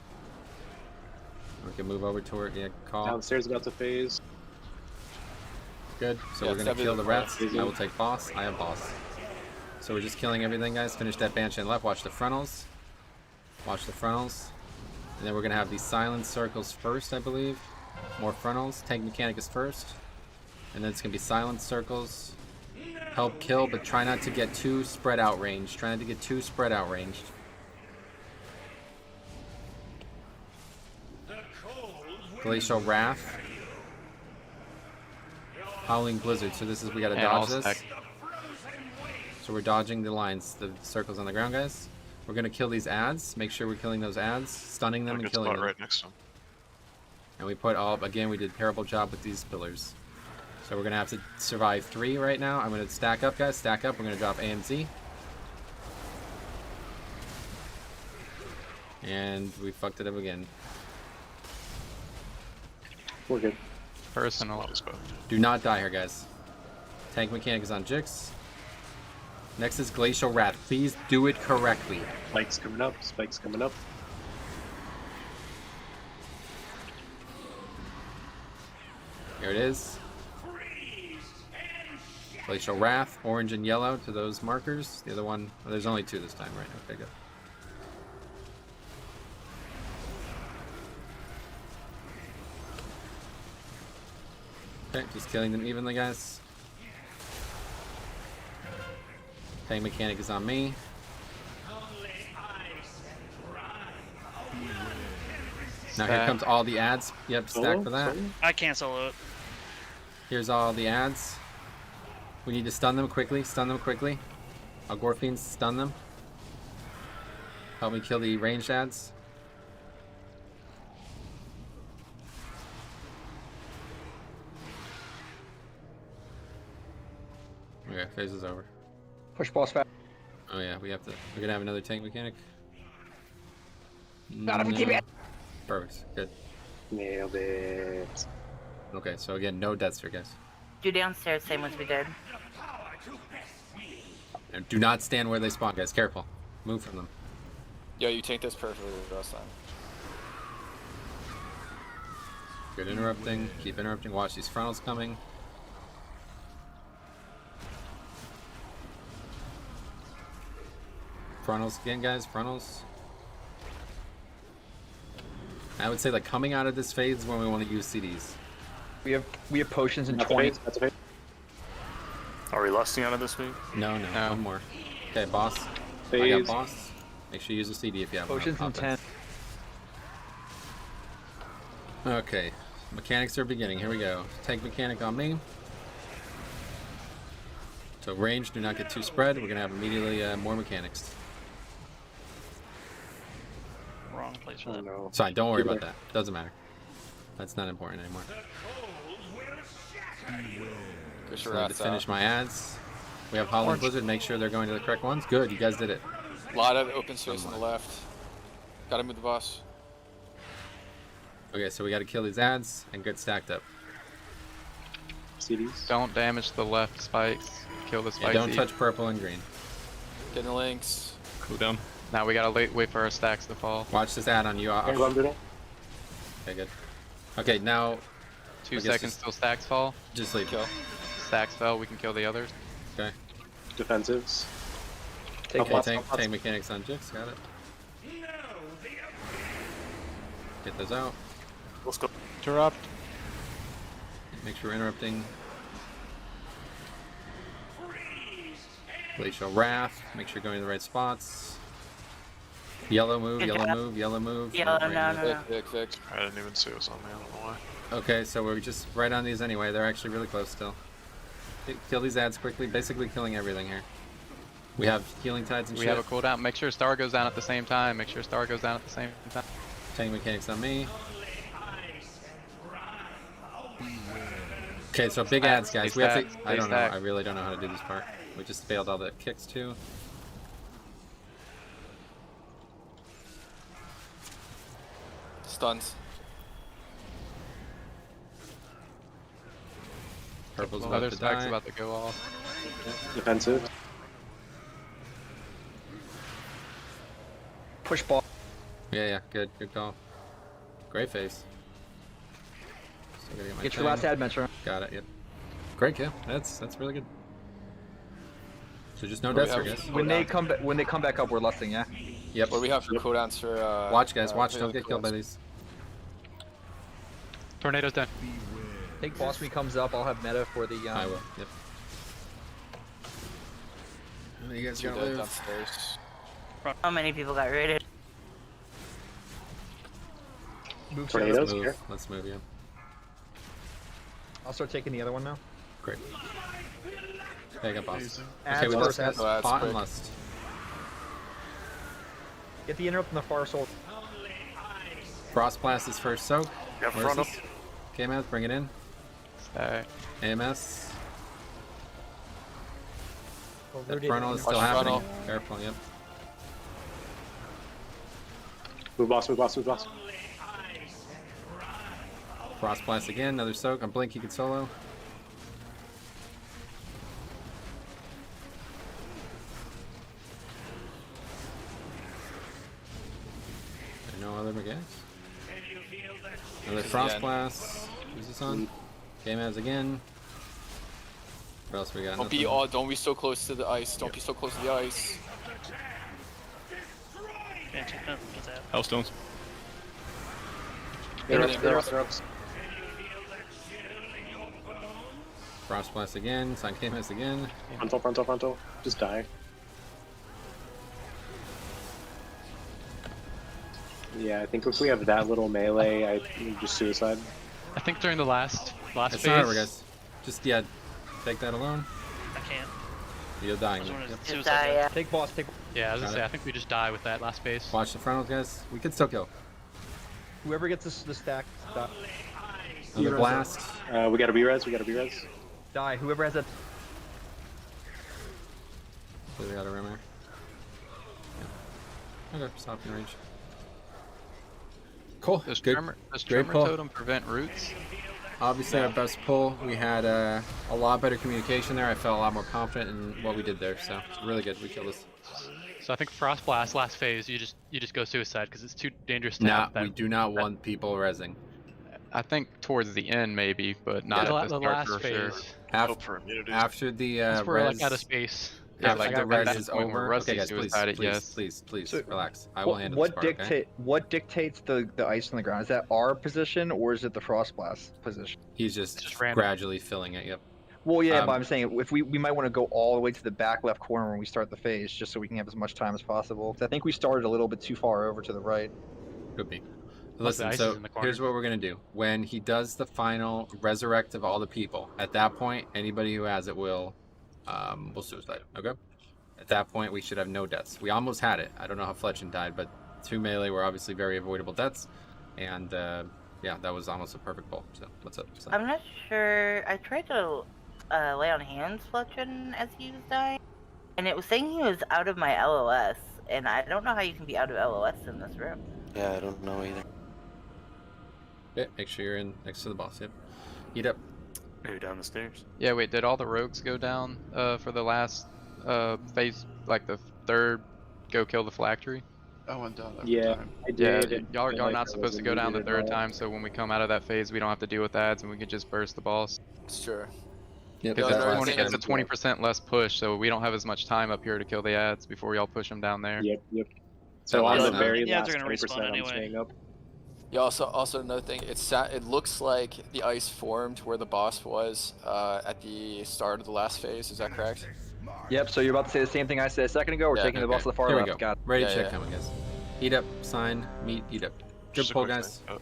We can move over to it. Yeah, call. Downstairs about to phase. Good. So we're gonna kill the rats. I will take boss. I have boss. So we're just killing everything, guys. Finish that banshee on the left. Watch the frontals. Watch the frontals. And then we're gonna have these silent circles first, I believe. More frontals. Tank mechanic is first. And then it's gonna be silent circles. Help kill, but try not to get too spread out ranged. Try not to get too spread out ranged. Glacial Wrath. Howling Blizzard. So this is, we gotta dodge this. So we're dodging the lines, the circles on the ground, guys. We're gonna kill these ads. Make sure we're killing those ads, stunning them and killing them. Right next to them. And we put all, again, we did a terrible job with these pillars. So we're gonna have to survive 3 right now. I'm gonna stack up, guys. Stack up. We're gonna drop AMZ. And we fucked it up again. We're good. Personal. Do not die here, guys. Tank mechanic is on Jix. Next is Glacial Wrath. Please do it correctly. Spikes coming up. Spikes coming up. Here it is. Glacial Wrath, orange and yellow to those markers. The other one, well, there's only 2 this time, right? Okay, good. Okay, just killing them evenly, guys. Tank mechanic is on me. Now here comes all the ads. Yep, stack for that. I can't solo it. Here's all the ads. We need to stun them quickly. Stun them quickly. Gorfiends, stun them. Help me kill the ranged ads. Okay, phase is over. Push boss fast. Oh yeah, we're gonna have another tank mechanic. Not even keep it. Perfect, good. Nailed it. Okay, so again, no deaths here, guys. Do downstairs, same as we did. And do not stand where they spawn, guys. Careful. Move from them. Yo, you take this perfectly last time. Good interrupting. Keep interrupting. Watch these frontals coming. Frontals again, guys. Frontals. I would say, like, coming out of this phase is when we want to use CDs. We have potions in 20. Are we lusting out of this week? No, one more. Okay, boss. Phase. I got boss. Make sure you use a CD if you have potions in 10. Okay, mechanics are beginning. Here we go. Tank mechanic on me. So range, do not get too spread. We're gonna have immediately more mechanics. Wrong place for that. No. Sorry, don't worry about that. Doesn't matter. That's not important anymore. So I need to finish my ads. We have Holland Blizzard. Make sure they're going to the correct ones. Good, you guys did it. A lot of open space on the left. Gotta move the boss. Okay, so we got to kill these ads and get stacked up. CDs. Don't damage the left spikes. Kill the spikes. Yeah, don't touch purple and green. Getting the links. Cool down. Now we gotta wait for our stacks to fall. Watch this ad on you. Okay, good. Okay, now 2 seconds till stacks fall. Just leave. Kill. Stacks fell, we can kill the others. Okay. Defensives. Take mechanics on Jix. Got it. Get those out. Let's go. Interrupt. Make sure we're interrupting. Glacial Wrath. Make sure you're going to the right spots. Yellow move, yellow move, yellow move. Yellow, Right no, move. no, no. I didn't even see it was on me. I don't know why. Okay, so we're just right on these anyway. They're actually really close still. Kill these ads quickly. Basically killing everything here. We have healing tides and We shit. have a cooldown. Make sure star goes down at the same time. Make sure star goes down at the same time. Tank mechanics on me. Okay, so big ads, guys. We have to. I don't know. I really don't know how to do this part. We just failed all the kicks too. Stuns. Purple's Other about to spike's die. about to go off. Defensive. Push ball. Yeah, good call. Great face. Still gotta my Get your thing. last ad, Metro. Got it. Yep. Great kill. That's really good. So just no deaths, I guess. When they come back up, we're lusting, yeah. Yep. What do we have for cooldowns for? Watch, guys. Watch. Don't get killed by these. Tornado's done. Take boss when he comes up. I'll have meta for the. I will. Yep. You guys Two gonna dead live? downstairs. How many people got raided? Move Tornadoes Let's move. here. Let's move. Yeah. I'll start taking the other one now. Great. Okay, I got boss. Ads Okay, we first, lost ads. ads Spot and quick. Lust. Get the interrupt on the far soul. Frost Blast is first soak. Yeah, Where's front this? KMS, bring it in. Stack. AMS. Oh, That Rudy, frontal is still Watch happening. frontal. Careful, yep. Move boss, move boss, move boss. Frost Blast again, another soak. On Blink, you can solo. No other mechanics. Another Frost end. Blast. Who's this on? Game ads again. What else we got? Don't be don't be so close to the ice. Don't be so close to the ice. Yeah, take that. Get that. Hellstones. Interrupts. Frost Blast again. Sign KMS again. Frontal. Just die. Yeah, I think if we have that little melee, I just suicide. I think during the last It's phase. not over, guys. Just, yeah, take that alone. I can't. You're dying. Just Yep. wanted to Just suicide die, that. yeah. Take boss. Take. Yeah, I was gonna Got say it. I think we just die with that last phase. Watch the frontals, guys. We can still kill. Whoever gets the stack, stop. Another blast. We gotta be res. Die. Whoever has that. So we got a rimmer. Yeah. Okay, stop in range. Cool. Does Good. Tremor Great pull. Totem prevent roots? Obviously, our best pull. We had a lot better communication there. I felt a lot more confident in what we did there. So it's really good. We killed this. So I think Frost Blast last phase, you just go suicide because it's too dangerous to Nah, have that. we do not want people rezzing. I think towards the end maybe, but not the, at the the start last for sure. phase. Hope for immunity. After the That's where res, like out of space. yeah, like like the at res that is point where over. Rusty Okay, guys, please, suicided, please, yes. please, So, relax. I will handle What this part, okay? what dictates the ice on the ground? Is that our position or is it the frost blast position? He's just Just random. gradually filling it. Yep. Well, yeah, Um, but I'm saying if we might want to go all the way to the back left corner when we start the phase, just so we can have as much time as possible. 'Cause I think we started a little bit too far over to the right. Could be. Plus the Listen, ice so is in the corner. here's what we're gonna do. When he does the final resurrect of all the people, at that point, anybody who has it will we'll suicide. Okay. At that point, we should have no deaths. We almost had it. I don't know how Fletchin died, but 2 melee were obviously very avoidable deaths, and yeah, that was almost a perfect pull. So what's up? I'm not sure. I tried to lay on hands Fletchin as he was dying, and it was saying he was out of my LOS, and I don't know how you can be out of LOS in this room. Yeah, I don't know either. Yeah, make sure you're in next to the boss. Yep. Eat up. Maybe down the stairs. Yeah, wait, did all the rogues go down for the last phase, like the third, go kill the phylactery? I went down every Yeah, time. I did. Yeah, and y'all I feel are like not that supposed to wasn't go down the needed at third all. time, so when we come out of that phase, we don't have to deal with ads and we can just burst the boss. Sure. Yep. Because Yeah, it's a 20% less push, so we don't have as much time up here to kill the ads before y'all push them down there. Yep. So That on the last very the ads last are gonna 20%, respawn I'm anyway. staying up. Yeah. Also another thing. It looks like the ice formed where the boss was at the start of the last phase. Is that correct? Yep, so you're about to say the same thing I said a second ago. We're Yeah, taking the boss to the far Here we left. go. Got it. Ready to Yeah, check yeah. coming, guys. Eat up. Sign. Meet. Eat up. Good Just a pull, quick guys. thing.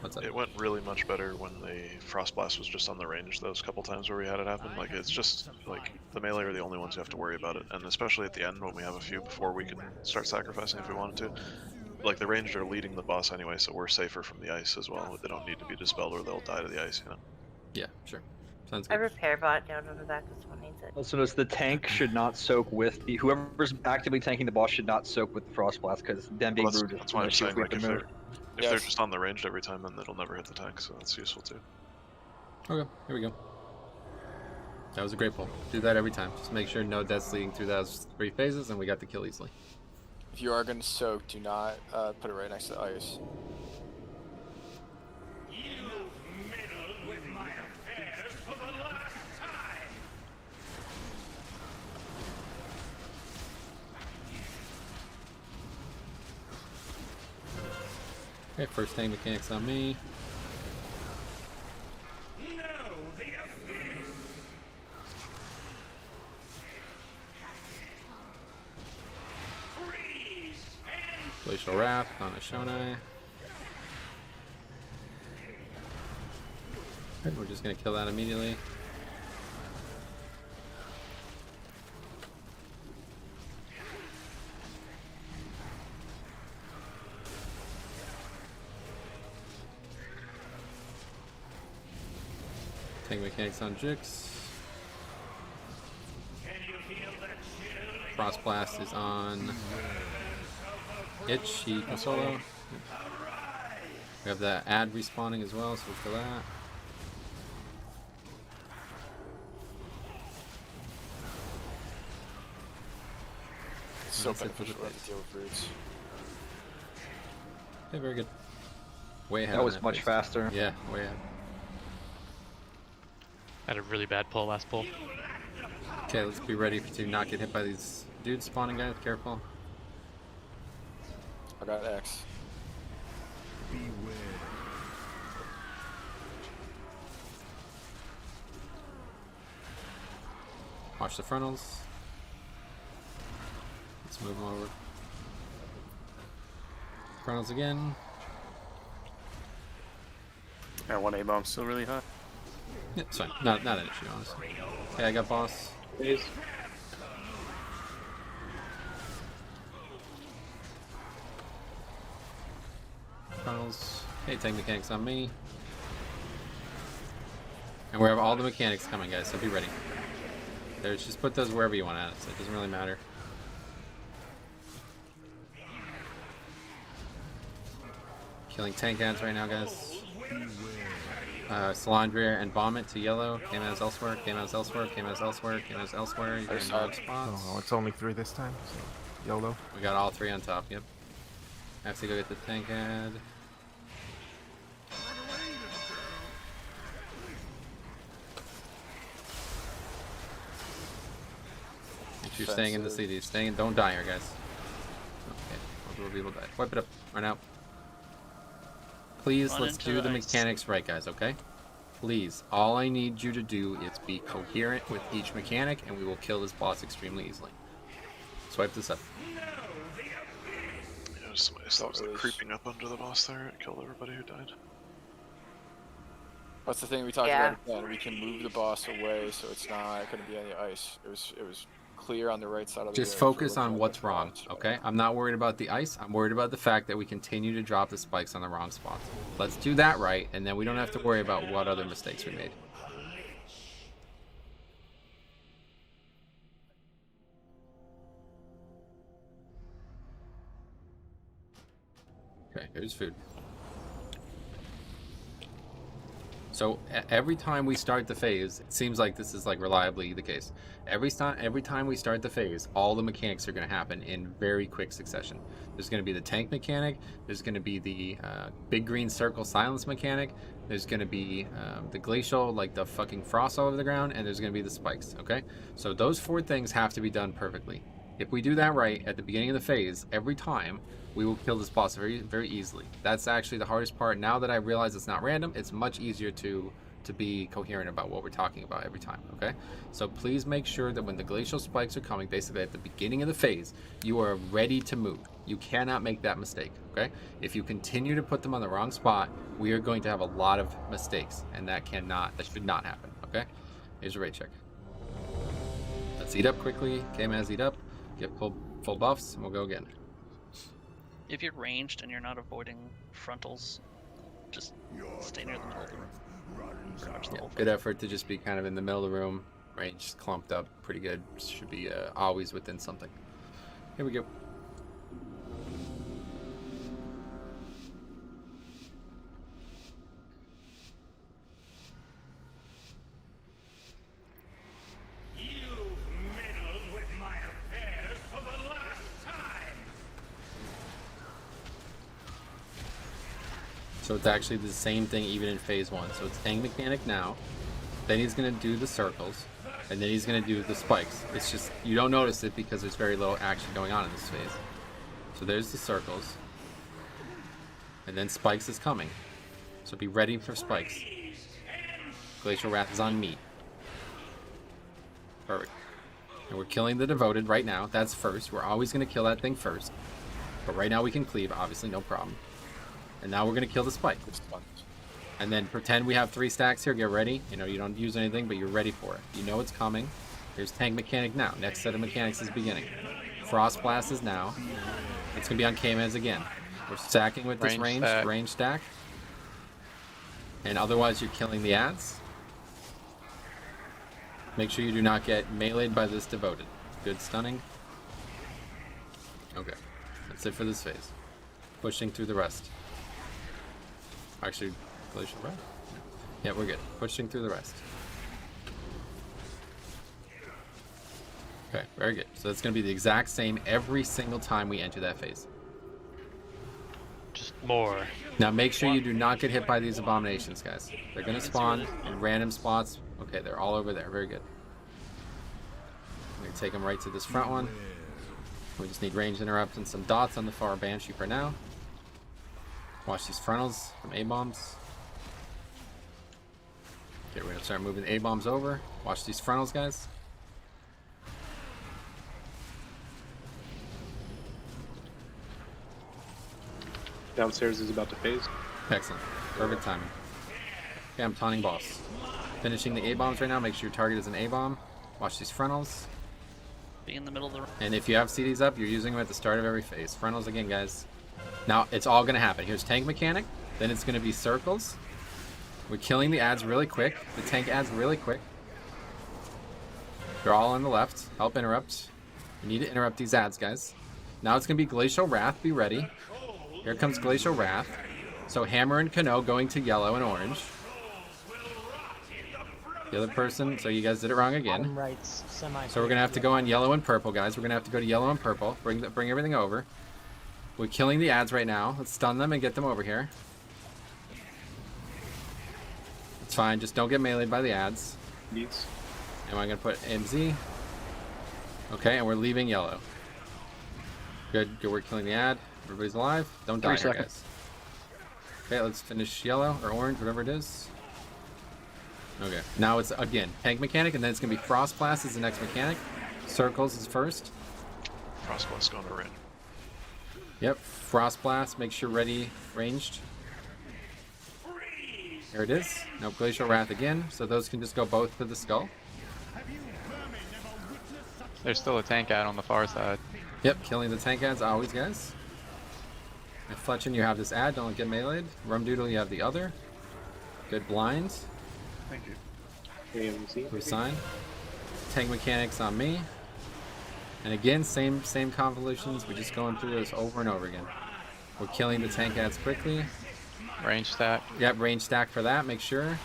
What's up? It went really much better when the Frost Blast was just on the range those couple times where we had it happen. Like, it's just, like, the melee are the only ones who have to worry about it. And especially at the end when we have a few before we can start sacrificing if we wanted to. Like, the ranged are leading the boss anyway, so we're safer from the ice as well. They don't need to be dispelled or they'll die to the ice, you know? Yeah, sure. Sounds I good. repair bot down on the back if someone needs it. Also notice the tank should not soak with the whoever's actively tanking the boss should not soak with the frost blast because them being Well, rude is that's an why I'm issue if saying, we have like, to move. if they're just on the ranged every time, then it'll never hit the tank, so that's useful too. Okay, here we go. That was a great pull. Do that every time. Just make sure no deaths leading through those 3 phases, and we got the kill easily. If you are going to soak, do not put it right next to the ice. Okay, first tank mechanics on me. Glacial Wrath on Ashonai. Okay, we're just gonna kill that immediately. Tank mechanics on Jix. Frost Blast is on Itch. He can solo. We have that ad respawning as well, so we'll kill that. So beneficial to deal with roots. Okay, very good. Way ahead. That on was much phase. faster. Yeah, way ahead. I had a really bad pull last pull. Okay, let's be ready to not get hit by these dudes spawning, guys. Careful. I got X. Watch the frontals. Let's move them over. Frontals again. That 1A bomb's still really hot. Yeah, it's fine. Not an issue, honestly. Okay, I got boss. Please. Frontals. Okay, tank mechanics on me. And we have all the mechanics coming, guys, so be ready. There's just put those wherever you want at it, so it doesn't really matter. Killing tank ads right now, guys. Salandria and Vomit to yellow. Came as elsewhere, came as elsewhere, came as elsewhere, came as elsewhere. You're in no spots. Oh, it's only 3 this time, so YOLO. We got all 3 on top, yep. I have to go get the tank ad. If you're staying in the CD, don't die here, guys. Okay, multiple people died. Wipe it up, run out. Please, Run let's into do the the ice. mechanics right, guys, okay? Please, all I need you to do is be coherent with each mechanic, and we will kill this boss extremely easily. Swipe this up. Yeah, somebody stops creeping up under the boss there and killed everybody who died. That's the thing we talked about again. We can move the boss away so it's not going to be on the ice. It was clear on the right side of the Just focus on what's wrong, okay? I'm not worried about the ice. I'm worried about the fact that we continue to drop the spikes on the wrong spots. Let's do that right, and then we don't have to worry about what other mistakes we made. Okay, here's food. So every time we start the phase, it seems like this is like reliably the case. Every time we start the phase, all the mechanics are going to happen in very quick succession. There's going to be the tank mechanic. There's going to be the big green circle silence mechanic. There's going to be the glacial, like the fucking frost all over the ground, and there's going to be the spikes. Okay, so those 4 things have to be done perfectly. If we do that right at the beginning of the phase, every time, we will kill this boss very, very easily. That's actually the hardest part. Now that I realize it's not random, it's much easier to be coherent about what we're talking about every time, okay? So please make sure that when the glacial spikes are coming, basically at the beginning of the phase, you are ready to move. You cannot make that mistake, okay? If you continue to put them on the wrong spot, we are going to have a lot of mistakes, and that should not happen, okay? Here's a raid check. Let's eat up quickly. K-Maz, eat up. Get full buffs, and we'll go again. If you're ranged and you're not avoiding frontals, just stay near the middle of the room. Good effort to just be kind of in the middle of the room. Range clumped up pretty good. Should be always within something. Here we go. So it's actually the same thing even in phase 1. So it's tank mechanic now, then he's going to do the circles, and then he's going to do the spikes. It's just, you don't notice it because there's very little action going on in this phase. So there's the circles, and then spikes is coming. So be ready for spikes. Glacial Wrath is on me. Perfect. And we're killing the Devoted right now. That's first. We're always going to kill that thing first. But right now we can cleave, obviously, no problem. And now we're going to kill the spike. And then pretend we have 3 stacks here. Get ready. You know, you don't use anything, but you're ready for it. You know it's coming. Here's tank mechanic now. Next set of mechanics is beginning. Frost blast is now. It's going to be on K-Maz again. We're stacking with this range stack. And otherwise you're killing the ads. Make sure you do not get meleeed by this Devoted. Good stunning. Okay. That's it for this phase. Pushing through the rest. Actually, Glacial Wrath? Yeah, we're good. Pushing through the rest. Okay, very good. So that's going to be the exact same every single time we enter that phase. Just more. Now make sure you do not get hit by these abominations, guys. They're going to spawn in random spots. Okay, they're all over there. Very good. I'm going to take them right to this front one. We just need range interrupts and some dots on the far Banshee for now. Watch these frontals from A-bombs. Okay, we're going to start moving A-bombs over. Watch these frontals, guys. Downstairs is about to phase. Excellent. Perfect timing. Okay, I'm taunting boss. Finishing the A-bombs right now. Make sure your target is an A-bomb. Watch these frontals. Be in the middle of the room. And if you have CDs up, you're using them at the start of every phase. Frontals again, guys. Now, it's all going to happen. Here's tank mechanic. Then it's going to be circles. We're killing the ads really quick. The tank ads really quick. They're all on the left. Help interrupt. We need to interrupt these ads, guys. Now it's going to be Glacial Wrath. Be ready. Here comes Glacial Wrath. So Hammer and Kano going to yellow and orange. The other person, so you guys did it wrong again. So we're going to have to go on yellow and purple, guys. We're going to have to go to yellow and purple. Bring everything over. We're killing the ads right now. Let's stun them and get them over here. It's fine. Just don't get meleeed by the ads. Yes. Am I going to put MZ? Okay, and we're leaving yellow. Good. We're killing the ad. Everybody's alive. Don't die here, guys. Okay, let's finish yellow or orange, whatever it is. Okay, now it's again tank mechanic, and then it's going to be Frost Blast is the next mechanic. Circles is first. Frost Blast going to red. Yep, Frost Blast, make sure ready, ranged. Here it is. No Glacial Wrath again, so those can just go both to the skull. There's still a tank ad on the far side. Yep, killing the tank ads always, guys. And Fletchin, you have this ad, don't get meleeed. Rumdoodle, you have the other. Good blind. Thank you. Resign. Tank mechanics on me. And again, same convolutions. We're just going through this over and over again. We're killing the tank ads quickly. Range stack. Yep, range stack for that. Make sure.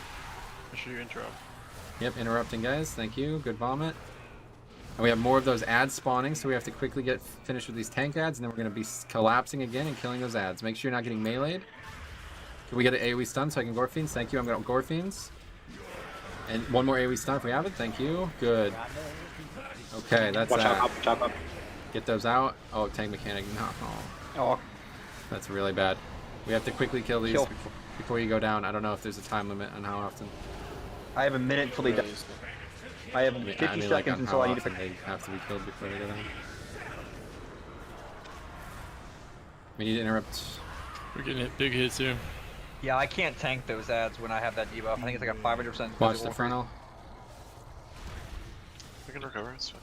Make sure you interrupt. Yep, interrupting, guys. Thank you. Good vomit. And we have more of those ads spawning, so we have to quickly get finished with these tank ads, and then we're going to be collapsing again and killing those ads. Make sure you're not getting meleeed. Can we get an AoE stun so I can Gore Fiends? Thank you. I'm going to Gore Fiends. And one more AoE stun if we have it. Thank you. Good. Okay, that's that. Chop up. Get those out. Oh, tank mechanic. No. Oh. That's really bad. We have to quickly kill these before you go down. I don't know if there's a time limit on how often. I have a minute till they die. I have 50 seconds until I need to pick. They have to be killed before they go down. We need to interrupt. We're getting hit, big hits here. Yeah, I can't tank those ads when I have that debuff. I think it's like a 500%. Watch the frontal. We can recover, it's fine.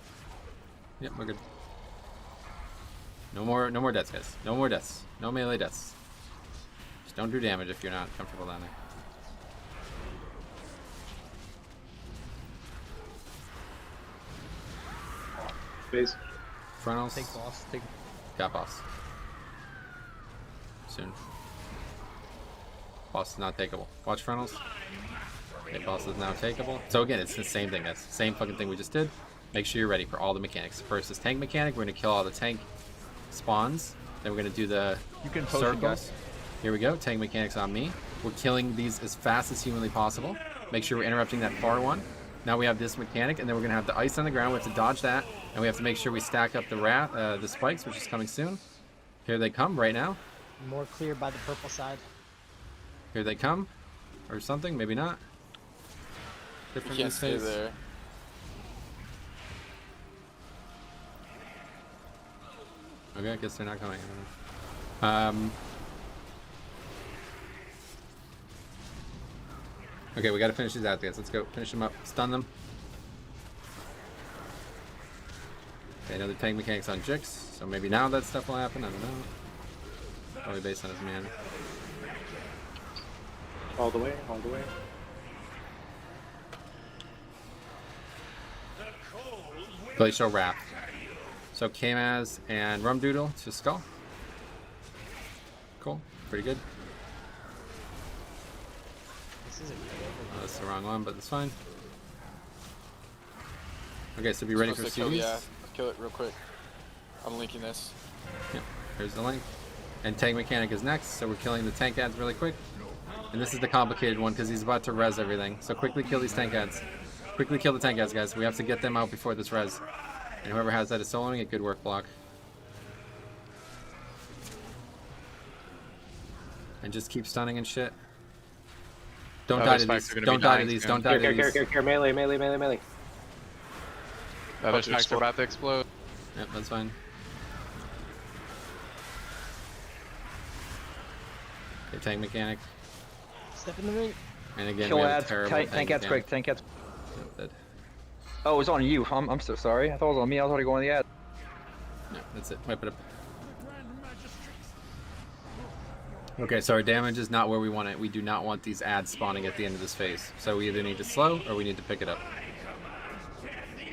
Yep, we're good. No more deaths, guys. No more deaths. No melee deaths. Just don't do damage if you're not comfortable down there. Phase. Frontals. Take boss. Take. Got boss. Soon. Boss is not takeable. Watch frontals. Okay, boss is now takeable. So again, it's the same thing. That's the same fucking thing we just did. Make sure you're ready for all the mechanics. First is tank mechanic. We're gonna kill all the tank spawns. Then we're gonna do the circles. Here we go. Tank mechanics on me. We're killing these as fast as humanly possible. Make sure we're interrupting that far one. Now we have this mechanic, and then we're gonna have the ice on the ground. We have to dodge that, and we have to make sure we stack up the spikes, which is coming soon. Here they come right now. More clear by the purple side. Here they come, or something. Maybe not. Different You can't stay phase. there. Okay, I guess they're not coming. I don't know. Okay, we gotta finish these out, guys. Let's go finish them up. Stun them. Okay, another tank mechanics on Jix. So maybe now that stuff will happen. I don't know. Probably based on his mana. All the way, all the way. Glacial Wrath. So Kamaz and Rumdoodle to Skull. Cool. Pretty good. This is a That's the wrong one, but it's fine. Okay, so be ready for kill, CDs. yeah, kill it real quick. I'm linking this. Yep, here's the link. And tank mechanic is next, so we're killing the tank ads really quick. And this is the complicated one because he's about to res everything. So quickly kill these tank ads. Quickly kill the tank ads, guys. We have to get them out before this res. And whoever has that is soloing it. Good work, block. And just keep stunning and shit. Don't die to these. Don't die to these. Don't die to these. Here, melee. The other spikes are about to explode. Yep, that's fine. Okay, tank mechanic. Step in the ring. And again, Kill we have a ads. terrible Tank ads quick. Tank ads. Yep, dead. Oh, it was on you. I'm so sorry. I thought it was on me. I was already going to the ad. No, that's it. Wipe it up. Okay, so our damage is not where we want it. We do not want these ads spawning at the end of this phase. So we either need to slow or we need to pick it up.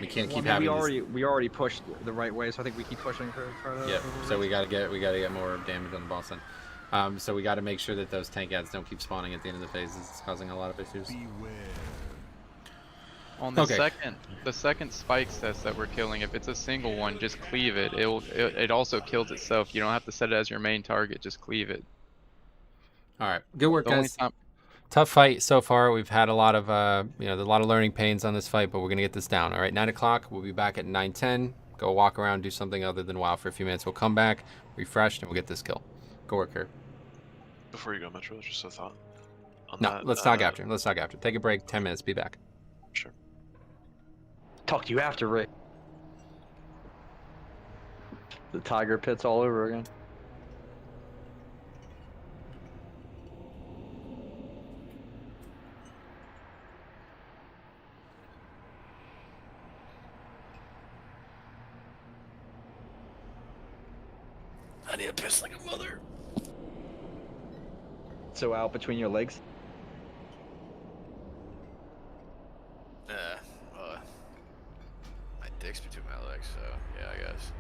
We can't keep having. We already pushed the right way, so I think we keep pushing for. Yep. So we gotta get more damage on the boss then. So we gotta make sure that those tank ads don't keep spawning at the end of the phases. It's causing a lot of issues. On the second spikes test that we're killing, if it's a single one, just cleave it. It also kills itself. You don't have to set it as your main target. Just cleave it. All right, good work, guys. Tough fight so far. We've had a lot of a lot of learning pains on this fight, but we're gonna get this down. All right, 9 o'clock. We'll be back at 9:10. Go walk around, do something other than WoW for a few minutes. We'll come back, refreshed, and we'll get this kill. Go work here. Before you go, Metro, just a thought. Let's talk after. Let's talk after. Take a break. 10 minutes. Be back. Sure. Talk to you after, Rick. The tiger pits all over again. need to piss like a mother. So out between your legs. My dick's between my legs, so yeah, I guess.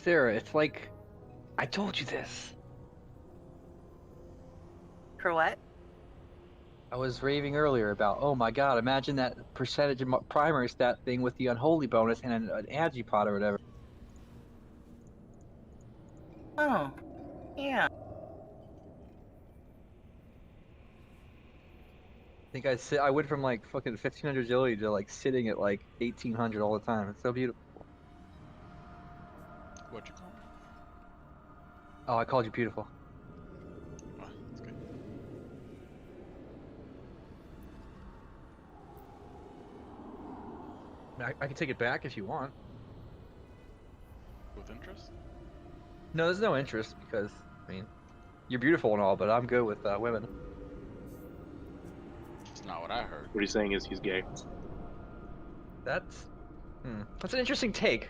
Sarah, it's like, I told you this. For what? I was raving earlier about, oh my god, imagine that percentage of primary stat thing with the unholy bonus and an agipod or whatever. Oh, yeah. I think I went from like fucking 1500 agility to like sitting at like 1800 all the time. It's so beautiful. What'd you call me? Oh, I called you beautiful. Oh, that's good. I can take it back if you want. With interest? No, there's no interest because, I mean, you're beautiful and all, but I'm good with women. That's not what I heard. What he's saying is he's gay. That's an interesting take.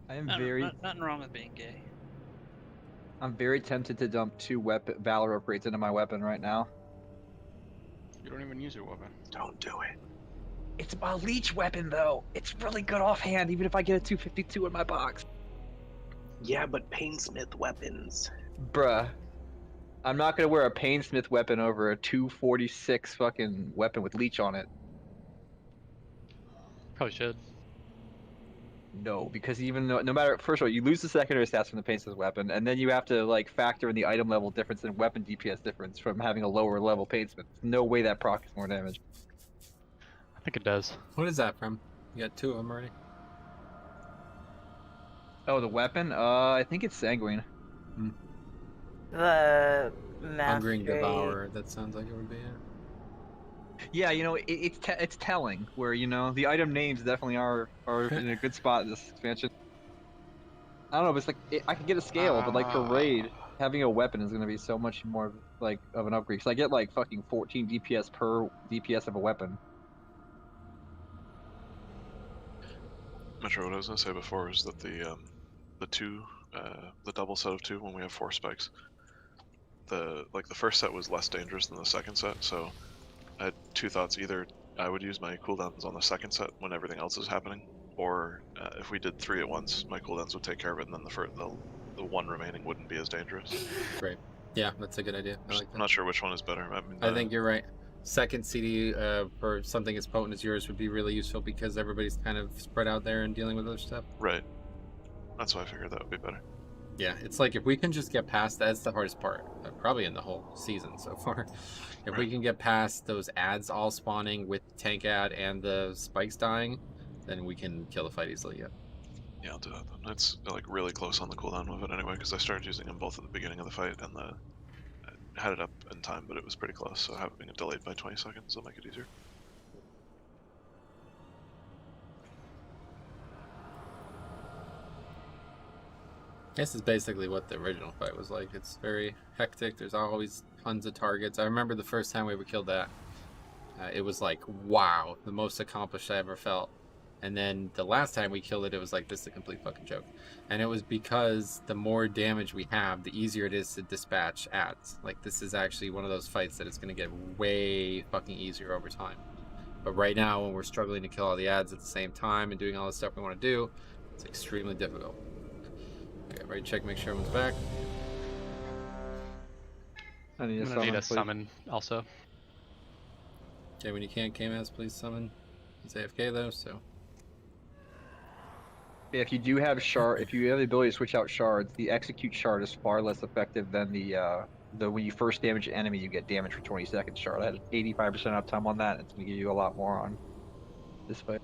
I am nothing wrong with being gay. I'm very tempted to dump 2 Valor upgrades into my weapon right now. You don't even use your weapon. Don't do it. It's my leech weapon though. It's really good offhand, even if I get a 252 in my box. Yeah, but Painsmith weapons. Bruh. I'm not gonna wear a Painsmith weapon over a 246 fucking weapon with leech on it. Probably should. No, because even though, no matter, first of all, you lose the secondary stats from the Painsmith weapon, and then you have to like factor in the item level difference and weapon DPS difference from having a lower level Painsmith. There's no way that procs more damage. I think it does. What is that from? You got 2 of them already. Oh, the weapon? I think it's Sanguine. The Hungering Mastery. Devourer. That sounds like it would be it. Yeah, you know, it's telling where, you know, the item names definitely are in a good spot in this expansion. I don't know, but it's like, I could get a scale, but like for raid, having a weapon is going to be so much more like of an upgrade. Because I get like fucking 14 DPS per DPS of a weapon. I'm not sure what I was gonna say before is that the double set of 2 when we have 4 spikes. The first set was less dangerous than the second set, so I had 2 thoughts. Either I would use my cooldowns on the second set when everything else is happening, or if we did 3 at once, my cooldowns would take care of it, and then the 1 remaining wouldn't be as dangerous. Great. Yeah, that's a good idea. I like that. I'm not sure which one is better. I mean, I think you're right. Second CD for something as potent as yours would be really useful because everybody's kind of spread out there and dealing with other stuff. Right. That's why I figured that would be better. Yeah, it's like if we can just get past that's the hardest part, probably in the whole season so far. If we can get past those ads all spawning with tank ad and the spikes dying, then we can kill the fight easily. Yeah, I'll do that then. It's like really close on the cooldown of it anyway, because I started using them both at the beginning of the fight, and I had it up in time, but it was pretty close, so having it delayed by 20 seconds will make it easier. This is basically what the original fight was like. It's very hectic. There's always tons of targets. I remember the first time we ever killed that. It was like, wow, the most accomplished I ever felt. And then the last time we killed it, it was like, this is a complete fucking joke. And it was because the more damage we have, the easier it is to dispatch ads. Like, this is actually one of those fights that it's going to get way fucking easier over time. But right now, when we're struggling to kill all the ads at the same time and doing all the stuff we want to do, it's extremely difficult. Okay, right, check, make sure everyone's back. I'm gonna need a summon also. Okay, when you can't KMS, please summon. He's AFK though, so. If you do have shard, if you have the ability to switch out shards, the execute shard is far less effective than the when you first damage an enemy, you get damage for 20 seconds shard. I had 85% uptime on that. It's gonna give you a lot more on this fight.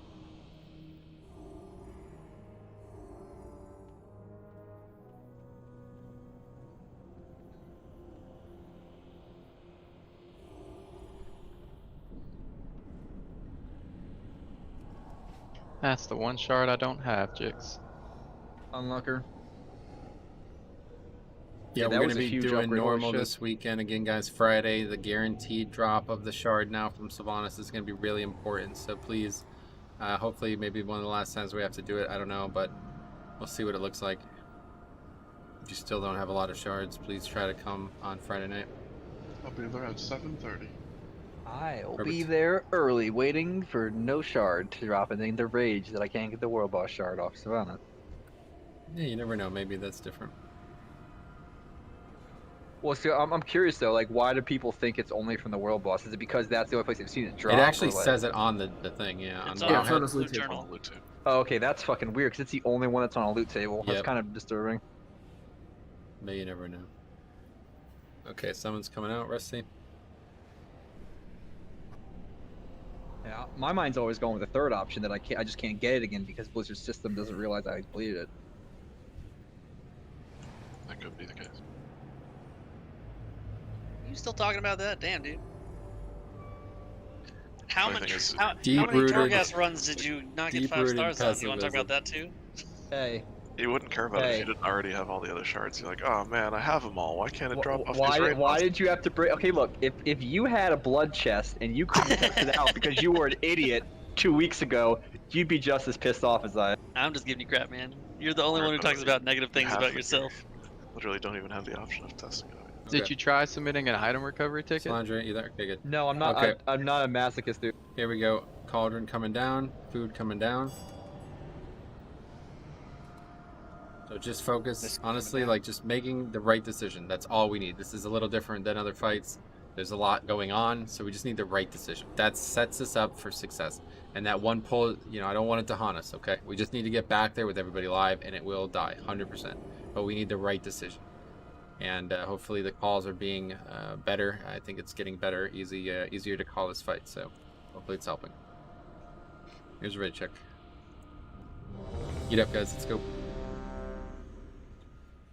That's the one shard I don't have, Jix. Unlocker. Yeah, we're going to be doing normal this weekend. Again, guys, Friday, the guaranteed drop of the shard now from Sylvanas is going to be really important. So please Hopefully, maybe one of the last times we have to do it. I don't know, but we'll see what it looks like. If you still don't have a lot of shards, please try to come on Friday night. I'll be there at 7:30. I'll be there early, waiting for no shard to drop and in the rage that I can't get the world boss shard off Savannah. Yeah, you never know. Maybe that's different. Well, see, I'm curious though. Like, why do people think it's only from the world boss? Is it because that's the only place they've seen it drop? It actually like... says it on the thing, yeah. It's on the on loot loot table. journal. Oh, okay, that's fucking weird because it's the only one that's on a loot table. That's Yep. kind of disturbing. But you never know. Okay, someone's coming out, Rusty. Yeah, my mind's always going with the third option that I just can't get it again because Blizzard's system doesn't realize I deleted it. That could be the case. You still talking about that? Damn, dude. How Funny many thing is, how many deep-rooted- Torghast runs did you not get 5 deep-rooted stars on? You want to talk about pessimism. that too? Hey. You wouldn't care about it if you didn't already have all the other shards. You're like, oh man, I have them all. Why can't it drop off these raid Why boss? did you have to break? Okay, look, if you had a blood chest and you couldn't test it out because you were an idiot 2 weeks ago, you'd be just as pissed off as I. I'm just giving you crap, man. You're the only one who talks about negative things Half about of yourself. Literally don't even have the option of testing it. Did you try submitting an item recovery ticket? Slandra, you there? Okay, good. No, I'm not. Okay. I'm not a masochist, dude. Here we go. Cauldron coming down. Food coming down. So just focus, honestly, like just making the right decision. That's all we need. This is a little different than other fights. There's a lot going on, so we just need the right decision. That sets us up for success. And that one pull, you know, I don't want it to haunt us, okay? We just need to get back there with everybody live, and it will die, 100%. But we need the right decision. And hopefully the calls are being better. I think it's getting better, easier to call this fight, so hopefully it's helping. Here's a raid check. Get up, guys, let's go.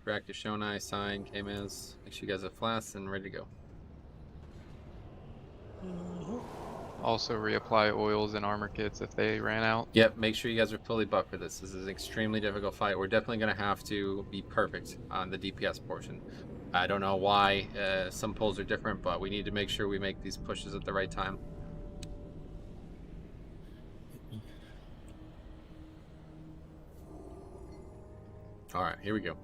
Practice Shonai, Sign, K-Maz. Make sure you guys have flasks and ready to go. Also reapply oils and armor kits if they ran out. Yep, make sure you guys are fully buffed for this. This is an extremely difficult fight. We're definitely going to have to be perfect on the DPS portion. I don't know why some pulls are different, but we need to make sure we make these pushes at the right time. Alright, here we go.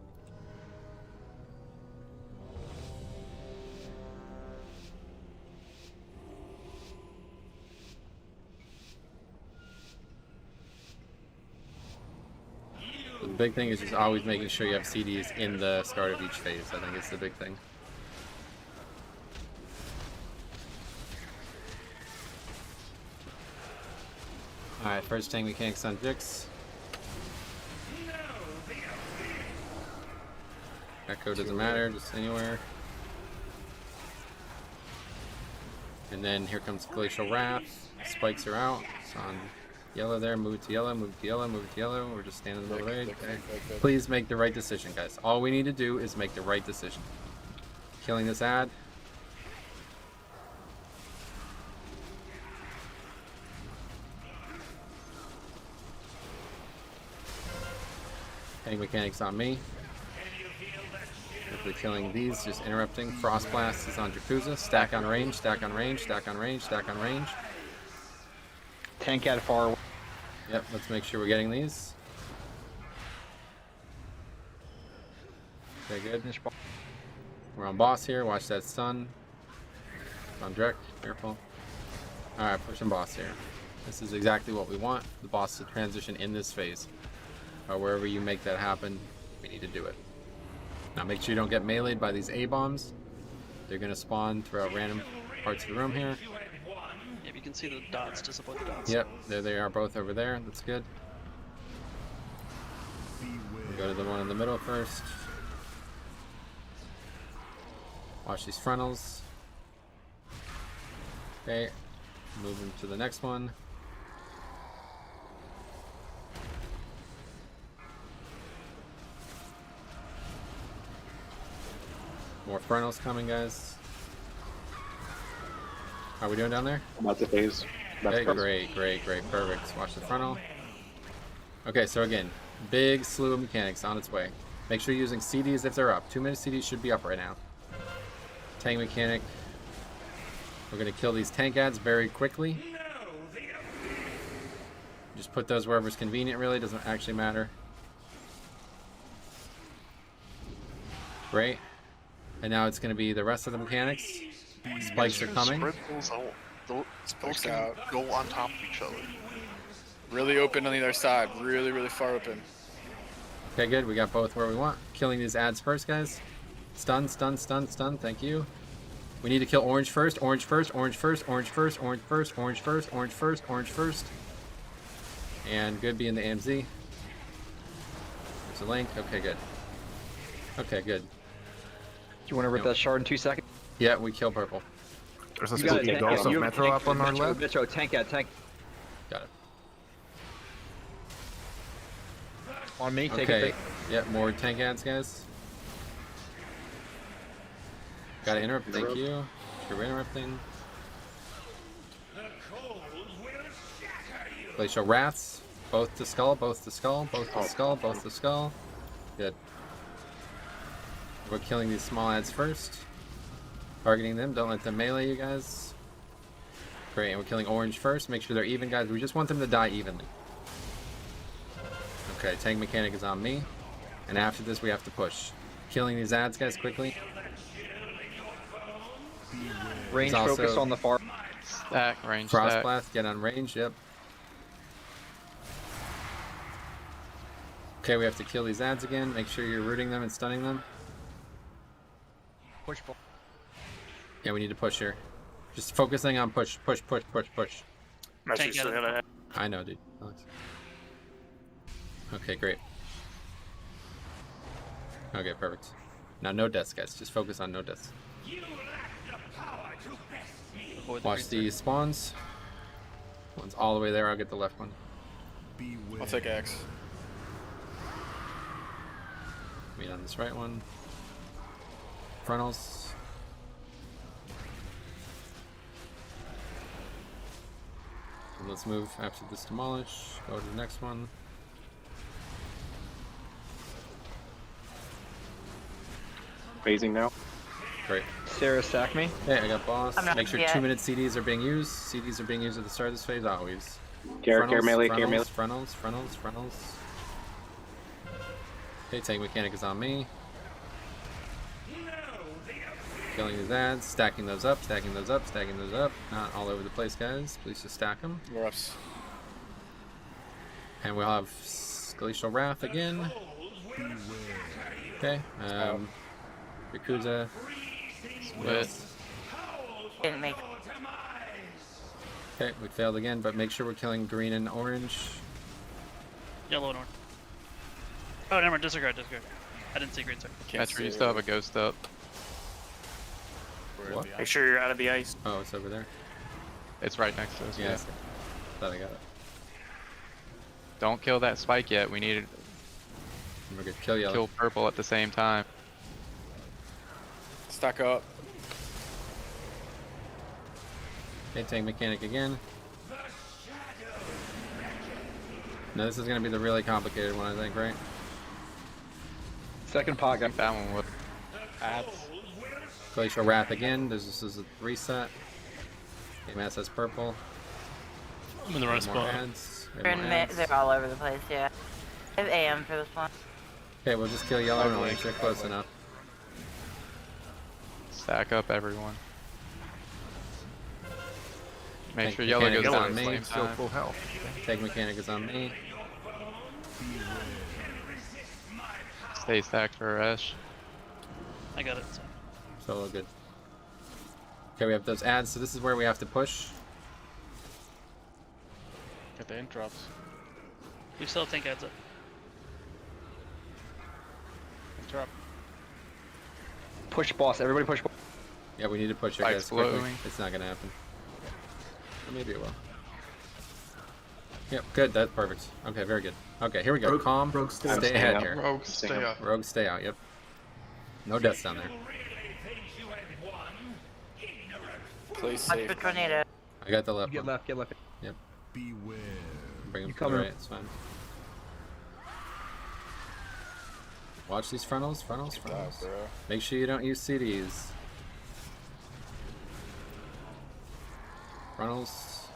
The big thing is just always making sure you have CDs in the start of each phase. I think it's the big thing. Alright, first tank mechanics on Jix. Echo doesn't matter, just anywhere. And then here comes Glacial Wrath. Spikes are out. It's on yellow there, move it to yellow, move it to yellow, move it to yellow. We're just standing in the middle of the raid. Okay. Please make the right decision, guys. All we need to do is make the right decision. Killing this ad. Tank mechanics on me. Hopefully killing these, just interrupting. Frost Blast is on Yakuza. Stack on range, stack on range, stack on range, stack on range. Tank at far away. Yep, let's make sure we're getting these. Okay, good. We're on boss here. Watch that stun. On Drek, careful. Alright, pushing boss here. This is exactly what we want. The boss to transition in this phase. Or wherever you make that happen, we need to do it. Now make sure you don't get meleeed by these A-bombs. They're going to spawn throughout random parts of the room here. Yep, you can see the dots, disappoint the dots. Yep, there they are both over there. That's good. We'll go to the one in the middle first. Watch these frontals. Okay, moving to the next one. More frontals coming, guys. How are we doing down there? About the phase. Okay, great, perfect. Watch the frontal. Okay, so again, big slew of mechanics on its way. Make sure you're using CDs if they're up. 2-minute CDs should be up right now. Tank mechanic. We're gonna kill these tank ads very quickly. Just put those wherever's convenient, really. Doesn't actually matter. Great. And now it's going to be the rest of the mechanics. Spikes are coming. Spread those out. Those can go on top of each other. Really open on the other side. Really, really far open. Okay, good. We got both where we want. Killing these ads first, guys. Stun, stun, stun, stun. Thank you. We need to kill orange first. Orange first. Orange first. Orange first. Orange first. Orange first. Orange first. Orange first. And good being the AMZ. There's a link. Okay, good. Okay, good. Do you want to rip that shard in 2 seconds? Yeah, we kill purple. There's a spooky ghost of Metro up on our left. Metro, tank at tank. Got it. On me, take okay. it. Yeah, more tank ads, guys. Gotta interrupt, thank you. You're interrupting. Glacial Wraths. Both to skull, both to skull, both to skull, both to skull. Good. We're killing these small ads first. Targeting them, don't let them melee you guys. Great, and we're killing orange first. Make sure they're even, guys. We just want them to die evenly. Okay, tank mechanic is on me. And after this, we have to push. Killing these ads, guys, quickly. Range focus on the far. Stack, range Frost stack. Blast, get on range, yep. Okay, we have to kill these ads again. Make sure you're rooting them and stunning them. Push ball. Yeah, we need to push here. Just focusing on push, push, push, push, push. I know, dude. Alex. Okay, great. Okay, perfect. Now no deaths, guys. Just focus on no deaths. Watch these spawns. One's all the way there. I'll get the left one. I'll take X. Meet on this right one. Frontals. And let's move after this demolish. Go to the next one. Phasing now. Great. Sarah, sack me. Okay, I got boss. Make sure yet. 2-minute CDs are being used. CDs are being used at the start of this phase, always. Care melee, care melee. Frontals, frontals, frontals. Okay, tank mechanic is on me. Killing these ads, stacking those up, stacking those up, stacking those up. Not all over the place, guys. Please just stack them. Roughs. And we'll have Glacial Wrath again. Okay. Yakuza. Split. Didn't make. Okay, we failed again, but make sure we're killing green and orange. Yellow and orange. Oh, never mind. Disregard, disregard. I didn't see green, sorry. That's where you still have a ghost up. What? Make sure you're out of the ice. Oh, it's over there. It's right next to us. Yeah. Thought I got it. Don't kill that spike yet. We need We're gonna kill yellow. kill purple at the same time. Stack up. Okay, tank mechanic again. Now this is gonna be the really complicated one, I think, right? Second pot, got that one with ads. Glacial Wrath again. This is a reset. AMS has purple. I'm in the right More spot. ads. They're, they're all over the place, yeah. I have AM for this one. Okay, we'll just kill yellow and orange. They're close enough. Stack up, everyone. Make Tank sure yellow mechanic goes is down on at the me. same Still time. full health. Tank mechanic is on me. Stay stacked for Ash. I got it. So. Solo good. Okay, we have those ads, so this is where we have to push. Get the interrupts. We still have tank ads up. Interrupt. Push boss, everybody push boss. Yeah, we need to push it, Spike's guys, quickly. glowing. It's not gonna happen. Or maybe it will. Yep, good, that's perfect. Okay, very good. Okay, here we go. Calm. Rogue stay out. Stay ahead here. Rogue, stay up. Rogue, stay out, yep. No deaths down there. Please Watch save. for tornado. I got the left Get one. left, get left. Yep. Beware. Bring him You to the cover. right, it's fine. Watch these frontals, frontals, frontals. bro. Make sure you don't use CDs. Frontals.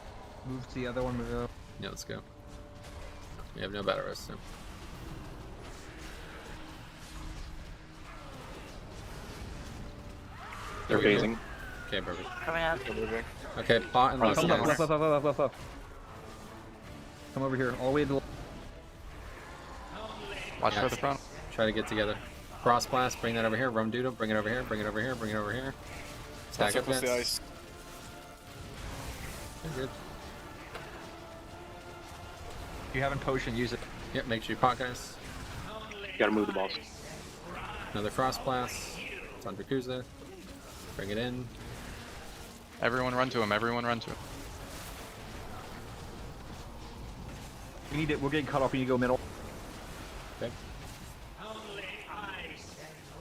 Move to the other one. Move up. Yeah, let's go. We have no battle rest. So. They're phasing. Okay, perfect. Coming up. Okay, pot and left. Come left. Come over here, all the way to the. Watch for the front. Try to get together. Cross blast, bring that over here. Rum doodle, bring it over here. Bring it over here. Bring it over here. Stack up the ice. Good. If you haven't potion, use it. Yep, make sure you pot, guys. You gotta move the balls. Another frost blast. It's on Yakuza. Bring it in. Everyone run to him. Everyone run to him. We need it. We're getting cut off. We need to go middle. Okay.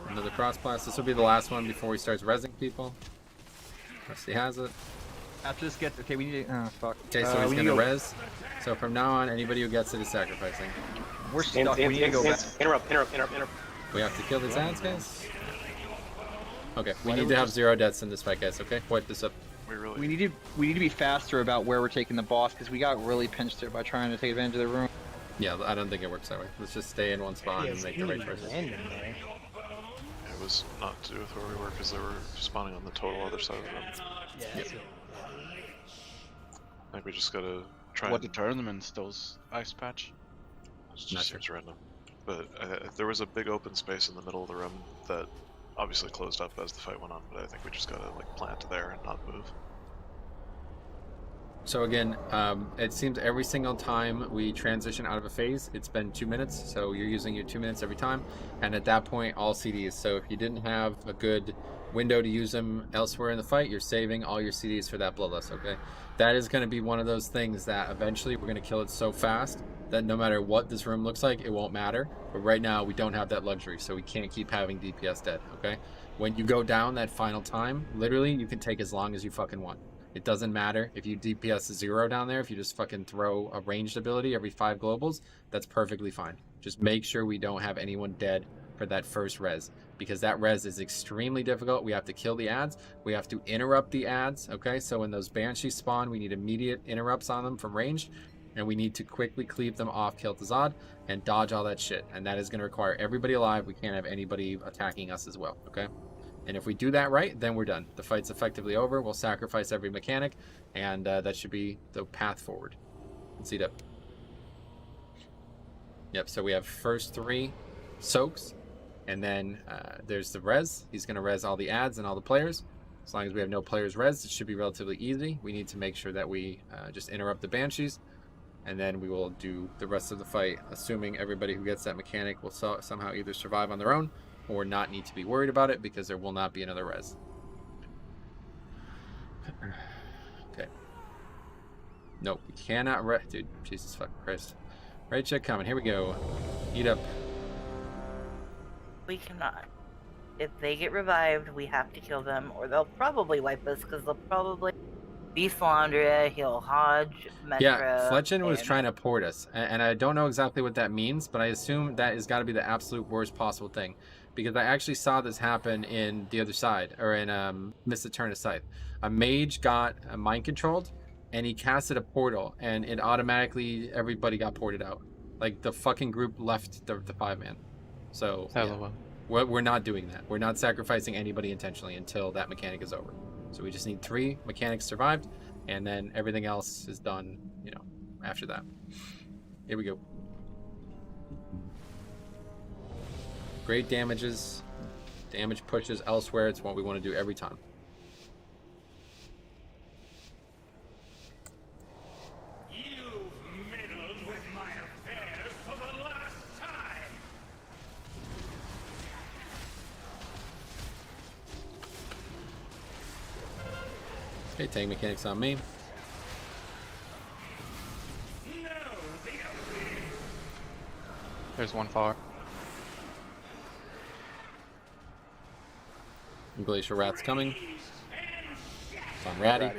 Another frost blast. This will be the last one before he starts rezzing people. Rusty has it. After this gets okay, we need to. Oh fuck. Okay, so he's gonna res. So from now on, anybody who gets it is sacrificing. We're stuck. We need to go back. Interrupt. We have to kill these ads, guys. Okay, we need to have 0 deaths in this fight, guys. Okay, wipe this up. We need to be faster about where we're taking the boss because we got really pinched there by trying to take advantage of the room. Yeah, I don't think it works that way. Let's just stay in one spot and make the right choices. It was not to do with where we were because they were spawning on the total other side of the room. Yeah. I think we just gotta try. What determines those ice patch? It just seems random. But there was a big open space in the middle of the room that obviously closed up as the fight went on. But I think we just gotta like plant there and not move. So again, it seems every single time we transition out of a phase, it's been 2 minutes. So you're using your 2 minutes every time, and at that point, all CDs. So if you didn't have a good window to use them elsewhere in the fight, you're saving all your CDs for that bloodlust. Okay, that is going to be one of those things that eventually we're going to kill it so fast that no matter what this room looks like, it won't matter. But right now, we don't have that luxury, so we can't keep having DPS dead. Okay, when you go down that final time, literally, you can take as long as you fucking want. It doesn't matter if you DPS 0 down there. If you just fucking throw a ranged ability every 5 globals, that's perfectly fine. Just make sure we don't have anyone dead for that first res, because that res is extremely difficult. We have to kill the ads. We have to interrupt the ads. Okay, so when those banshees spawn, we need immediate interrupts on them from range, and we need to quickly cleave them off Kel'Thuzad and dodge all that shit. And that is going to require everybody alive. We can't have anybody attacking us as well. Okay. And if we do that right, then we're done. The fight's effectively over. We'll sacrifice every mechanic, and that should be the path forward. Let's see that. Yep, so we have first 3 soaks, and then there's the res. He's going to res all the ads and all the players. As long as we have no players res, it should be relatively easy. We need to make sure that we just interrupt the banshees, and then we will do the rest of the fight, assuming everybody who gets that mechanic will somehow either survive on their own or not need to be worried about it, because there will not be another res. Okay. Nope, we cannot dude, Jesus fucking Christ. Right check coming, here we go. Eat up. We cannot. If they get revived, we have to kill them, or they'll probably wipe us, because they'll probably be Salandria, he'll Hodge, Metra. Yeah, Fletchin was trying to port us, and I don't know exactly what that means, but I assume that has got to be the absolute worst possible thing. Because I actually saw this happen in the other side, or in Miss Eterna Scythe. A mage got mind controlled, and he casted a portal, and it automatically, everybody got ported out. Like, the fucking group left the 5-man. So, yeah, we're not doing that. We're not sacrificing anybody intentionally until that mechanic is over. So we just need 3 mechanics survived, and then everything else is done, you know, after that. Here we go. Great damages, damage pushes elsewhere. It's what we want to do every time. You've meddled with my affairs for the last time. Okay, tank mechanics on me. There's one far. Glacial Rat's coming. It's on Ratty.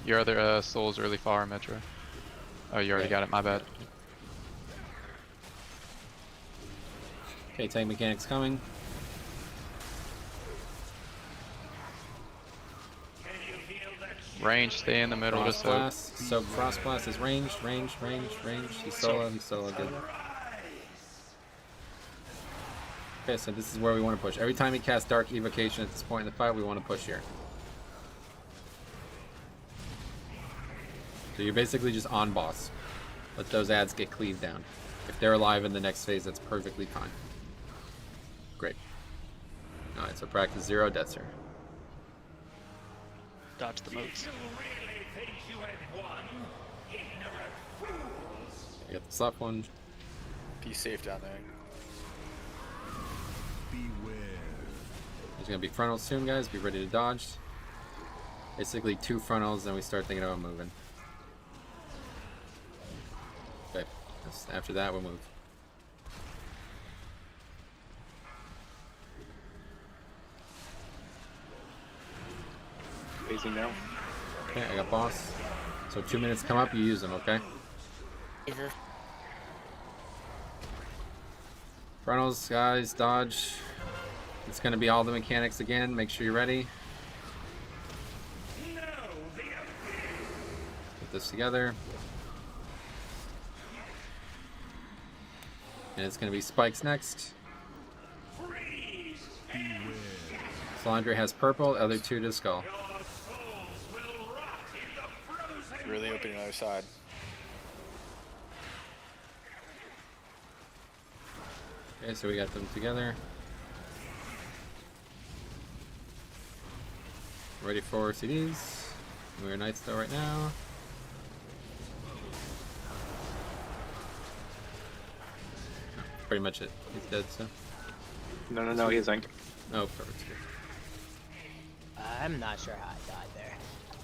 Your other soul's really far, Metro. Oh, you already got it, my bad. Okay, tank mechanics coming. Range, stay in the middle. Frost Just Blast. So Frost Blast is ranged. He's solo, good. Okay, so this is where we want to push. Every time he casts Dark Evocation at this point in the fight, we want to push here. So you're basically just on boss. Let those ads get cleaved down. If they're alive in the next phase, that's perfectly fine. Great. Alright, so practice 0 deaths here. Dodge the moats. You got the slap one. Be safe down there. There's gonna be frontals soon, guys. Be ready to dodge. Basically 2 frontals, then we start thinking about moving. Okay, after that we'll move. Facing now. Okay, I got boss. So 2 minutes come up, you use them, okay? Jesus. Frontals, guys, dodge. It's gonna be all the mechanics again. Make sure you're ready. Put this together. And it's gonna be spikes next. Salandra has purple, the other 2 to skull. Really opening the other side. Okay, so we got them together. Ready for CDs. We're Knights though right now. That's pretty much it. He's dead, so. No, he has Sanctum. Oh, perfect. I'm not sure how I died there.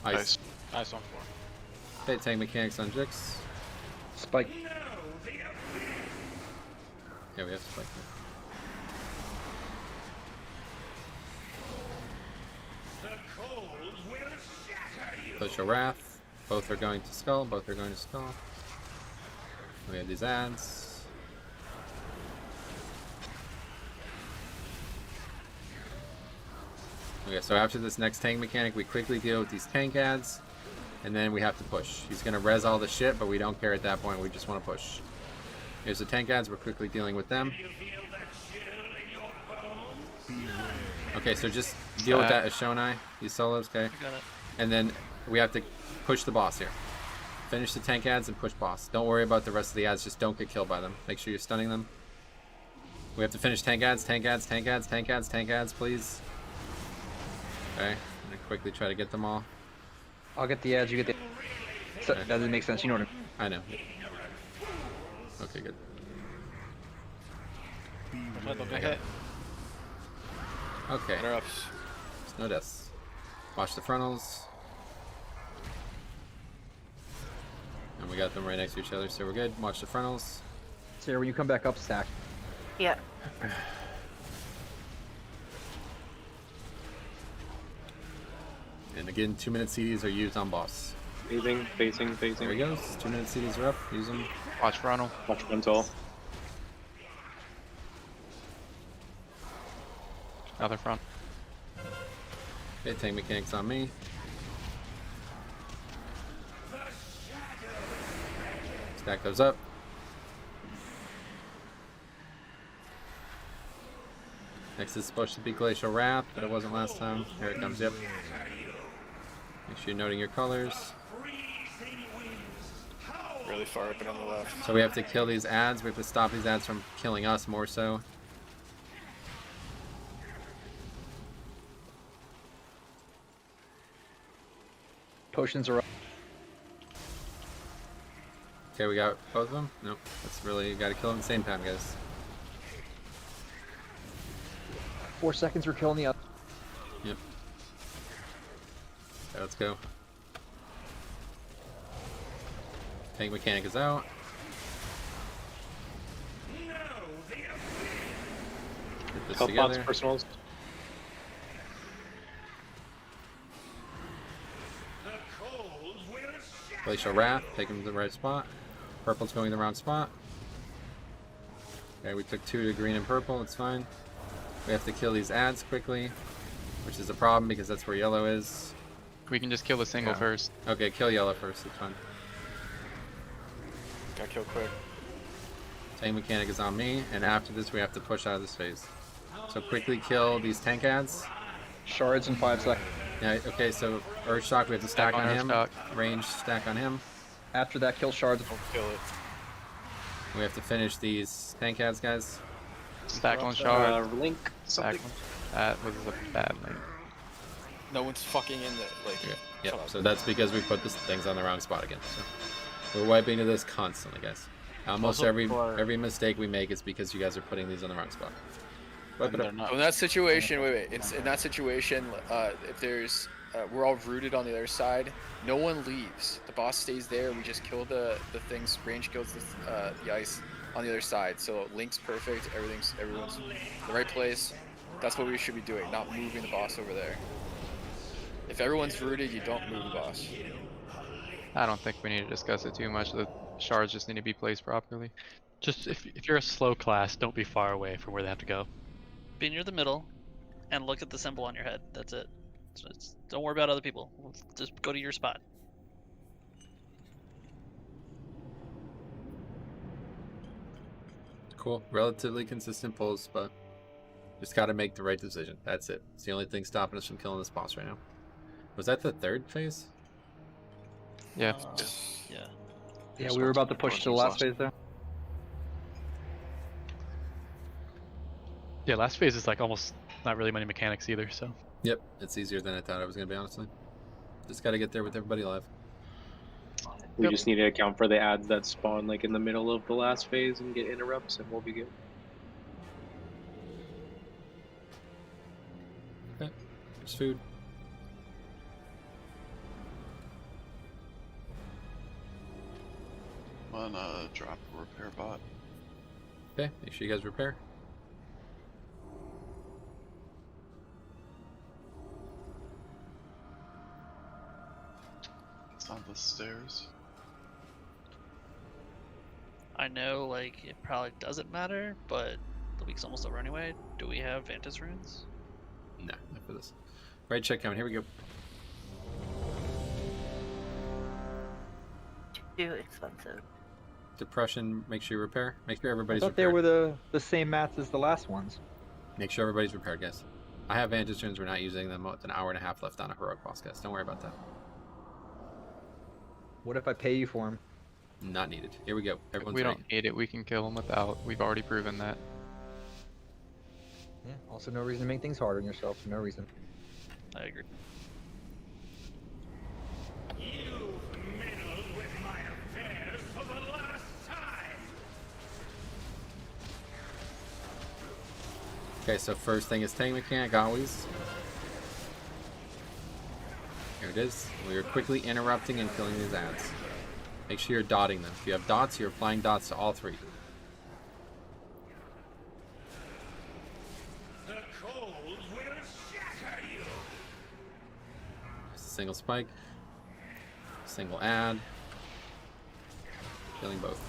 Ice. Ice on 4. Okay, tank mechanics on Jix. Spike. Yeah, we have Spike. Push a Wrath. Both are going to Skull. Both are going to Skull. We have these ads. Okay, so after this next tank mechanic, we quickly deal with these tank ads, and then we have to push. He's gonna res all the shit, but we don't care at that point. We just want to push. Here's the tank ads. We're quickly dealing with them. Okay, so just deal with that Ashonai. These solos, okay? I got it. And then we have to push the boss here. Finish the tank ads and push boss. Don't worry about the rest of the ads. Just don't get killed by them. Make sure you're stunning them. We have to finish tank ads, please. Okay, I'm gonna quickly try to get them all. I'll get the ads, you get the... So, Okay. that doesn't make sense, you know what I mean. I know. Okay, good. Okay. Okay. There's no deaths. Watch the frontals. And we got them right next to each other, so we're good. Watch the frontals. Sarah, when you come back up, stack. Yeah. And again, 2-minute CDs are used on boss. Facing. There he goes. 2-minute CDs are up. Use them. Watch frontal. Watch frontal. Other front. Okay, tank mechanics on me. Stack those up. Next is supposed to be Glacial Wrath, but it wasn't last time. Here it comes, yep. Make sure you're noting your colors. really far open on the left. So we have to kill these ads. We have to stop these ads from killing us more so. Potions are up. Okay, we got both of them? Nope. That's really, you gotta kill them at the same time, guys. 4 seconds for killing the other. Yep. Okay, let's go. Tank mechanic is out. Get this Health pots, together. personals. Glacial Wrath, take him to the right spot. Purple's going the wrong spot. Okay, we took 2 to green and purple, it's fine. We have to kill these ads quickly, which is a problem because that's where yellow is. We can just kill the single first. Okay, kill yellow first. It's fine. Got killed quick. Tank mechanic is on me, and after this we have to push out of this phase. So quickly kill these tank ads. Shards in 5 seconds. Yeah, okay, so Earth Shock we have to stack on him. Range stack on him. After that, kill shards. Don't kill it. We have to finish these tank ads, guys. Stack on shard. Link. Stack on. That was a bad link. No one's fucking in there. Like. Yeah. So that's because we put these things on the wrong spot again. So we're wiping to this constantly, guys. Almost every mistake we make is because you guys are putting these on the wrong spot. So in that situation, it's in that situation, if there's, we're all rooted on the other side, no one leaves. The boss stays there. We just kill the things. Range kills the ice on the other side. So Link's perfect. Everyone's in the right place. That's what we should be doing, not moving the boss over there. If everyone's rooted, you don't move the boss. I don't think we need to discuss it too much. The shards just need to be placed properly. Just if you're a slow class, don't be far away from where they have to go. Be near the middle, and look at the symbol on your head. That's it. Don't worry about other people. Just go to your spot. Cool. Relatively consistent pulls, but just got to make the right decision. That's it. It's the only thing stopping us from killing this boss right now. Was that the third phase? Yeah. Yeah, we were about to push to the last phase there. Yeah, last phase is like almost not really many mechanics either, so. Yep, it's easier than I thought it was going to be, honestly. Just got to get there with everybody alive. We just need to account for the ads that spawn like in the middle of the last phase and get interrupts, and we'll be good. Okay, there's food. I'm gonna drop a repair bot. Okay, make sure you guys repair. It's on the stairs. I know, like, it probably doesn't matter, but the week's almost over anyway. Do we have Vantis runes? No, not for this. Right check coming. Here we go. Too expensive. Depression, make sure you repair. Make sure everybody's I thought repaired. they were the same mats as the last ones. Make sure everybody's repaired, guys. I have Vantage Runes. We're not using them. It's an hour and a half left on a heroic boss, guys. Don't worry about that. What if I pay you for them? Not needed. Here we go. Everyone's we ready. don't need it. We can kill them without. We've already proven that. Yeah. Also, no reason to make things harder on yourself. No reason. I agree. You've meddled with my affairs for the last time. Okay, so first thing is tank mechanic, always. Here it is. We are quickly interrupting and killing these ads. Make sure you're dotting them. If you have dots, you're applying dots to all three. The cold will shatter you. There's a single spike. Single ad. Killing both.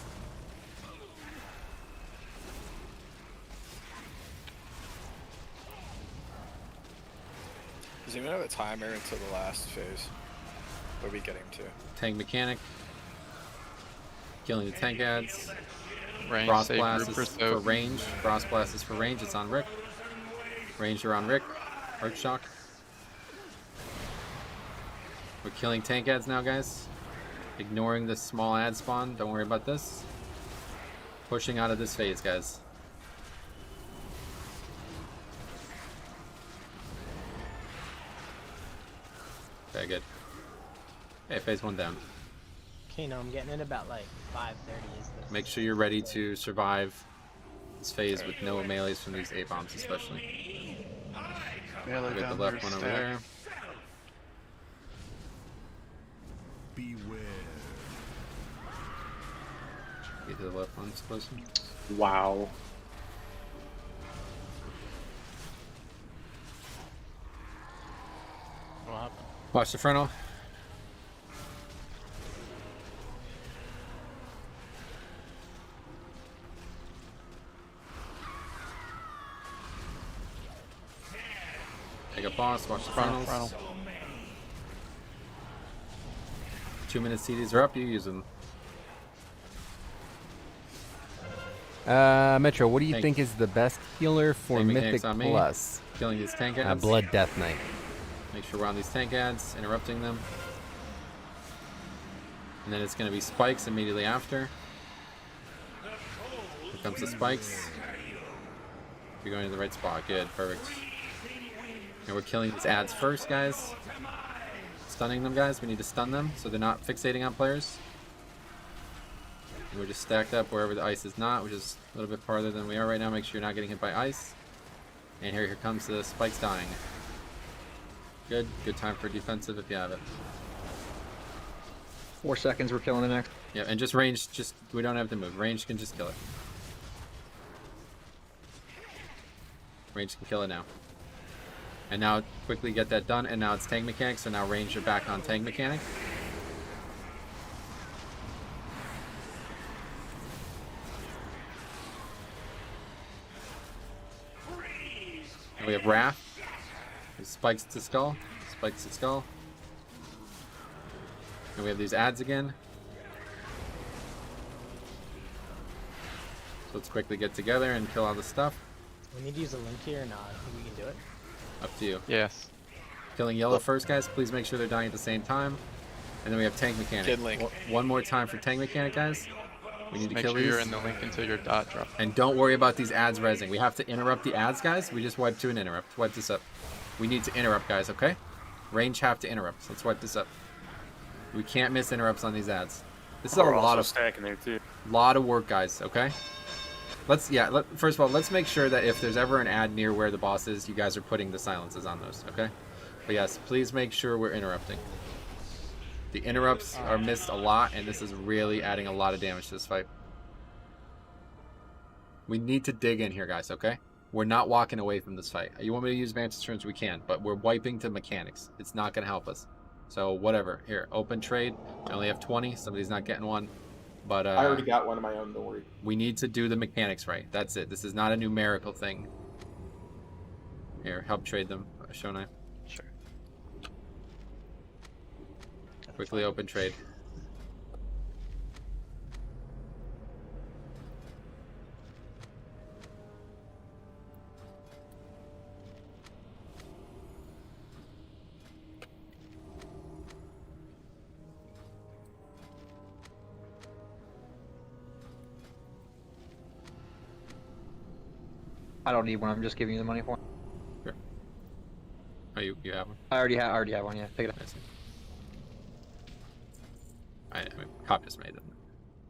Does anyone have a timer until the last phase? What are we getting to? Tank mechanic. Killing the tank ads. Range, Frost save blast group is for for soak. range. Frost blast is for range. It's on Rick. Range are on Rick. Earth shock. We're killing tank ads now, guys. Ignoring this small ad spawn. Don't worry about this. Pushing out of this phase, guys. Okay, good. Hey, phase one down. Okay, no, I'm getting in about like 5:30. Is this? Make sure you're ready to survive this phase with no melees from these A-bombs, especially. Melee Get the down left there, one over stack. there. Beware. Get to the left one, closer. Wow. What happened? Watch the frontal. Take a boss, watch the frontals. Frontal. 2-minute CDs are up, you use them. Metro, what do you think is the best healer for Tank Mythic mechanics on me. Plus? Killing these tank ads. Blood Death Knight. Make sure we're on these tank ads, interrupting them. And then it's going to be spikes immediately after. Here comes the spikes. You're going to the right spot. Good, perfect. And we're killing these ads first, guys. Stunning them, guys. We need to stun them so they're not fixating on players. And we're just stacked up wherever the ice is not, which is a little bit farther than we are right now. Make sure you're not getting hit by ice. And here comes the spikes dying. Good time for defensive if you have it. 4 seconds, we're killing the next. Yeah, and just range, we don't have to move. Range can just kill it. Range can kill it now. And now quickly get that done, and now it's tank mechanics, so now range are back on tank mechanic. And we have Wrath. Spikes to skull. Spikes to skull. And we have these ads again. So let's quickly get together and kill all the stuff. We need to use a link here or not? I think we can do it. Up to you. Yes. Killing yellow first, guys. Please make sure they're dying at the same time. And then we have tank mechanic. One more time for tank mechanic, guys. We need to kill these. Make sure you're in the link until your dot drop. And don't worry about these ads rezzing. We have to interrupt the ads, guys. We just wiped to an interrupt. Wipe this up. We need to interrupt, guys, okay? Range have to interrupt. So let's wipe this up. We can't miss interrupts on these ads. This is a lot of stacking there too. Lot of work, guys, okay? First of all, let's make sure that if there's ever an ad near where the boss is, you guys are putting the silences on those, okay? But yes, please make sure we're interrupting. The interrupts are missed a lot, and this is really adding a lot of damage to this fight. We need to dig in here, guys, okay? We're not walking away from this fight. You want me to use Vantage turns? We can, but we're wiping to mechanics. It's not going to help us. So whatever. Here, open trade. I only have 20. Somebody's not getting one. But I already got one of my own, don't worry. We need to do the mechanics right. That's it. This is not a numerical thing. Here, help trade them, Shonai. Sure. Quickly open trade. I don't need one. I'm just giving you the money for it. Sure. Oh, you have one? I already have one. Yeah, take it up. I mean, Cop just made it.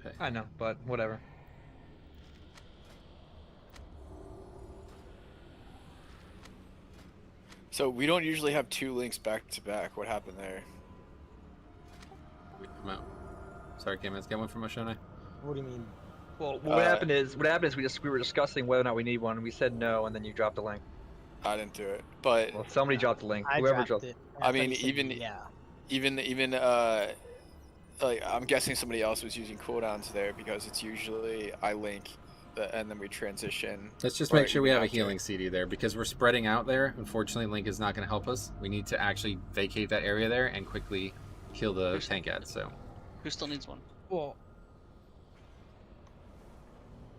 Okay. I know, but whatever. So we don't usually have 2 links back to back. What happened there? I'm out. Sorry, Kim, let's get one from Oshone. What do you mean? Well, what happened is we were discussing whether or not we need one. And we said no, and then you dropped the link. I didn't do it, but well, somebody dropped the link. I Whoever dropped dropped it. I mean, even like I'm guessing somebody else was using cooldowns there because it's usually I link, and then we transition. Let's just make sure we have a healing CD there because we're spreading out there. Unfortunately, Link is not going to help us. We need to actually vacate that area there and quickly kill the tank ad. So, who still needs one? Well,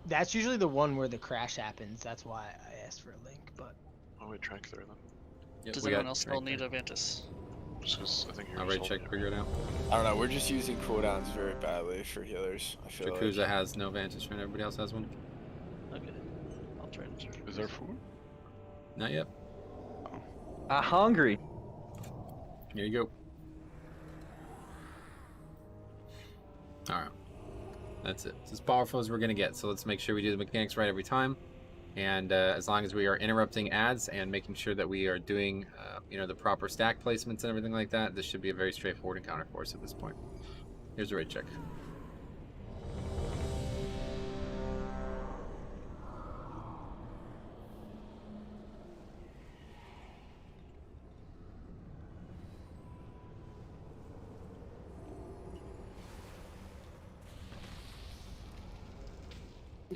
that's usually the one where the crash happens. That's why I asked for a link. But oh, we trank through them. Yep, does anyone else still need a Ventus? I think you're I'll rate check, figure it out. I don't know. We're just using cooldowns very badly for healers. I feel Yakuza has no Vantage turn. Everybody else has one. Okay, I'll try to. Is there food? Not yet. I'm hungry. Here you go. All right. That's it. It's as powerful as we're going to get. So let's make sure we do the mechanics right every time. And as long as we are interrupting ads and making sure that we are doing, the proper stack placements and everything like that, this should be a very straightforward encounter for us at this point. Here's a raid check.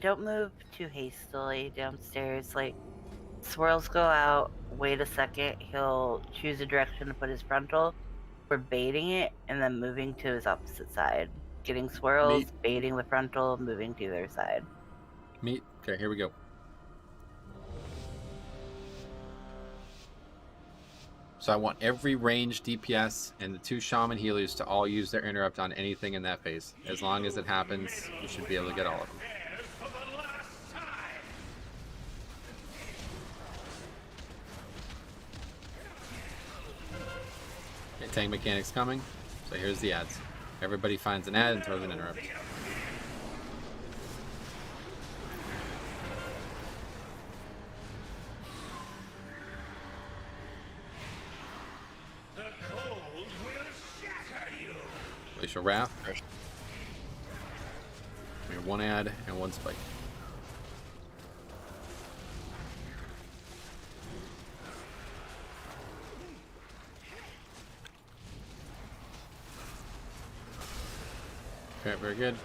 Don't move too hastily downstairs. Like, swirls go out, wait a second, he'll choose a direction to put his frontal. We're baiting it and then moving to his opposite side. Getting swirls, baiting the frontal, moving to their side. Meet. Okay, here we go. So I want every range DPS and the 2 shaman healers to all use their interrupt on anything in that phase. As long as it happens, we should be able to get all of them. Okay, tank mechanics coming. So here's the ads. Everybody finds an ad and throws an interrupt. Glacial Wrath. We have 1 ad and 1 spike. Okay, very good.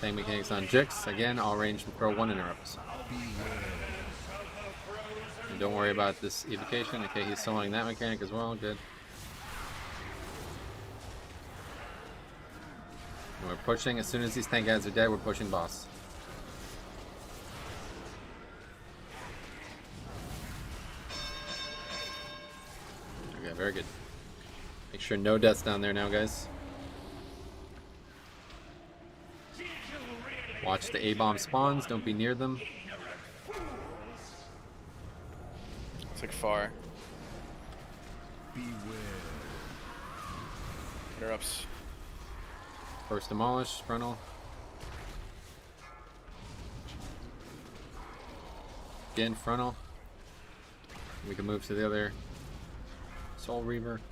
Tank mechanics on Jix. Again, all range will throw 1 interrupts. And don't worry about this evocation. Okay, he's soloing that mechanic as well. Good. And we're pushing. As soon as these tank ads are dead, we're pushing boss. Okay, very good. Make sure no deaths down there now, guys. Watch the A-bomb spawns. Don't be near them. It's like far. Interrupts. First demolish, frontal. Again, frontal. We can move to the other Soul Reaver.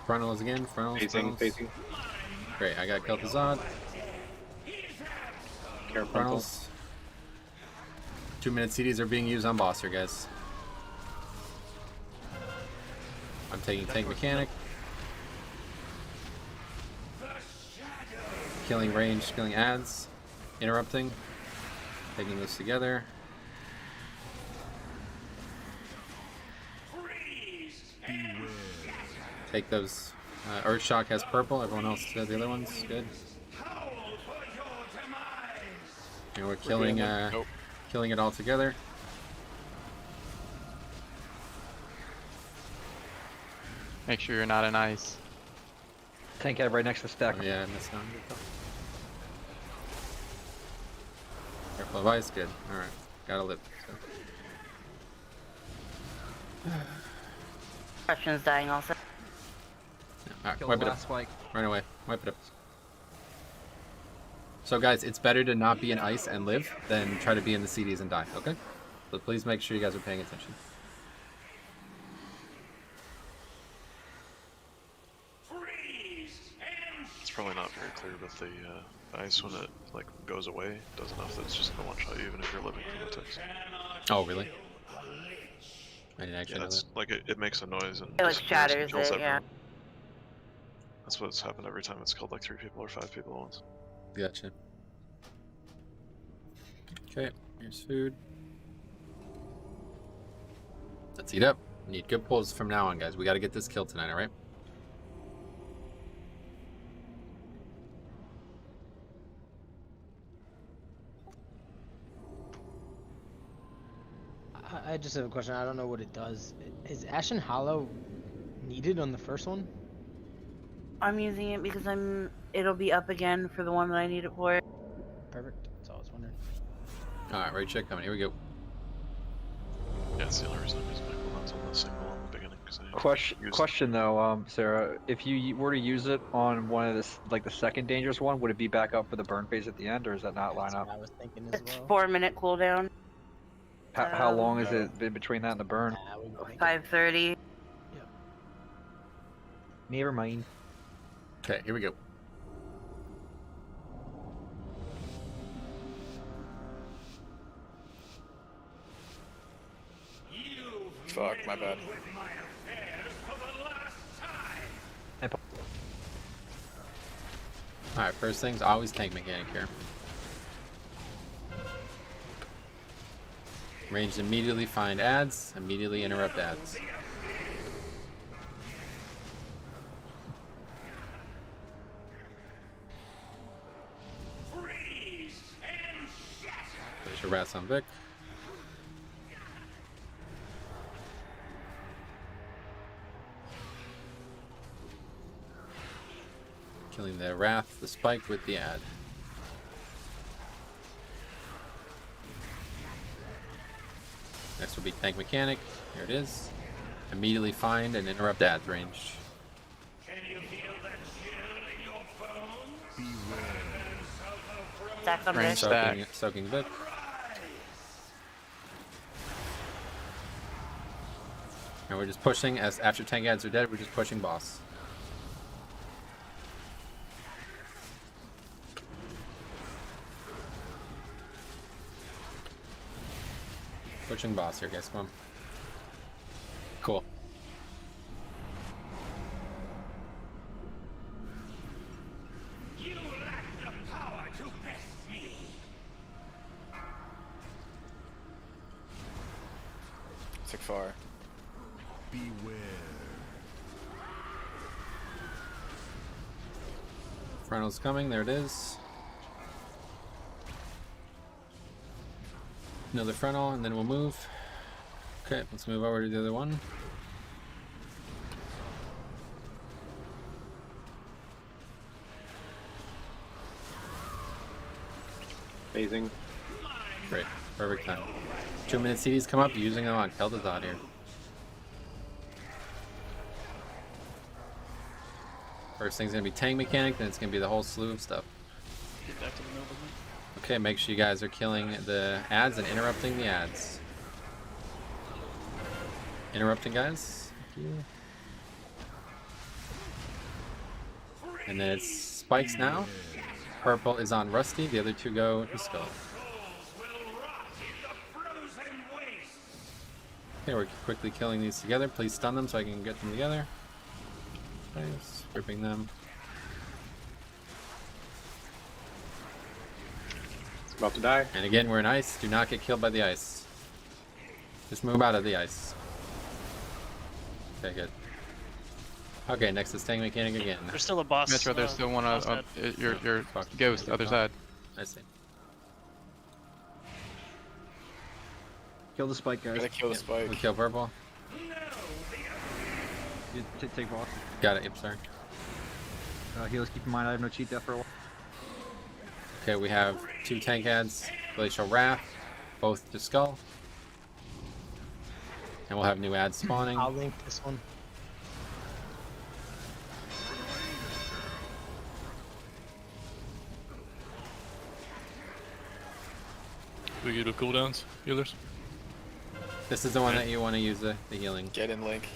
Frontals again, frontals. Facing. Great, I got Kel'Thuzad. Frontals. 2-minute CDs are being used on boss here, guys. I'm taking tank mechanic. Killing range, killing ads. Interrupting. Taking this together. Take those. Earthshock has purple. Everyone else has the other ones. Good. And we're killing. Killing it all together. Make sure you're not in ice. Tank ad right next to the stack. Oh, yeah, that's not good. Careful of ice. Good. All right. Gotta live. So. Question's dying also. Alright, wipe it up. Right away. Wipe it up. So guys, it's better to not be in ice and live than try to be in the CDs and die, okay? So please make sure you guys are paying attention. It's probably not very clear, but the ice, when it like goes away, does enough that it's just gonna one-shot you even if you're living from the ticks. Oh, really? I didn't actually know that. Like it makes a noise and it like shatters kills it, everyone. That's what's happened every time it's killed like 3 people or 5 people at once. Gotcha. Okay, here's food. Let's eat up. We need good pulls from now on, guys. We gotta get this kill tonight, alright? I just have a question. I don't know what it does. Is Ashen Hollow needed on the first one? I'm using it because it'll be up again for the one that I need it for. Perfect. That's all I was wondering. Alright, right check coming. Here we go. Yeah, that's the only reason I'm using my cooldowns on the single in the beginning. Question though, Sarah, if you were to use it on one of this, like the second dangerous one, would it be back up for the burn phase at the end, or does that not line up? I was thinking as It's well. 4-minute cooldown. How long is it been between that and the burn? 5:30. Never mind. Okay, here we go. Fuck, my bad. Alright, first things, always tank mechanic here. Ranged immediately find ads, immediately interrupt ads. There's your rats on Vic. Killing the Wrath, the Spike with the ad. Next will be Tank Mechanic. Here it is. Immediately find and interrupt ads range. Can you feel that chill in your bones? Stack on Range this. soaking Vic. And we're just pushing, as after tank ads are dead, we're just pushing boss. Pushing boss here, guys. Come on. Cool. You lack the power to best me. Took far. Beware. Frontal's coming. There it is. Another frontal, and then we'll move. Okay, let's move over to the other one. Phasing. Great. Perfect time. 2-minute CDs come up, using them on Keldazad here. First thing's gonna be Tank Mechanic, then it's gonna be the whole slew of stuff. Get back to the middle of me. Okay, make sure you guys are killing the ads and interrupting the ads. Interrupting, guys. Thank you. And then it's Spikes now. Purple is on Rusty. The other two go to Skull. Okay, we're quickly killing these together. Please stun them so I can get them together. Nice. Gripping them. About to die. And again, we're in ice. Do not get killed by the ice. Just move out of the ice. Okay, good. Okay, next is Tank Mechanic again. There's still a boss. Metro, there's still one on your ghost, other side. I see. Kill the Spike, guys. Gotta kill the Spike. We kill Purple. You take boss. Got it, yep, sorry. Healers, keep in mind I have no cheat death for a while. Okay, we have 2 tank ads, Glacial Wrath, both to Skull. And we'll have new ads spawning. I'll link this one. We get a cooldowns, healers. This is the one that you want to use the healing. Get in, Link.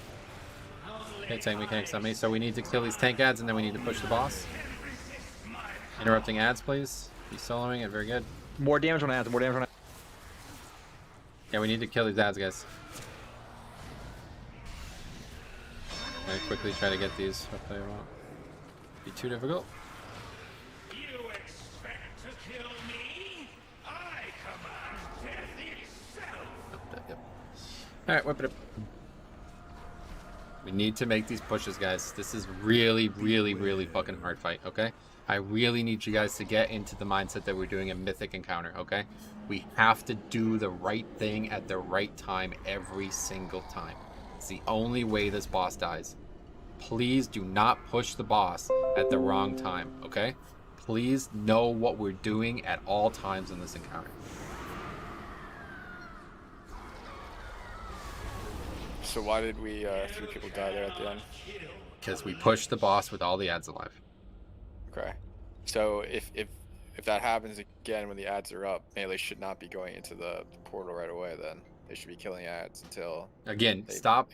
Okay, Tank Mechanics on me. So we need to kill these tank ads and then we need to push the boss. Interrupting ads, please. He's soloing it, very good. More damage on ads, more damage on ads. Yeah, we need to kill these ads, guys. I'm gonna quickly try to get these. Hopefully it won't be too difficult. You expect to kill me? I command death itself. Yep. Alright, whip it up. We need to make these pushes, guys. This is really, really, really fucking hard fight, okay? I really need you guys to get into the mindset that we're doing a mythic encounter, okay? We have to do the right thing at the right time every single time. It's the only way this boss dies. Please do not push the boss at the wrong time, okay? Please know what we're doing at all times in this encounter. So why did we 3 people die there at the end? Because we pushed the boss with all the ads alive. Okay. So if that happens again when the ads are up, Melee should not be going into the portal right away then. They should be killing ads until... Again,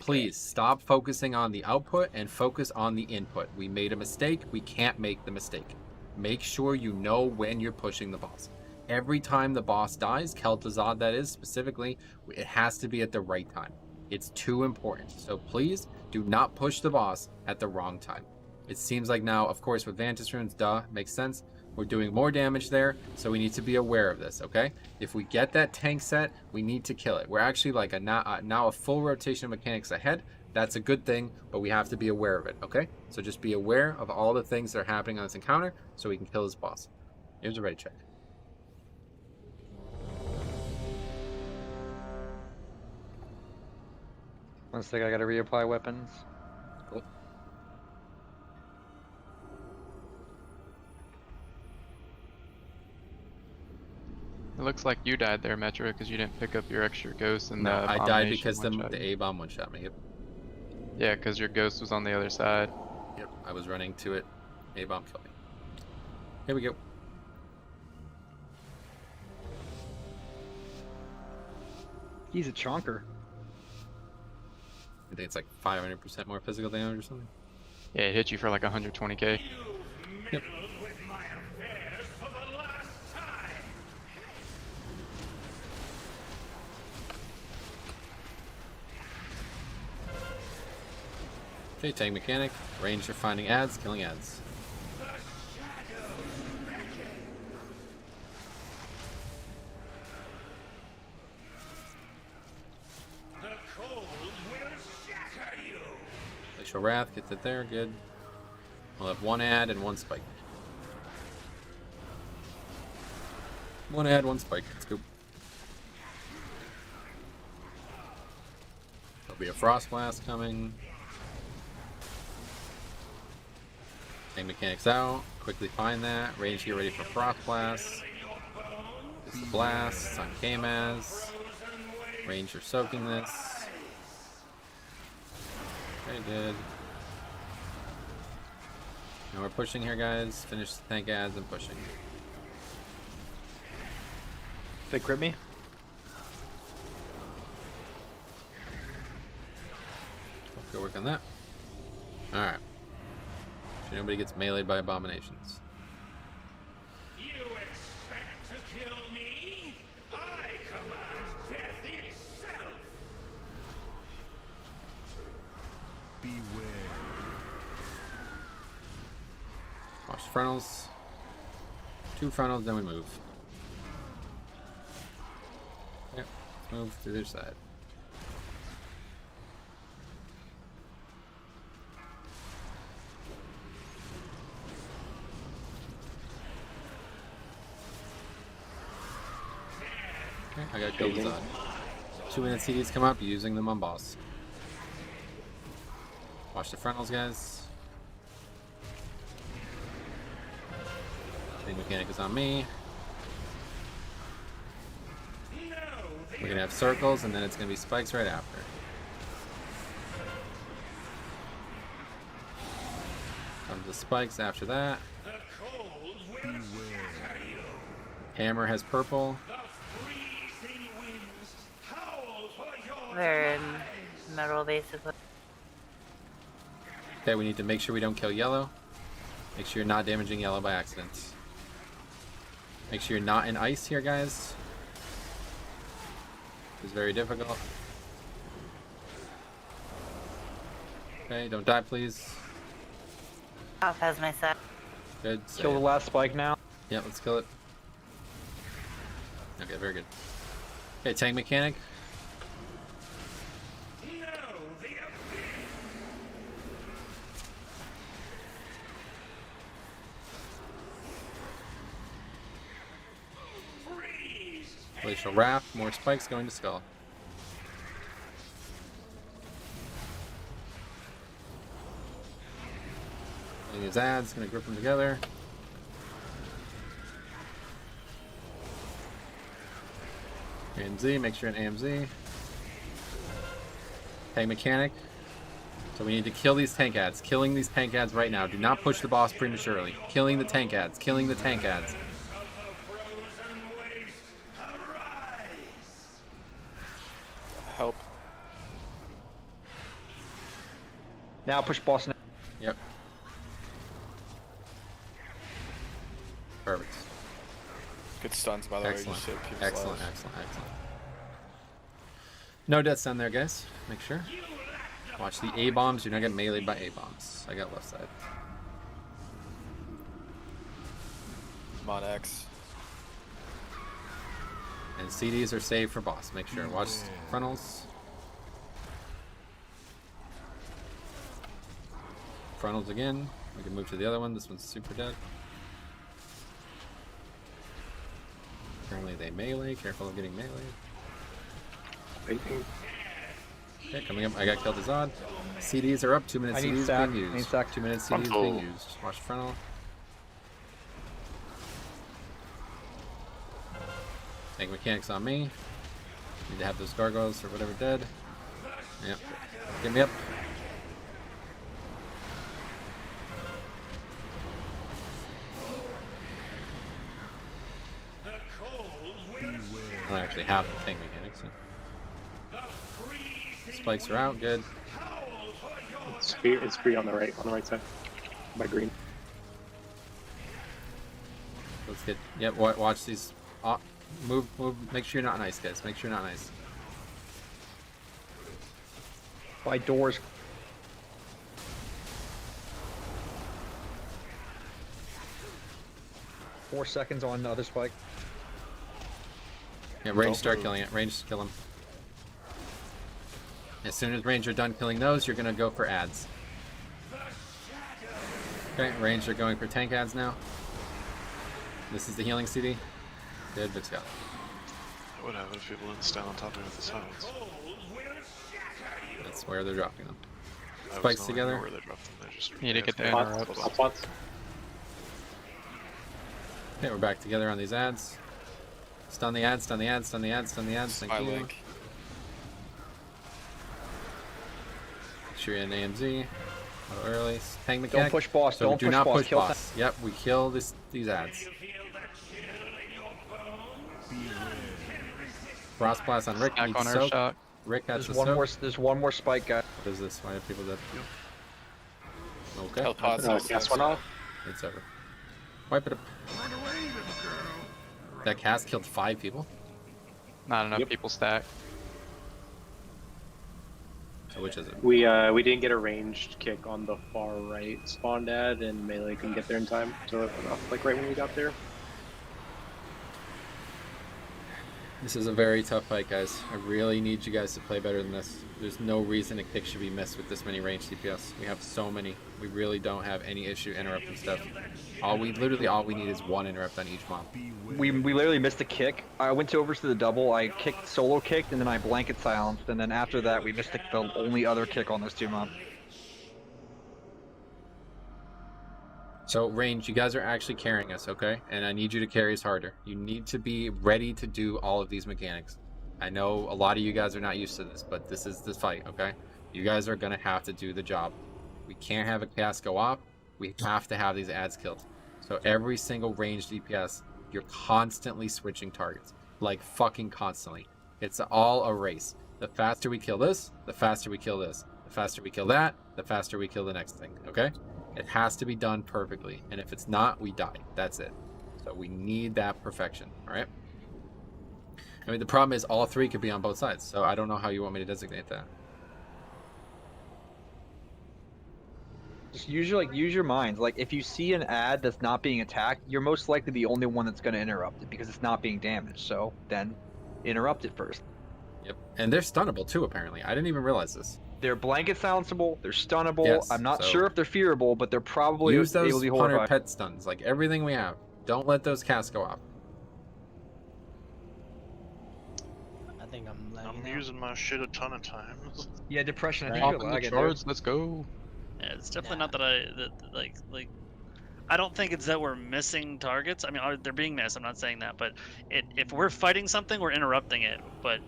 please stop focusing on the output and focus on the input. We made a mistake. We can't make the mistake. Make sure you know when you're pushing the boss. Every time the boss dies, Kel'Thuzad that is specifically, it has to be at the right time. It's too important. So please do not push the boss at the wrong time. It seems like now, of course, with Vantage Runes, duh, makes sense. We're doing more damage there, so we need to be aware of this, okay? If we get that tank set, we need to kill it. We're actually like now a full rotation of mechanics ahead. That's a good thing, but we have to be aware of it, okay? So just be aware of all the things that are happening on this encounter so we can kill this boss. Here's a ready check. One sec, I gotta reapply weapons. Cool. It looks like you died there, Metro, because you didn't pick up your extra ghost and No, the I died because the one-shot you. A-bomb one-shot me. Yep. Yeah, because your ghost was on the other side. Yep, I was running to it. A-bomb killed me. Here we go. He's a chonker. I think it's like 500% more physical damage or something. Yeah, it hit you for like 120k. Yep. Okay, tank mechanic. Range for finding ads, killing ads. Glacial Wrath gets it there, good. We'll have one ad and one spike. One ad, one spike. Let's go. There'll be a Frost Blast coming. Tank mechanics out. Quickly find that. Range, get ready for Frost Blast. This is the blast. It's on K-Maz. Range, you're soaking this. Very good. Now we're pushing here, guys. Finish the tank ads and pushing. They crit me? Go work on that. Alright. Sure nobody gets meleeed by abominations. You expect to kill me? I command death itself. Beware. Watch the frontals. 2 frontals, then we move. Yep, let's move to their side. Okay, I got killed on. 2-minute CDs come up, using them on boss. Watch the frontals, guys. Tank mechanic is on me. We're gonna have circles, and then it's gonna be spikes right after. Comes the spikes after that. Hammer has purple. They're in metal, basically. Okay, we need to make sure we don't kill yellow. Make sure you're not damaging yellow by accident. Make sure you're not in ice here, guys. It's very difficult. Okay, don't die, please. Off has my set. Good. Kill the last spike now. Yeah, let's kill it. Okay, very good. Okay, tank mechanic. Glacial Wrath, more spikes going to Skull. These ads, gonna grip them together. AMZ, make sure in AMZ. Tank mechanic. So we need to kill these tank ads. Killing these tank ads right now. Do not push the boss prematurely. Killing the tank ads. Killing the tank ads. Help. Now push boss now. Yep. Perfect. Good stuns, by the way. Excellent. Just hit people's Excellent, lives. excellent, excellent. No deaths down there, guys. Make sure. Watch the A-bombs. You're not getting meleeed by A-bombs. I got left side. I'm on X. And CDs are saved for boss. Make sure. Watch frontals. Frontals again. We can move to the other one. This one's super dead. Currently they melee. Careful of getting melee. Okay, coming up. I got killed as odd. CDs are up. 2 minutes CDs being used. 2 minutes CDs being used. Watch frontal. Tank mechanics on me. Need to have those gargoyles or whatever dead. Yep. Get me up. I don't actually have the tank mechanics. So. Spikes are out. Good. It's free on the right side. By green. Let's get. Yep. Watch these. Move. Make sure you're not nice, guys. Make sure you're not nice. By doors. Four seconds on the other spike. Yeah, range start killing it. Range kill them. As soon as range are done killing those, you're gonna go for ads. Okay, range are going for tank ads now. This is the healing CD. Good, Vic's got it. I would have it if people didn't stand on top of me with the silence. That's where they're dropping them. Spikes together. Where they dropped them. They just need to get the interrupts. Okay, we're back together on these ads. Stun the ads, stun the ads, stun the ads, stun the ads. Thank you. Make sure you're in AMZ. A little early. Tank mechanic. Don't push boss. So don't do push not boss. push boss. Yep, we kill these ads. Frost blast on Rick. Back on our shot. Rick has there's one more. There's one more spike guy. What is this? Why have people dead? Okay. Cast one off. It's over. Wipe it up. That cast killed 5 people. Not enough people stack. So which is it? We didn't get a ranged kick on the far right spawn dad, and melee couldn't get there in time, so it went off like right when we got there. This is a very tough fight, guys. I really need you guys to play better than this. There's no reason a kick should be missed with this many ranged DPS. We have so many. We really don't have any issue interrupting stuff. All we need is one interrupt on each mob. We literally missed a kick. I went over to the double. I solo kicked, and then I blanket silenced, and then after that we missed the only other kick on those 2 mobs. So, range, you guys are actually carrying us, okay? And I need you to carry us harder. You need to be ready to do all of these mechanics. I know a lot of you guys are not used to this, but this is the fight, okay? You guys are gonna have to do the job. We can't have a cast go off. We have to have these ads killed. So every single ranged DPS, you're constantly switching targets. Like fucking constantly. It's all a race. The faster we kill this, the faster we kill this. The faster we kill that, the faster we kill the next thing, okay? It has to be done perfectly, and if it's not, we die. That's it. So we need that perfection, all right? I mean, the problem is all 3 could be on both sides, so I don't know how you want me to designate that. Just use your minds. Like, if you see an ad that's not being attacked, you're most likely the only one that's going to interrupt it because it's not being damaged. So then, interrupt it first. Yep, and they're stunnable too. Apparently, I didn't even realize this. They're blanket silenceable. They're stunnable. Yes, I'm not so sure if they're fearable, but they're probably use those able to be 100 horrified. pet stuns, like everything we have. Don't let those casts go off. I think I'm using my shit a ton of times. Yeah, depression. I think Off you're in the lagging charts, let's go. Yeah, it's definitely not that like I don't think it's that we're missing targets. I mean, they're being missed. I'm not saying that, but if we're fighting something, we're interrupting it. But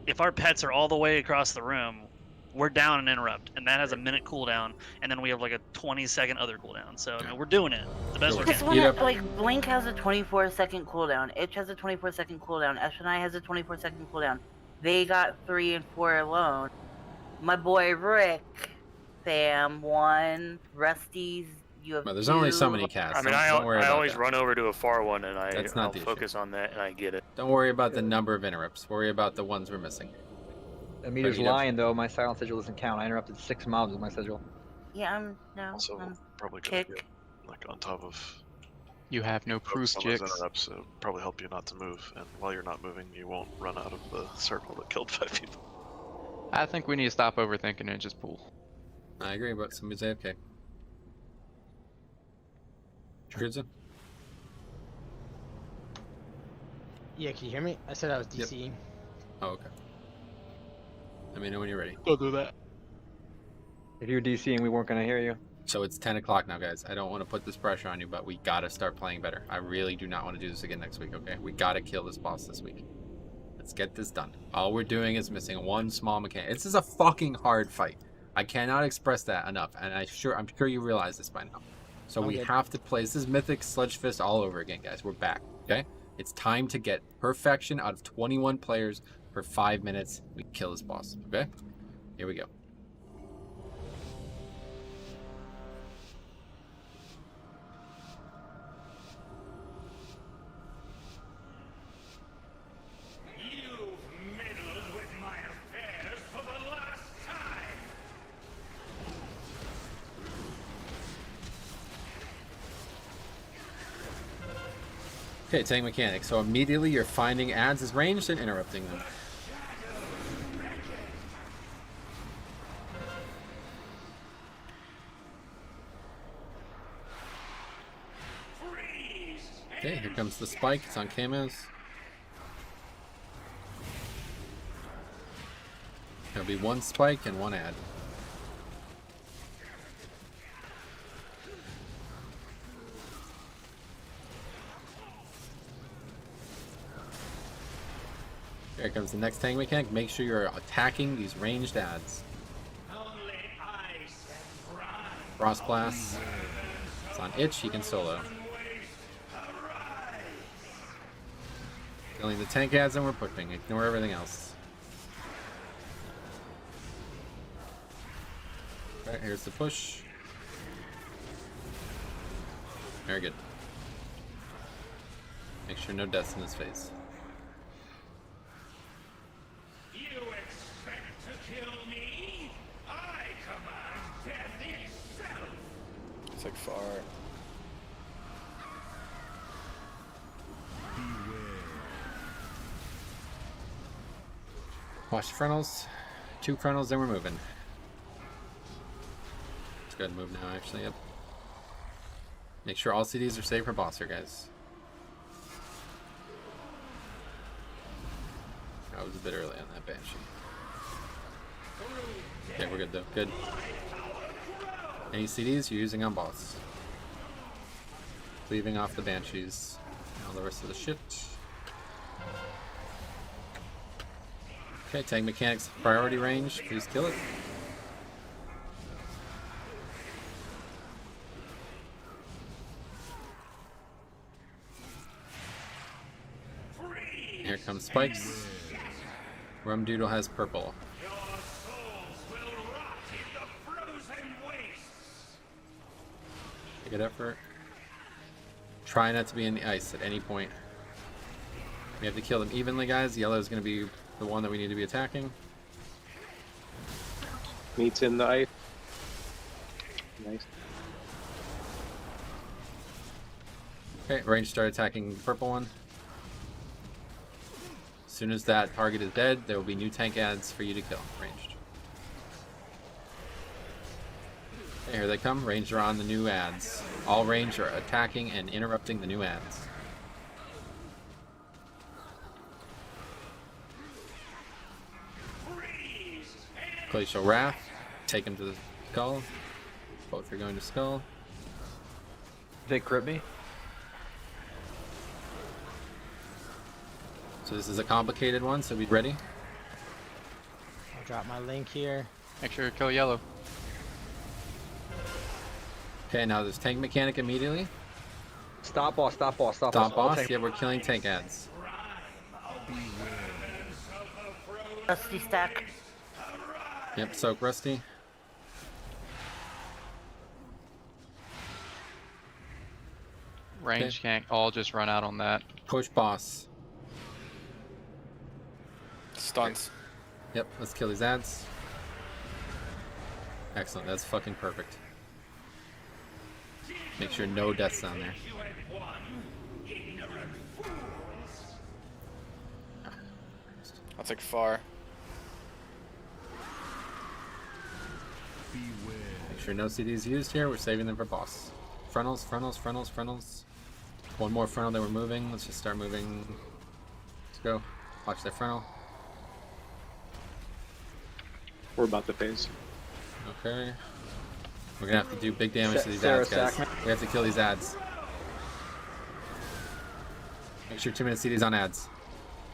if our pets are all the way across the room, we're down an interrupt, and that has a minute cooldown, and then we have like a 20-second other cooldown. So I mean, we're doing it the best we Because can. like Blink has a 24-second cooldown, Itch has a 24-second cooldown, Eshenai has a 24-second cooldown. They got 3 and 4 alone. My boy Rick, Sam 1, Rusty's. You have Well, there's 2. only so many casts. I mean, I always run over to a far one and I'll focus on that and I get it. Don't worry about the number of interrupts. Worry about the ones we're missing. Ameter's lying though. My silent sigil doesn't count. I interrupted 6 mobs with my sigil. Yeah, I'm Also, I'm probably gonna kick. get like on top of You have no proof, Focus on those Jix. interrupts, it'll probably help you not to move, and while you're not moving, you won't run out of the circle that killed 5 people. I think we need to stop overthinking and just pull. I agree, but somebody's AFK. Cruiser? Yeah, can you hear me? I said I was DCing. Oh, okay. Let me know when you're ready. Don't do that. If you're DCing, we weren't gonna hear you. So it's 10 o'clock now, guys. I don't want to put this pressure on you, but we gotta start playing better. I really do not want to do this again next week, okay? We gotta kill this boss this week. Let's get this done. All we're doing is missing one small mechanic. This is a fucking hard fight. I cannot express that enough, and I'm sure you realize this by now. So we have to play. This is Mythic Sludge Fist all over again, guys. We're back, okay? It's time to get perfection out of 21 players for 5 minutes. We kill this boss, okay? Here we go. You've meddled with my affairs for the last time. Okay, tank mechanic. So immediately you're finding ads as ranged and interrupting them. Okay, here comes the spike. It's on camos. There'll be one spike and one ad. Here comes the next tank mechanic. Make sure you're attacking these ranged ads. Frost Blast. It's on itch, he can solo. Killing the tank ads and we're pushing. Ignore everything else. Alright, here's the push. Very good. Make sure no deaths in this phase. You expect to kill me? I command death itself. It's like far. Watch the frontals. 2 frontals, then we're moving. Let's go ahead and move now, actually, yep. Make sure all CDs are saved for bosser, guys. I was a bit early on that Banshee. Okay, we're good though, good. Any CDs you're using on boss. Leaving off the Banshees. All the rest of the shit. Okay, tank mechanics priority range. Please kill it. Here comes spikes. Rum Doodle has purple. Good effort. Try not to be in the ice at any point. We have to kill them evenly, guys. Yellow is going to be the one that we need to be attacking. Meat's in the ice. Nice. Okay, range start attacking the purple one. As soon as that target is dead, there will be new tank ads for you to kill. Ranged. Okay, here they come. Ranged are on the new ads. All ranged are attacking and interrupting the new ads. Glacial Wrath. Take him to the skull. Both are going to skull. They crit me. So this is a complicated one, so be ready. I'll drop my link here. Make sure you kill yellow. Okay, now there's tank mechanic immediately. Stop boss, stop boss, stop boss. Stop boss. Yeah, we're killing tank ads. Rusty stack. Yep, soak Rusty. Range can't all just run out on that. Push boss. Stunts. Yep, let's kill these ads. Excellent, that's fucking perfect. Make sure no deaths down there. I'll take far. Make sure no CDs used here. We're saving them for boss. Frontals, frontals, frontals, frontals. One more frontal that we're moving. Let's just start moving. Let's go. Watch that frontal. We're about to phase. Okay. We're gonna have to do big damage to these ads, guys. We have to kill these ads. Make sure 2 minute CDs on ads.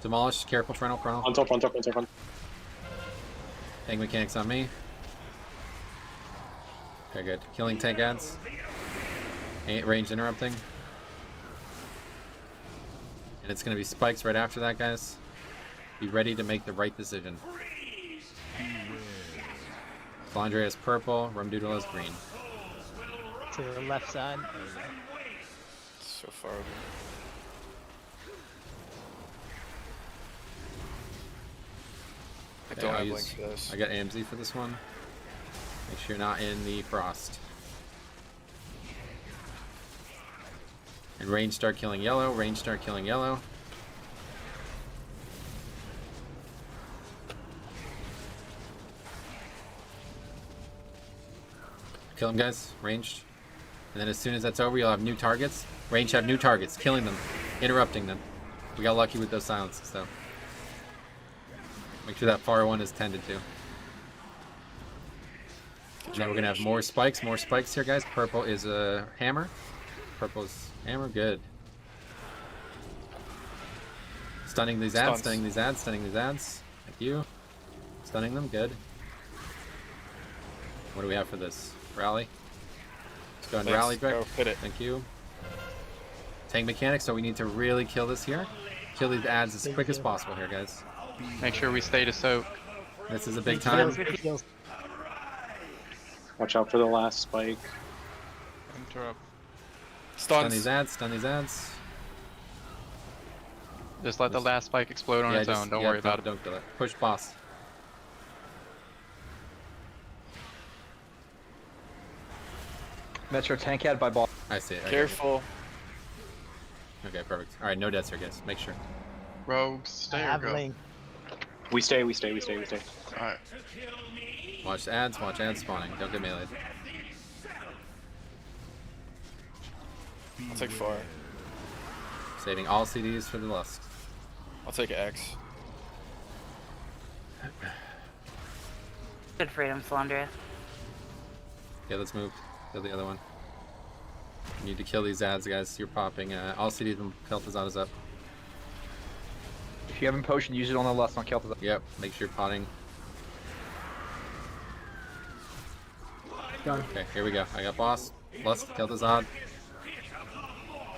Demolish, careful, frontal, frontal. On top, on top, on top, on. Tank mechanics on me. Okay, good. Killing tank ads. Range interrupting. And it's gonna be spikes right after that, guys. Be ready to make the right decision. Flandre has purple, Rumdoodle has green. To the left side. So far over. I don't have link for this. I got AMZ for this one. Make sure you're not in the frost. And range start killing yellow, range start killing yellow. Kill them, guys. Ranged. And then as soon as that's over, you'll have new targets. Range have new targets. Killing them. Interrupting them. We got lucky with those silences, though. Make sure that far one is tended to. And then we're going to have more spikes. More spikes here, guys. Purple is a hammer. Purple is hammer. Good. Stunning these ads. Stunning these ads. Stunning these ads. Thank you. Stunning them. Good. What do we have for this? Rally. Let's go and rally, Greg. Hit it. Thank you. Tank mechanics, so we need to really kill this here. Kill these ads as quick as possible here, guys. Make sure we stay to soak. This is a big time. Watch out for the last spike. Interrupt. Stun these ads, stun these ads. Just let the last spike explode on its own. Don't worry about it. Don't kill it. Push boss. Metro tank ad by ball. I see it. Careful. Okay, perfect. Alright, no deaths here, guys. Make sure. Rogues, stay or go. We stay, we stay, we stay, we stay. Alright. Watch ads spawning. Don't get meleeed. I'll take far. Saving all CDs for the lust. I'll take X. Good freedom, Flandre. Yeah, let's move. Kill the other one. You need to kill these ads, guys. You're popping. All CDs from Kel'Thuzad is up. If you have a potion, use it on the lust on Kel'Thuzad. Yep, make sure you're potting. Done. Okay, here we go. I got boss. Lust, Kel'Thuzad.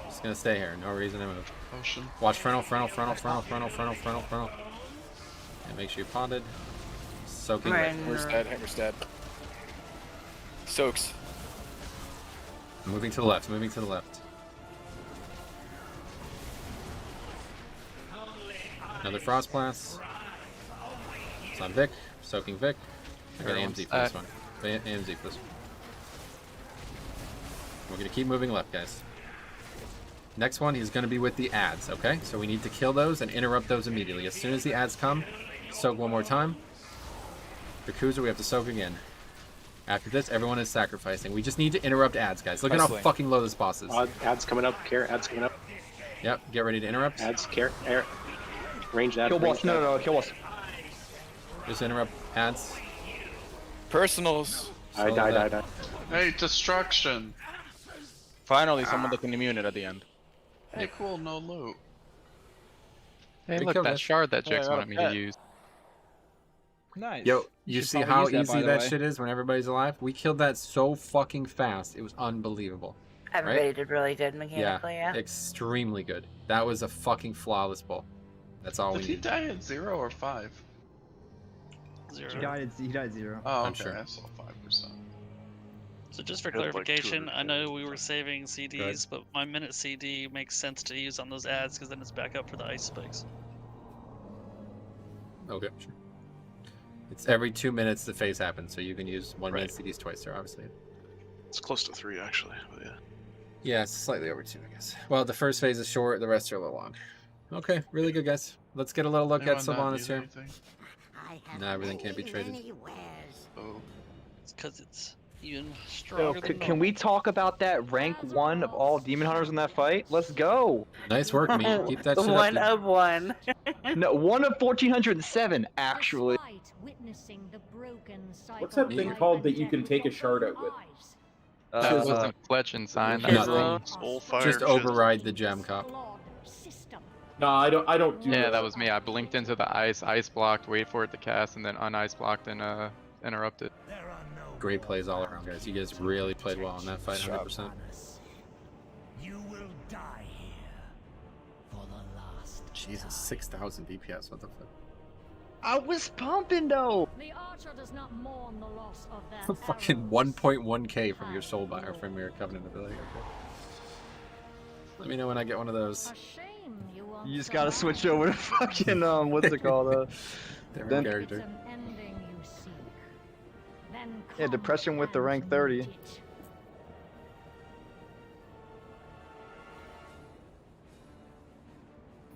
Just gonna stay here. No reason to move. Potion. Watch frontal, frontal, frontal, frontal, frontal, frontal, frontal, frontal. And make sure you're potted. Soaking. Hammer's dead, hammer's dead. Soaks. Moving to the left, moving to the left. Another Frost Blast. It's on Vic. Soaking Vic. I got AMZ for this one. AMZ for this one. We're going to keep moving left, guys. Next one, he's going to be with the ads, okay? So we need to kill those and interrupt those immediately. As soon as the ads come, soak one more time. For Kuza, we have to soak again. After this, everyone is sacrificing. We just need to interrupt ads, guys. Look at how fucking low this boss is. Ads coming up, care, ads coming up. Yep, get ready to interrupt. Ads, care, air. Range that. Kill boss, no, kill boss. Just interrupt ads. Personals. I die. Hey, destruction. Finally, someone that can immune it at the end. Hey, cool, no loot. Hey, look, that shard that Jax wanted me to use. Nice. Yo, you see how easy that shit is when everybody's alive? We killed that so fucking fast. It was unbelievable. Everybody did really good mechanically, yeah. Extremely good. That was a fucking flawless bull. That's all we need. Did he die at 0 or 5? 0. He died 0. Oh, I'm okay, sure. I saw 5%. So just for Had, like, clarification, 200 I know we were saving CDs, but my minute CD makes sense to use on those ads because then it's back up for the ice spikes. Okay, sure. It's every 2 minutes the phase happens, so you can use 1 minute CDs twice there, obviously. It's close to 3 actually, but yeah. Yeah, it's slightly over 2, I guess. Well, the first phase is short, the rest are a little long. Okay, really good, guys. Let's get a little look at Sylvanas here. No, everything can't be traded. Oh. It's because it's even So, stronger than can we talk about that rank 1 of all demon hunters in that fight? Let's go. Nice work, me. Keep that shit up. One of one. No, 1 of 1407 actually. What's that thing called that you can take a shard out with? That wasn't Fletching sign. That was Just override the gem cop. No, I don't do that. Yeah, that was me. I blinked into the ice blocked, wait for it to cast, and then un-ice blocked and interrupted. Great plays all around, guys. You guys really played well in that fight, 100%. You will die here for the last. Jesus, 6,000 DPS. What the fuck? I was pumping though. The archer does not mourn the loss of their Fucking 1.1k from your soul buyer from your covenant ability. Okay. Let me know when I get one of those. You just gotta switch over to fucking what's it called? Different character. Yeah, depression with the rank 30.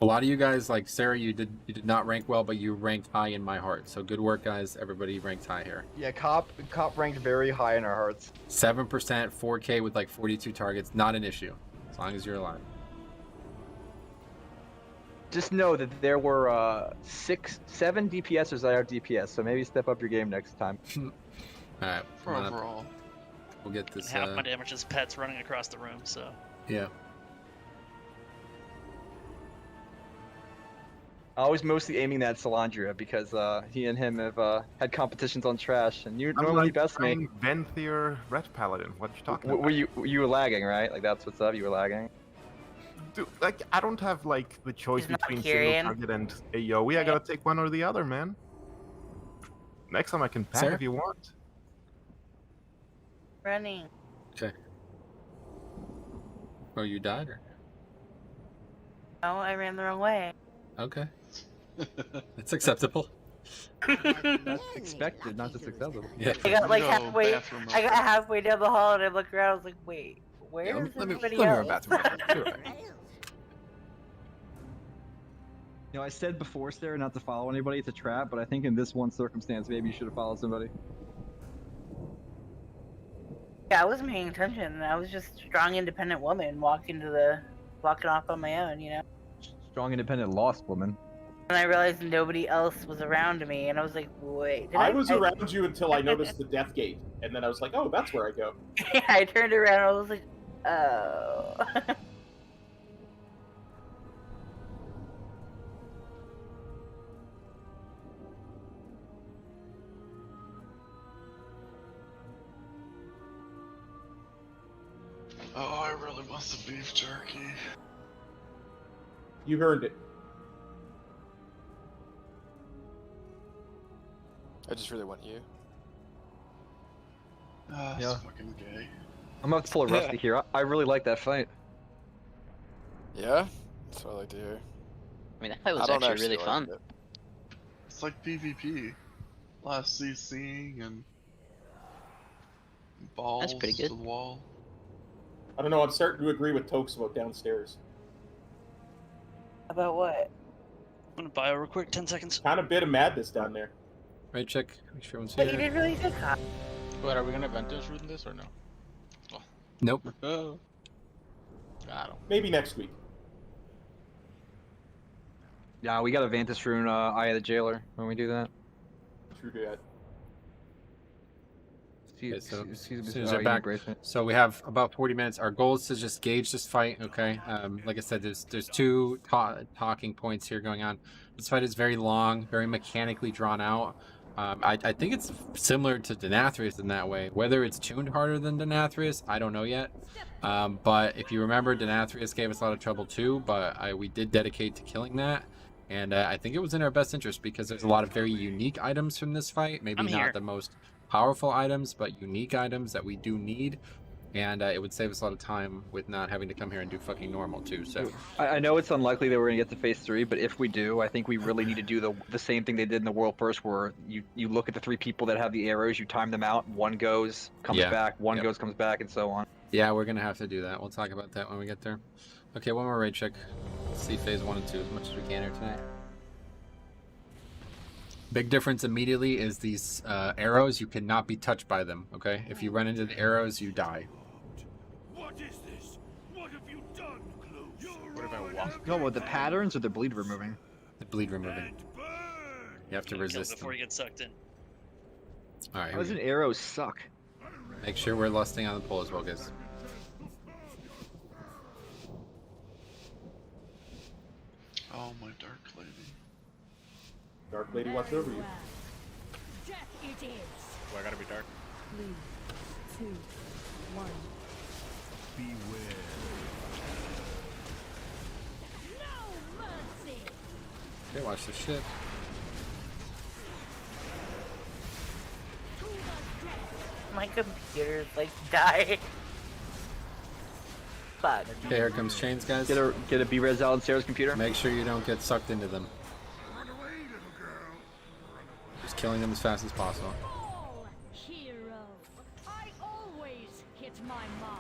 A lot of you guys, like Sarah, you did not rank well, but you ranked high in my heart. So good work, guys. Everybody ranked high here. Yeah, cop ranked very high in our hearts. 7%, 4k with like 42 targets, not an issue, as long as you're alive. Just know that there were 7 DPSers that are DPS, so maybe step up your game next time. Alright, For overall. We'll get this. Half my damage is pets running across the room, so. Yeah. I was mostly aiming at Salandria because he and him have had competitions on trash, and you normally best me. Venthyr Red Paladin. What are you talking about? Were you were lagging, right? Like that's what's up. You were lagging. Dude, like I don't have like the choice He's between not single Kyrian. target and AoE. I gotta take one or the other, man. Next time I can pack Sarah? if you want. Running. Okay. Oh, you died, or? Oh, I ran the wrong way. Okay. That's acceptable. That's expected, not just acceptable. Yeah. I got like halfway. I got halfway down the hall and I looked around. I was like, wait, where is everybody else? You know, I said before, Sarah, not to follow anybody. It's a trap, but I think in this one circumstance, maybe you should have followed somebody. Yeah, I wasn't paying attention. I was just a strong, independent woman walking off on my own, you know. Strong, independent, lost woman. And I realized nobody else was around me, and I was like, wait. I was around you until I noticed the death gate, and then I was like, oh, that's where I go. Yeah, I turned around and I was like, oh. Oh, I really want some beef jerky. You earned it. I just really want you. Ah, Yeah. it's fucking gay. I'm about to pull a Rusty here. I really like that fight. Yeah? That's what I like to hear. I mean, that fight was I don't actually really like fun. it. It's like PvP. Last CC and balls pretty good. to the wall. I don't know, I'm starting to agree with Tokes about downstairs. About what? I'm gonna bio real quick, 10 seconds. Kind of bit of madness down there. Right, check. Make sure everyone's But you here. didn't really take off. Wait, are we gonna Ventus root in this or no? Nope. Oh. I don't. Maybe next week. Yeah, we got a Vantage Rune Eye of the Jailer when we do that. True that. Okay, so as soon as oh, they're you back, embrace it. so we have about 40 minutes. Our goal is to just gauge this fight. Okay, like I said, there's two talking points here going on. This fight is very long, very mechanically drawn out. I think it's similar to Denathrius in that way. Whether it's tuned harder than Denathrius, I don't know yet. But if you remember, Denathrius gave us a lot of trouble too, but we did dedicate to killing that. And I think it was in our best interest because there's a lot of very unique items from this fight. Maybe not the most powerful items, but unique items that we do need. And it would save us a lot of time with not having to come here and do fucking normal too. So I know it's unlikely that we're gonna get to phase 3, but if we do, I think we really need to do the same thing they did in the World First, where you look at the 3 people that have the arrows, you time them out, one goes, comes back, one goes, comes back, and so on. Yeah, we're gonna have to do that. We'll talk about that when we get there. Okay, one more raid check. Let's see phase 1 and 2 as much as we can here tonight. Big difference immediately is these arrows. You cannot be touched by them. Okay, if you run into the arrows, you die. What is this? What have you done, Close? What if I walk? No, with the patterns or the bleed removing? The bleed removing. You have to resist them. before you get sucked in. All right. How does an arrow suck? Make sure we're lusting on the pole as well, guys. Oh, my Dark Lady. Dark Lady, watch over you. Death it is. Oh, I gotta be dark. 3, 2, 1. Beware. No mercy. Okay, watch the ship. My computer's like die. Fuck. Okay, here comes chains, guys. Get a B-res out on Sarah's computer. Make sure you don't get sucked into them. Just killing them as fast as possible. All hero. I always hit my mark.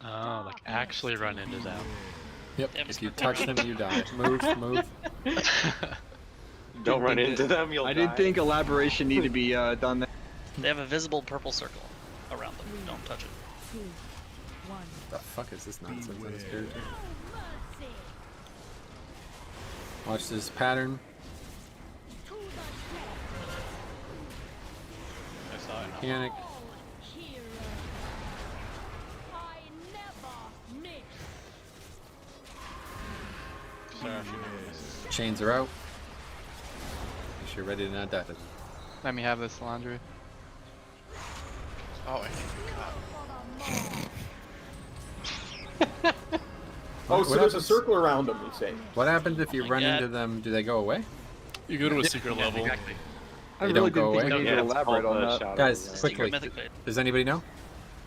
Oh, like actually run into them. Yep. If you touch them, you die. Move, move. Don't run into them, you'll I die. didn't think elaboration needed to be done there. They have a visible purple circle around them. Don't touch it. 2, 1. The fuck is this nonsense on this character? Watch this pattern. I saw it. Mechanic. I never miss. Sorry if you never miss. Chains are out. Make sure you're ready to not die. Let me have this, Landry. Oh, I hate Oh, so there's a circle around them, you say? What happens if you run into them? Do they go away? You go to a secret level. Exactly. I They really don't go didn't think away? we needed to elaborate on that. Guys, quickly. Mythic Run. Does anybody know?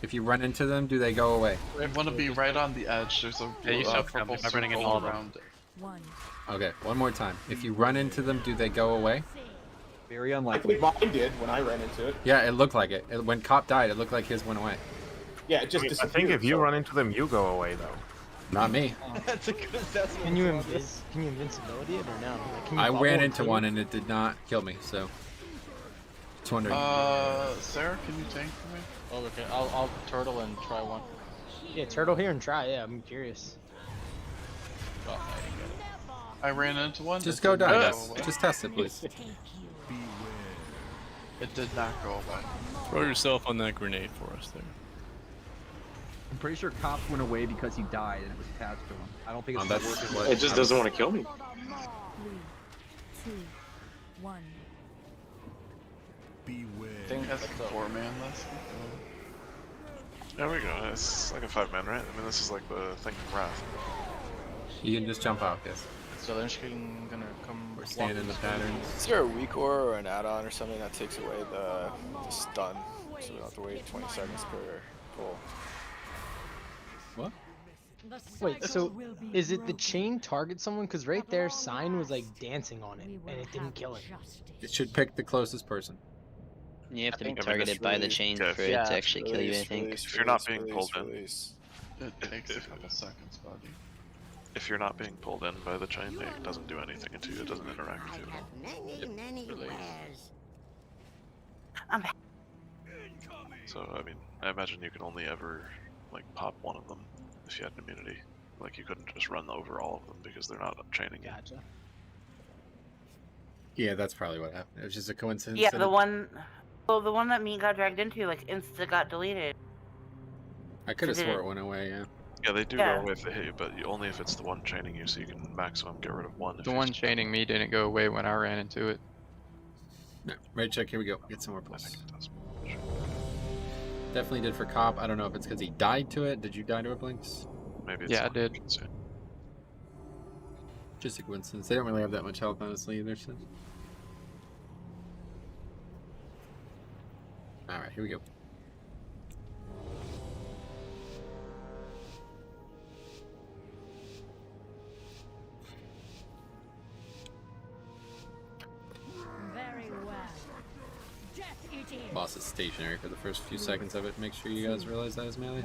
If you run into them, do they go away? I want to be right on the edge. There's a Yeah, you saw purple I'm running into circle all of them. around it. 1. Okay, one more time. If you run into them, do they go away? Very I unlikely. think mine did when I ran into it. Yeah, it looked like it. When Cop died, it looked like his went away. Yeah, it just I disappeared. think if you so- run into them, you go away though. Not me. That's a good assessment. Can you invincibility it or no? Like, can you I bubble ran and into kill one it? and it did not kill me, so. 200. Sarah, can you tank for me? Oh, okay. I'll turtle and try one. Yeah, turtle here and try. Yeah, I'm curious. Oh, I didn't get it. I ran into one. Just it go did not die. go away. Just test it, please. It did not go away. Throw yourself on that grenade for us there. I'm pretty sure Cops went away because he died and it was attached to him. I don't think it's that's working. what- It just doesn't want to kill me. 3, 2, 1. I think that's the 4-man list. There we go. It's like a 5-man, right? I mean, this is like the thing from Wrath. You can just jump out, guys. So then she's gonna come. We're staying in the patterns. Is there a weak ore or an add-on or something that takes away the stun, so we don't have to wait 20 seconds per pull? What? Wait, so is it the chain target someone? Because right there, Sign was like dancing on it, and it didn't kill him. It should pick the closest person. You have to be think targeted by the chain yeah, for it to actually kill you, I think. If you're not being pulled in. It takes a couple seconds, buddy. If you're not being pulled in by the chain, it doesn't do anything to you. It doesn't interact with you at all. Many So, I mean, I imagine you can only ever, like, pop one of them if you had an immunity. Like, you couldn't just run over all of them because they're not chaining you. Gotcha. Yeah, that's probably what happened. It was just a coincidence. Yeah, that the it- one. Well, the one that me got dragged into, like, insta got deleted. I could have Did swore it- it went away, yeah. Yeah, they do Yeah. go away if they hit you, but only if it's the one chaining you, so you can maximum get rid of one. If The you one chaining me didn't go away when I ran into it. No, right check, here we go. Get some more plus. Definitely did for Cop. I don't know if it's because he died to it. Did you die to it, Blinks? Maybe it's Yeah, I not. did. Just a coincidence. They don't really have that much health, honestly, either, so. Alright, here we go. Very well. Boss is stationary for the first few seconds of it. Make sure you guys realize that is melee.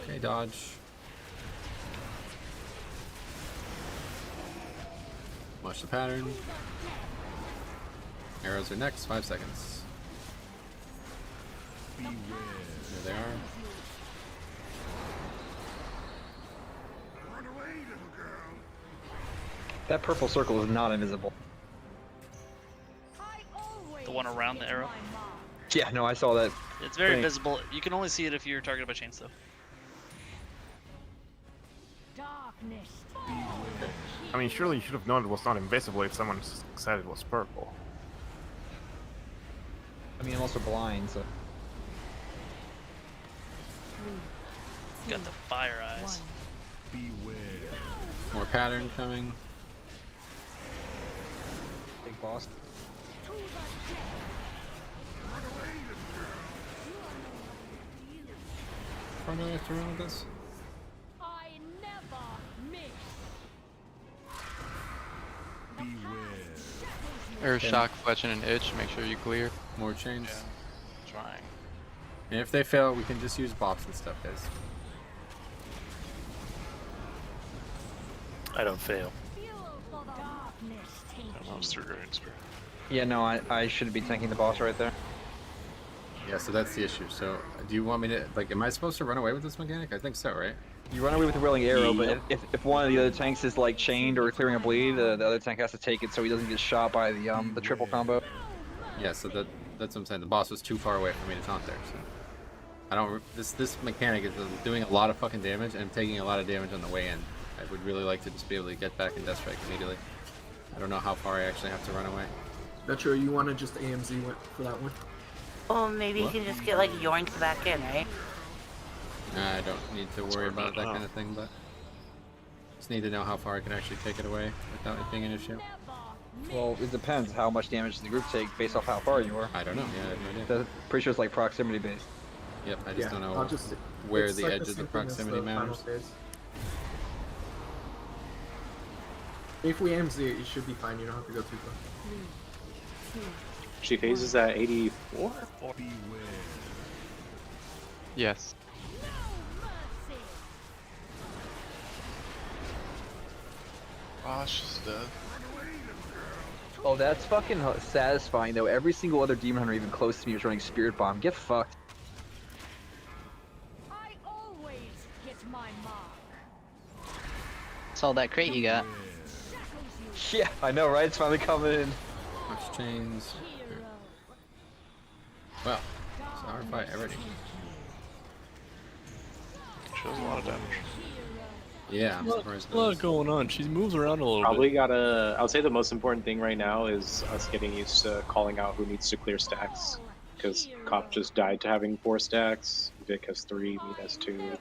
Okay, dodge. Watch the pattern. Arrows are next, 5 seconds. There they are. That purple circle is not invisible. The one around the arrow. Yeah, no, I saw that. It's very thing. visible. You can only see it if you're targeted by chains, though. I mean, surely you should have known it was not invisible if someone said it was purple. I mean, I'm also blind, so. Got the fire eyes. More pattern coming. Big boss. How do I have to run with this? I never miss. Or shock, fletch, and an itch. Make sure you clear. More chains. Yeah. Trying. And if they fail, we can just use bops and stuff, guys. I don't fail. That was 3 Dragon Spear. Yeah, no, I shouldn't be tanking the boss right there. Yeah, so that's the issue. So, do you want me to, like, am I supposed to run away with this mechanic? I think so, right? You run away with the whirling arrow, but if one of the other tanks is like chained or clearing a bleed, the other tank has to take it so he doesn't get shot by the triple combo. Yeah, so that's what I'm saying. The boss was too far away for me to taunt there. So I don't. This mechanic is doing a lot of fucking damage and taking a lot of damage on the way in. I would really like to just be able to get back and death strike immediately. I don't know how far I actually have to run away. Metro, you want to just AMZ for that one? Well, maybe What? you can just get like yoinked back in, right? I don't need to worry about that kind of thing, but just need to know how far I can actually take it away without it being an issue. Well, it depends how much damage does the group take based off how far you are. I don't know. Yeah, I have no idea. Pretty sure it's like proximity based. Yep, I just don't know I'll just- where it's the like edge of the same thing as proximity the final matters. phase. If we AMZ it, you should be fine. You don't have to go too far. She phases at 84? Yes. Ah, she's dead. Oh, that's fucking satisfying though. Every single other demon hunter even close to me was running Spirit Bomb. Get fucked. I always hit my mark. It's all that crate you got. Yeah, I know, right? It's finally coming in. Much chains. Well, it's our fight already. She does a lot of damage. Yeah, I'm surprised. There's a lot going on. She moves around a little Probably bit. gotta. I would say the most important thing right now is us getting used to calling out who needs to clear stacks. Because Cop just died to having 4 stacks. Vic has 3. Meat has 2.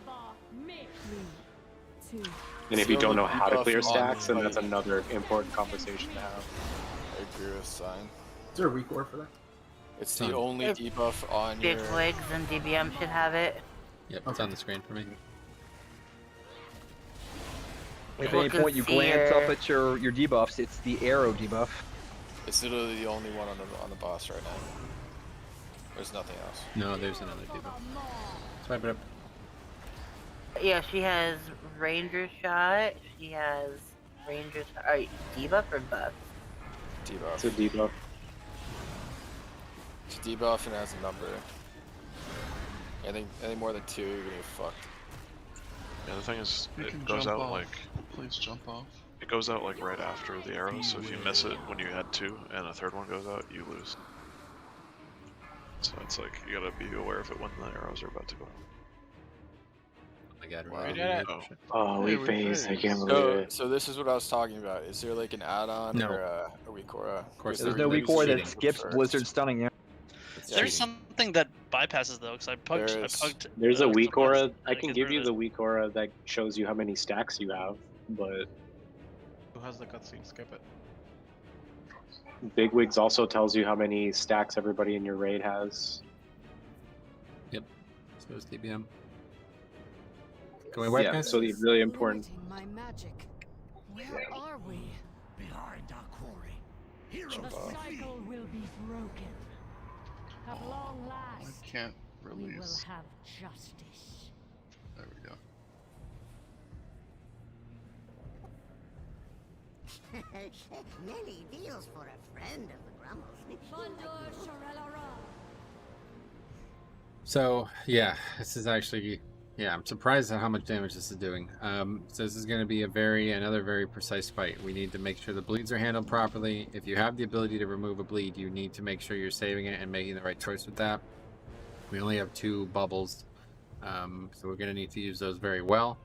And if you don't know how to clear stacks, then that's another important conversation to have. I agree with Sign. Is there a recore for that? It's the only debuff on Big your... Wigs and DBM should have it. Yep, it's on the screen for me. If at any point you glance up at your debuffs, it's the arrow debuff. It's literally the only one on the boss right now. There's nothing else. No, there's another debuff. Swipe it up. Yeah, she has Ranger Shot. She has Ranger Shot. Alright, debuff or buff? Debuff. It's a debuff. It's a debuff and it has a number. Anything more than 2, you're gonna get fucked. Yeah, the thing is, You it can goes jump out off. like Please jump off. it goes out like right after the arrow. So if you miss it when you had 2 and a third one goes out, you lose. So it's like you gotta be aware of it when the arrows are about to go out. Oh my god, Wow. really? Oh, we Hey, phased. I can't believe it. So this is what I was talking about. Is there like an add-on No. or a Weakora? Of course, There's no weak core that skips First. Blizzard stunning you. There's something that bypasses though, because I pugged. There's a weak aura. I like, can get give rid you of the weak aura that shows you how many stacks you have, but Who has the cutscene? Skip it. Bigwigs also tells you how many stacks everybody in your raid has. Yep. So is DBM. Can we wipe Yeah, guys? so the really important. My magic. Where are we? behind our quarry. Heroes The cycle will be broken. At long last, I can't we will release. have justice. There we go. Many deals for a friend of the Grummles. Thunder Shirellara. So yeah, this is actually, yeah, I'm surprised at how much damage this is doing. So this is going to be another very precise fight. We need to make sure the bleeds are handled properly. If you have the ability to remove a bleed, you need to make sure you're saving it and making the right choice with that. We only have 2 bubbles, so we're going to need to use those very well.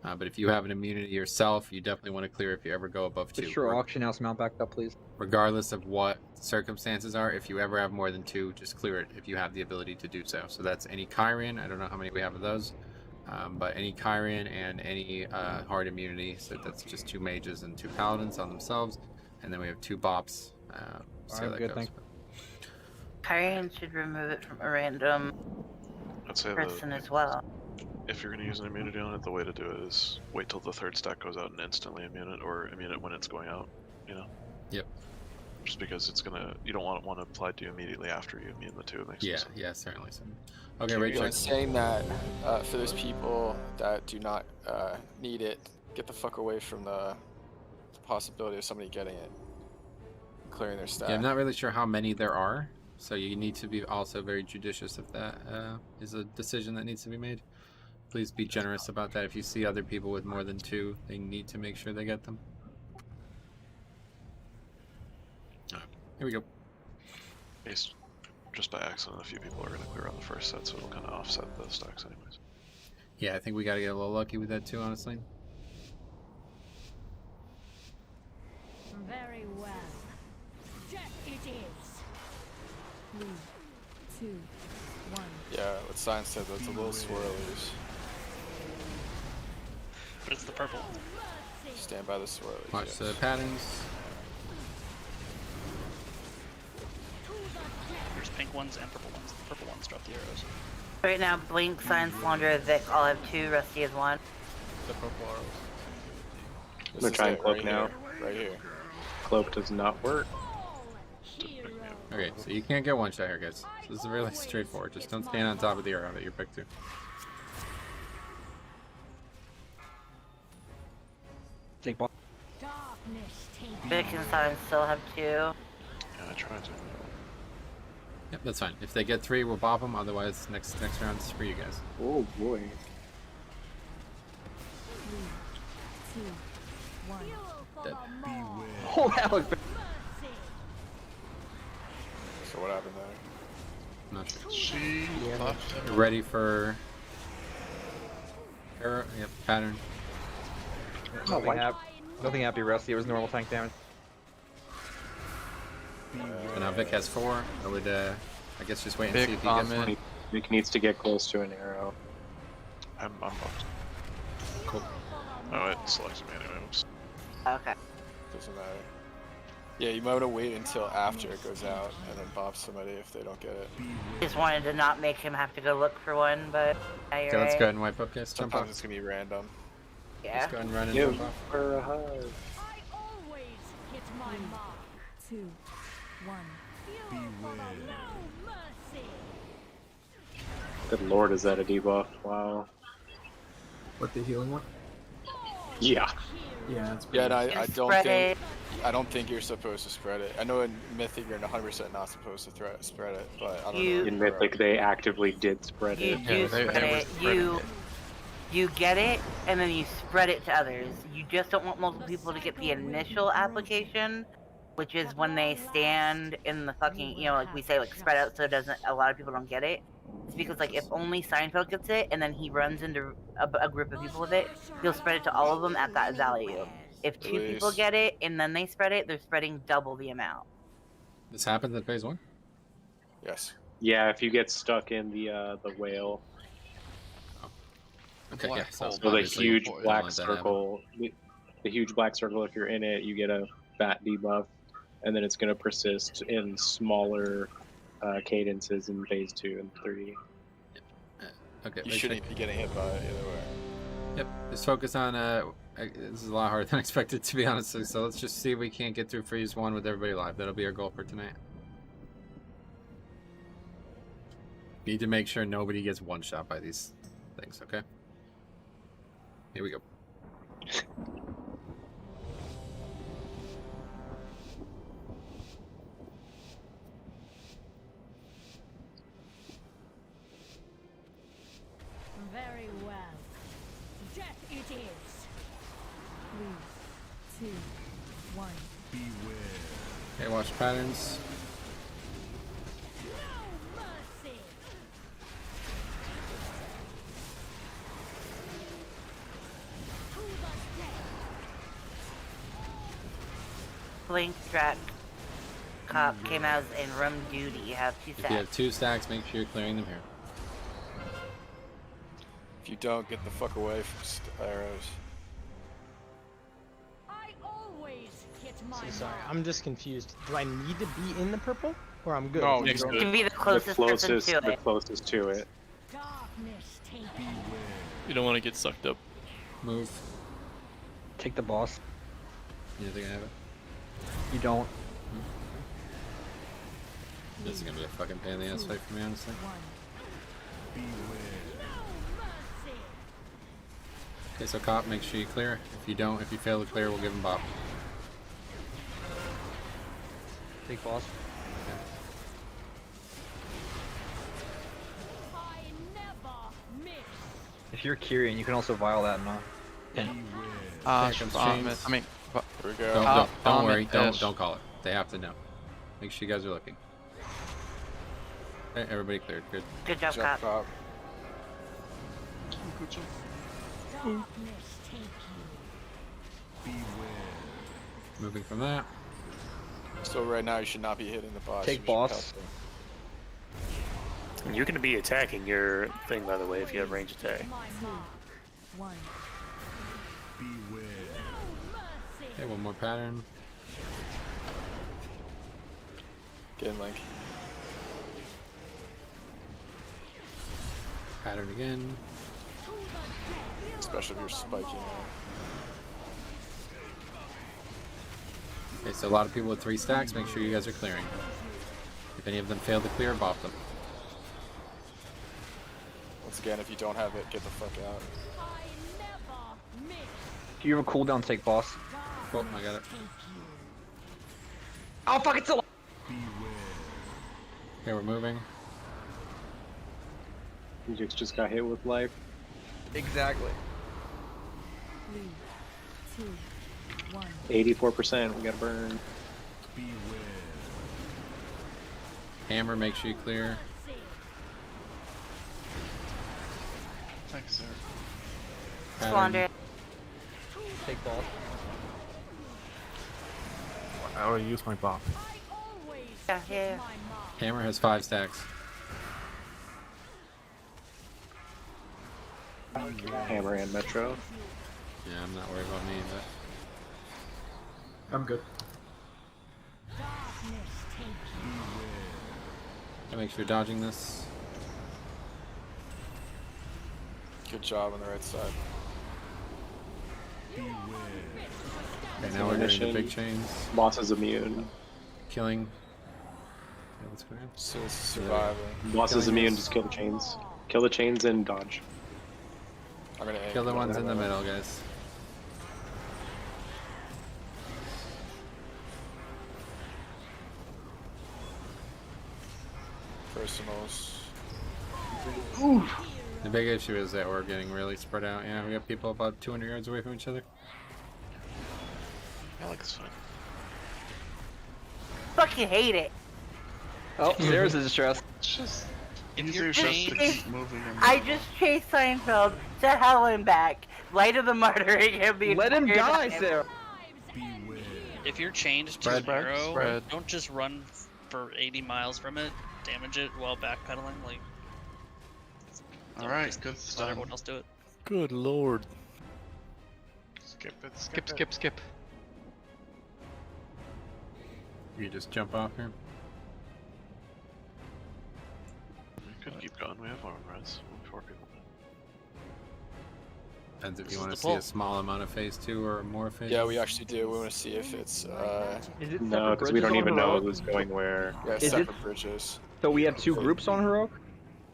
But if you have an immunity yourself, you definitely want to clear if you ever go above 2. Put your auction house mount back up, please. Regardless of what circumstances are, if you ever have more than 2, just clear it if you have the ability to do so. So that's any Kyrian, I don't know how many we have of those, but any Kyrian and any hard immunity. So that's just 2 mages and 2 paladins on themselves, and then we have 2 bops. See how that good, goes. Kyrian should remove it from a random I'd say person as well. if you're going to use an immunity on it, the way to do it is wait till the 3rd stack goes out and instantly immune it, or immune it when it's going out, you know? Yep. Just because it's going to, you don't want to apply to you immediately after you immune the 2. It makes sense. Yeah, certainly. Okay, Rachel. Saying that for those people that do not need it, get the fuck away from the possibility of somebody getting it, clearing their stack. Yeah, I'm not really sure how many there are, so you need to be also very judicious if that is a decision that needs to be made. Please be generous about that. If you see other people with more than 2, they need to make sure they get them. Here we go. Just by accident, a few people are going to clear on the first set, so it'll kind of offset the stacks anyways. Yeah, I think we got to get a little lucky with that too, honestly. Very well. Death it is. 3, 2, 1. Yeah, what Science said, that's a little swirlies. But it's the purple. Stand by the swirlies. Watch yes. the patterns. There's pink ones and purple ones. The purple ones drop the arrows. Right now, Blink, Science, Laundra, Vic all have 2, Rusty has 1. The purple arrows. I'm gonna try and cloak right now. Here, right here. Cloak does not work. Okay, so you can't get one shot here, guys. So this is really straightforward. Just don't stand on top of the arrow that you're picked to. Take ball. Vic and Science still have 2. Yeah, I tried to. Yep, that's fine. If they get 3, we'll bop them. Otherwise, next round is for you guys. Oh boy. 3, 2, 1. Dead. Oh, that was bad. So what happened there? Not sure. She left him. Ready for arrow? Yep, pattern. Nothing happy, Rusty. It was normal tank damage. So now Vic has 4. I would, I guess, just wait and Big see if he gets comment. 1. Vic needs to get close to an arrow. I'm buffed. Cool. Oh, it selected me anyway. Oops. Okay. Doesn't matter. Yeah, you might want to wait until after it goes out and then bop somebody if they don't get it. Just wanted to not make him have to go look for one, but yeah, you're Okay, let's right. go ahead and wipe up, guys. Jump Sometimes off. it's gonna be random. Yeah. Let's go ahead and run and Give jump off. her a hug. I always hit my mark. 2, 1. No mercy. Good lord, is that a debuff? Wow. What, the healing one? Yeah. Yeah, that's Yeah, pretty and I don't think you're supposed to spread it. I know in Mythic you're 100% not supposed to spread it, but I don't know. In Mythic, they actively did spread You it. do spread it. You get it, and then you spread it to others. You just don't want multiple people to get the initial application, which is when they stand in the fucking, you know, like we say, like spread out so a lot of people don't get it. It's because, like, if only Seinfeld gets it, and then he runs into a group of people with it, he'll spread it to all of them at that value. If 2 people get it, and then they spread it, they're spreading double the amount. This happens at phase 1? Yes. Yeah, if you get stuck in the whale. Okay, yeah. So the huge black circle, the huge black circle, if you're in it, you get a fat debuff, and then it's going to persist in smaller cadences in phase 2 and 3. Okay. You shouldn't be getting hit by it either way. Yep. Just focus on This is a lot harder than expected, to be honest. So let's just see if we can't get through Freeze 1 with everybody live. That'll be our goal for tonight. Need to make sure nobody gets one shot by these things, okay? Here we go. Very well. Death it is. 3, 2, 1. Beware. Okay, watch patterns. No mercy. To the death. Blink track. Cop came out in room duty. You have 2 If stacks. you have 2 stacks, make sure you're clearing them here. If you don't, get the fuck away from arrows. I always hit my So sorry, I'm just confused. Do I need to be in the purple, or I'm good? No, you can be the closest person to the it. closest to it. darkness take me. You don't want to get sucked up. Move. Take the boss. You think I have it? You don't. This is gonna be a fucking pain in the ass fight for me, honestly. Okay, so cop, make sure you clear. If you don't, if you fail to clear, we'll give him bop. Take boss. I never miss. If you're Kyrian, you can also vial that and Here comes chains. Here we go. Don't worry, don't call it. They have to know. Make sure you guys are looking. Okay, everybody cleared. Good. Good job, cop. Good job. Darkness take you. Moving from that. So right now you should not be hitting the boss. Take You should boss. help them. And you can be attacking your thing, by the way, if you have range attack. My mark. 1. Okay, one more pattern. Get in, Link. Pattern again. Especially if you're spiking out. Okay, so a lot of people with 3 stacks, make sure you guys are clearing. If any of them fail to clear, bop them. Once again, if you don't have it, get the fuck out. Do you have a cooldown? Take boss. Oh, I got it. Oh fuck! It's still. Okay, we're moving. You just got hit with life. Exactly. 3, 2, 1. 84%. We gotta burn. Hammer, make sure you clear. Thanks, sir. Squander. Take boss. I already used my bop. Yeah. Hammer has 5 stacks. Hammer and Metro. Yeah, I'm not worried about me, but I'm good. I make sure you're dodging this. Good job on the right side. Okay, now we're getting the big chains. Boss is immune. Killing. Okay, let's go ahead. So it's surviving. Boss is immune. Just kill the chains. Kill the chains and dodge. I'm gonna aim. Kill the ones in the middle, guys. Personals. The big issue is that we're getting really spread out. Yeah, we got people about 200 yards away from each other. I like this fight. Fucking hate it. Oh, there's a distress. It's just If easier you're just to chasing- keep moving and I moving. just chased Seinfeld to hell and back. Light of the murdering him the Let him entire die, time. Sarah. If you're chained to Spread, an arrow, spread. don't just run for 80 miles from it, damage it while backpedaling. Like, don't Alright, just good let stuff. everyone else do it. Good lord. Skip it, Skip. You just jump off here. We could keep going. We have armor res. 4 people. Depends if This you is want the to see pull. a small amount of phase 2 or more phase. Yeah, we actually do. We want to see if it's Is it No, separate because we bridges don't on even know heroic? who's going where. yeah, Is separate it- bridges. So we have 2 groups on heroic.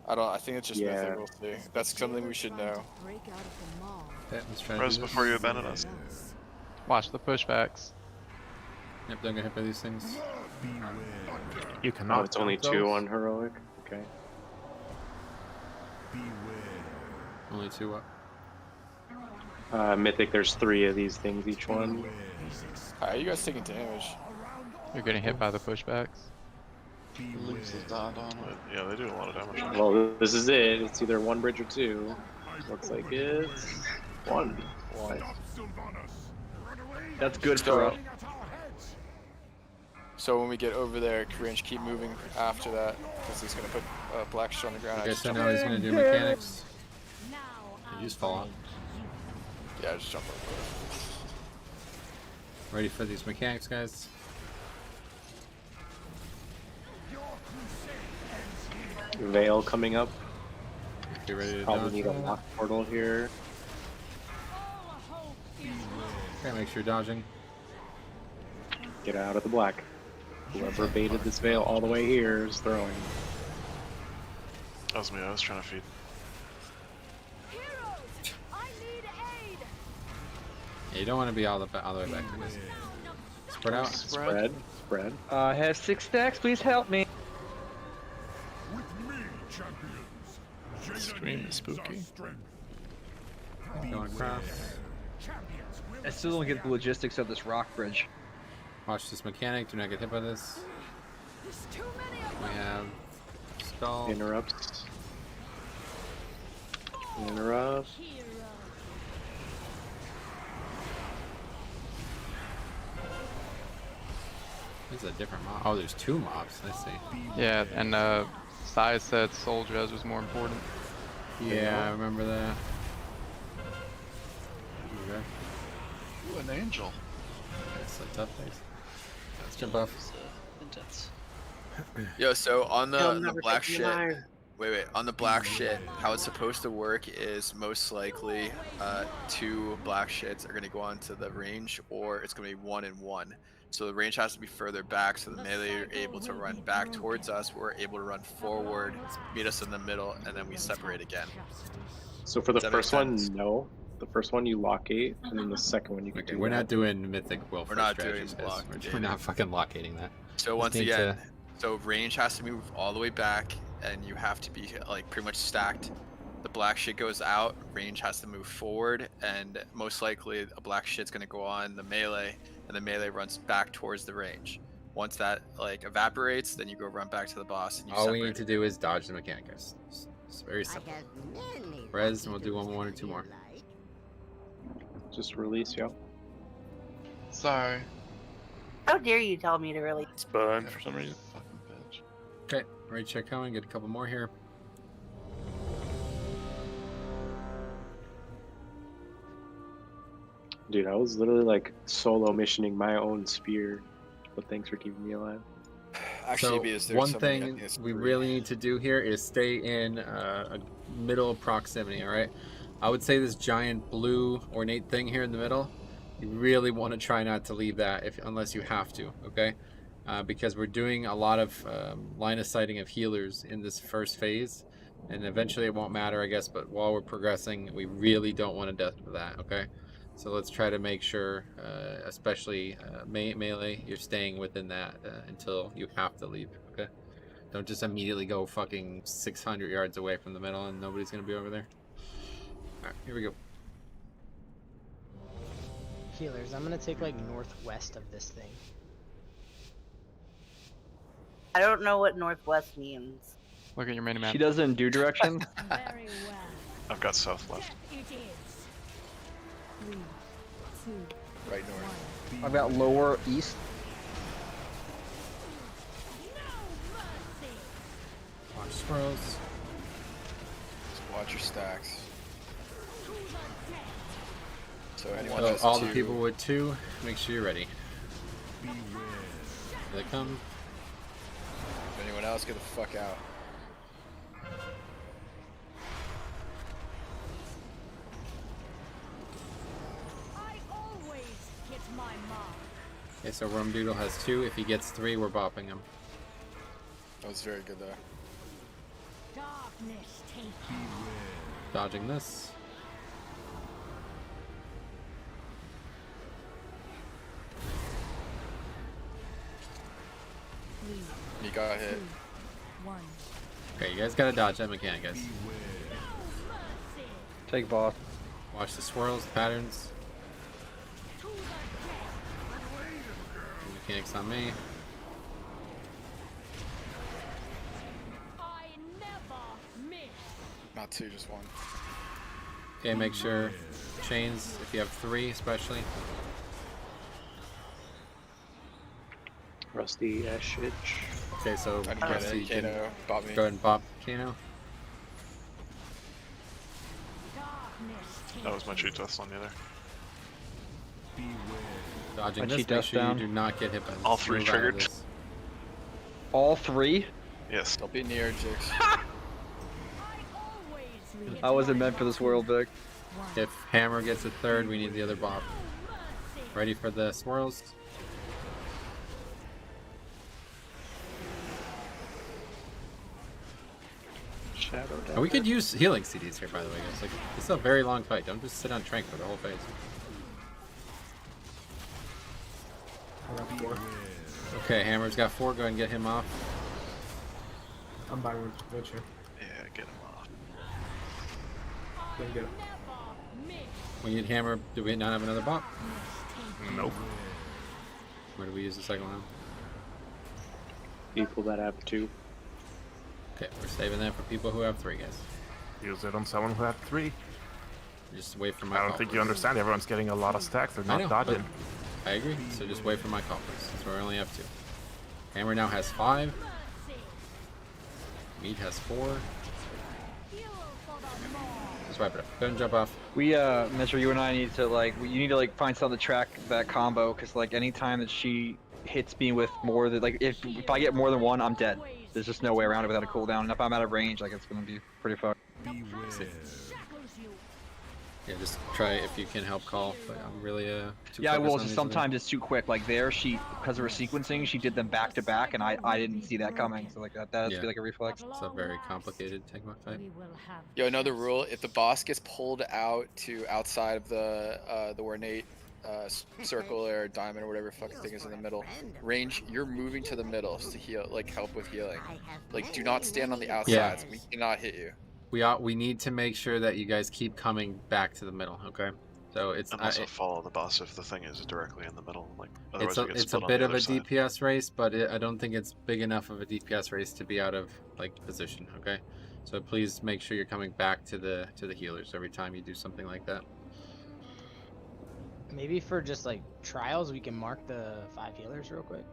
I think it's just Yeah. Mythic. We'll see. That's something we should know. Okay, let's try to Rose do this. before you abandon us. Watch the pushbacks. Yep, don't get hit by these things. You cannot. Oh, it's only jump 2 those. on heroic. Okay. Only 2 up. Mythic, there's 3 of these things each one. How are you guys taking damage? You're getting hit by the pushbacks. Lose the dot on it. Yeah, they do a lot of damage. Well, this is it. It's either 1 bridge or 2. Looks like it's 1. That's good for us. So when we get over there, Coringe, keep moving after that, because he's gonna put black shit on the ground. I Okay, just so jump now he's over. gonna do mechanics. You just fall off. Yeah, just jump over. Ready for these mechanics, guys? Veil coming up. Get ready to Probably dodge. need a lock portal here. Okay, make sure you're dodging. Get out of the black. Whoever baited this veil all the way here is throwing. That was me, I was trying to feed. Yeah, you don't want to be all the way back to this. Spread out. Spread. I have 6 stacks. Please help me. Scream is spooky. Going across. I still don't get the logistics of this rock bridge. Watch this mechanic. Do not get hit by this. We have skull. Interrupts. Interrupt. This is a different mob. Oh, there's 2 mobs. I see. Yeah, and Sai said Soul Dress was more important. Yeah, I remember that. Okay. Ooh, an angel. That's a tough face. Let's jump off. Intense. Yo, so on They'll the never black take me shit. alive. Wait, on the black shit, how it's supposed to work is most likely 2 black shits are gonna go onto the range, or it's gonna be 1 and 1. So the range has to be further back, so the melee are able to run back towards us. We're able to run forward, meet us in the middle, and then we separate again. So for the Does that make first one, sense? no. The first one you lock 8, and then the second one you can Okay, do we're that. not doing mythic will. We're not strategies, doing guys. block We're not fucking locating that. So Just once need again, so range has to move all the way back, and you have to be like pretty much stacked. The black shit goes out, range has to move forward, and most likely a black shit's gonna go on the melee, and the melee runs back towards the range. Once that like evaporates, then you go run back to the boss and you All we separate. need to do is dodge the mechanic, guys. It's very simple. Res, and we'll do 1 or 2 more. Just release, yo. Sorry. How dare you tell me to really? It's burned for some reason. Fucking bitch. Okay, ready check coming. Get a couple more here. Dude, I was literally like solo missioning my own spear, but thanks for keeping me alive. Actually, So because there's one somebody thing at this we group. really need to do here is stay in a middle proximity. All right, I would say this giant blue ornate thing here in the middle. You really want to try not to leave that unless you have to. Okay, because we're doing a lot of line of sighting of healers in this first phase, and eventually it won't matter, I guess. But while we're progressing, we really don't want to death with that. Okay. So let's try to make sure, especially melee, you're staying within that until you have to leave, okay? Don't just immediately go fucking 600 yards away from the middle and nobody's going to be over there. Alright, here we go. Healers, I'm gonna take like northwest of this thing. I don't know what northwest means. Look at your mini map. She doesn't do direction. I've got south left. Right north. I've got lower east. Watch swirls. Just watch your stacks. So anyone So has all 2. the people with 2, make sure you're ready. Here they come. If anyone else, get the fuck out. Okay, so Rum Doodle has 2. If he gets 3, we're bopping him. That was very good there. Darkness take you. Dodging this. He got hit. Okay, you guys gotta dodge that mechanic, guys. Take boss. Watch the swirls, the patterns. Mechanics on me. I never miss. Not 2, just 1. Okay, make sure chains, if you have 3 especially. Rusty Ash itch. Okay, so I didn't get Rusty it. can Kano, bop me. go ahead and bop Kano. That was my cheat death on the other. Dodging My this, cheat make death sure down. you do not get hit by this. All 3 Move out of triggered. this. All 3? Yes. Don't be near, Jix. I wasn't meant for this world, Vic. If Hammer gets a 3rd, we need the other bop. Ready for the swirls? Shadow And we could use healing CDs here, by the way, guys. Like, this is a very long fight. Don't just sit on Trank for the whole phase. I got 4. Okay, Hammer's got 4. Go ahead and get him off. I'm buying with Witcher. Yeah, get him off. Then get him. We need Hammer. Do we not have another bop? Nope. Where do we use the second one? People that have 2. Okay, we're saving that for people who have 3, guys. Use it on someone who had 3. Just wait for my I don't call, think please. you understand. Everyone's getting a lot of stacks. They're I not know, dodging. but I agree. So just wait for my call, please. That's where I only have 2. Hammer now has 5. Meat has 4. Just wipe it up. Go ahead and jump off. We, Mitchell, you and I need to, like, you need to, like, find something to track that combo, because, like, anytime that she hits me with more than, like, if I get more than 1, I'm dead. There's just no way around it without a cooldown, and if I'm out of range, like, it's gonna be pretty fucked. Yeah, just try if you can help call, but I'm really, too Yeah, I will, focused on just these sometimes it's too quick. Like there, because of her sequencing, she did them back to back, and I didn't see that coming, so like that has to be like a reflex. It's a very complicated Tegma fight. Yo, another rule: if the boss gets pulled out to outside of the ornate circle or diamond or whatever fucking thing is in the middle range, you're moving to the middle to heal, like help with healing. Like, do not stand on the outsides. We cannot hit you. We need to make sure that you guys keep coming back to the middle, okay? So it's And also follow the boss if the thing is directly in the middle. Like it's otherwise a, we get it's a split on bit the of a other side. DPS race, but I don't think it's big enough of a DPS race to be out of like position, okay? So please make sure you're coming back to the healers every time you do something like that. Maybe for just like trials, we can mark the 5 healers real quick.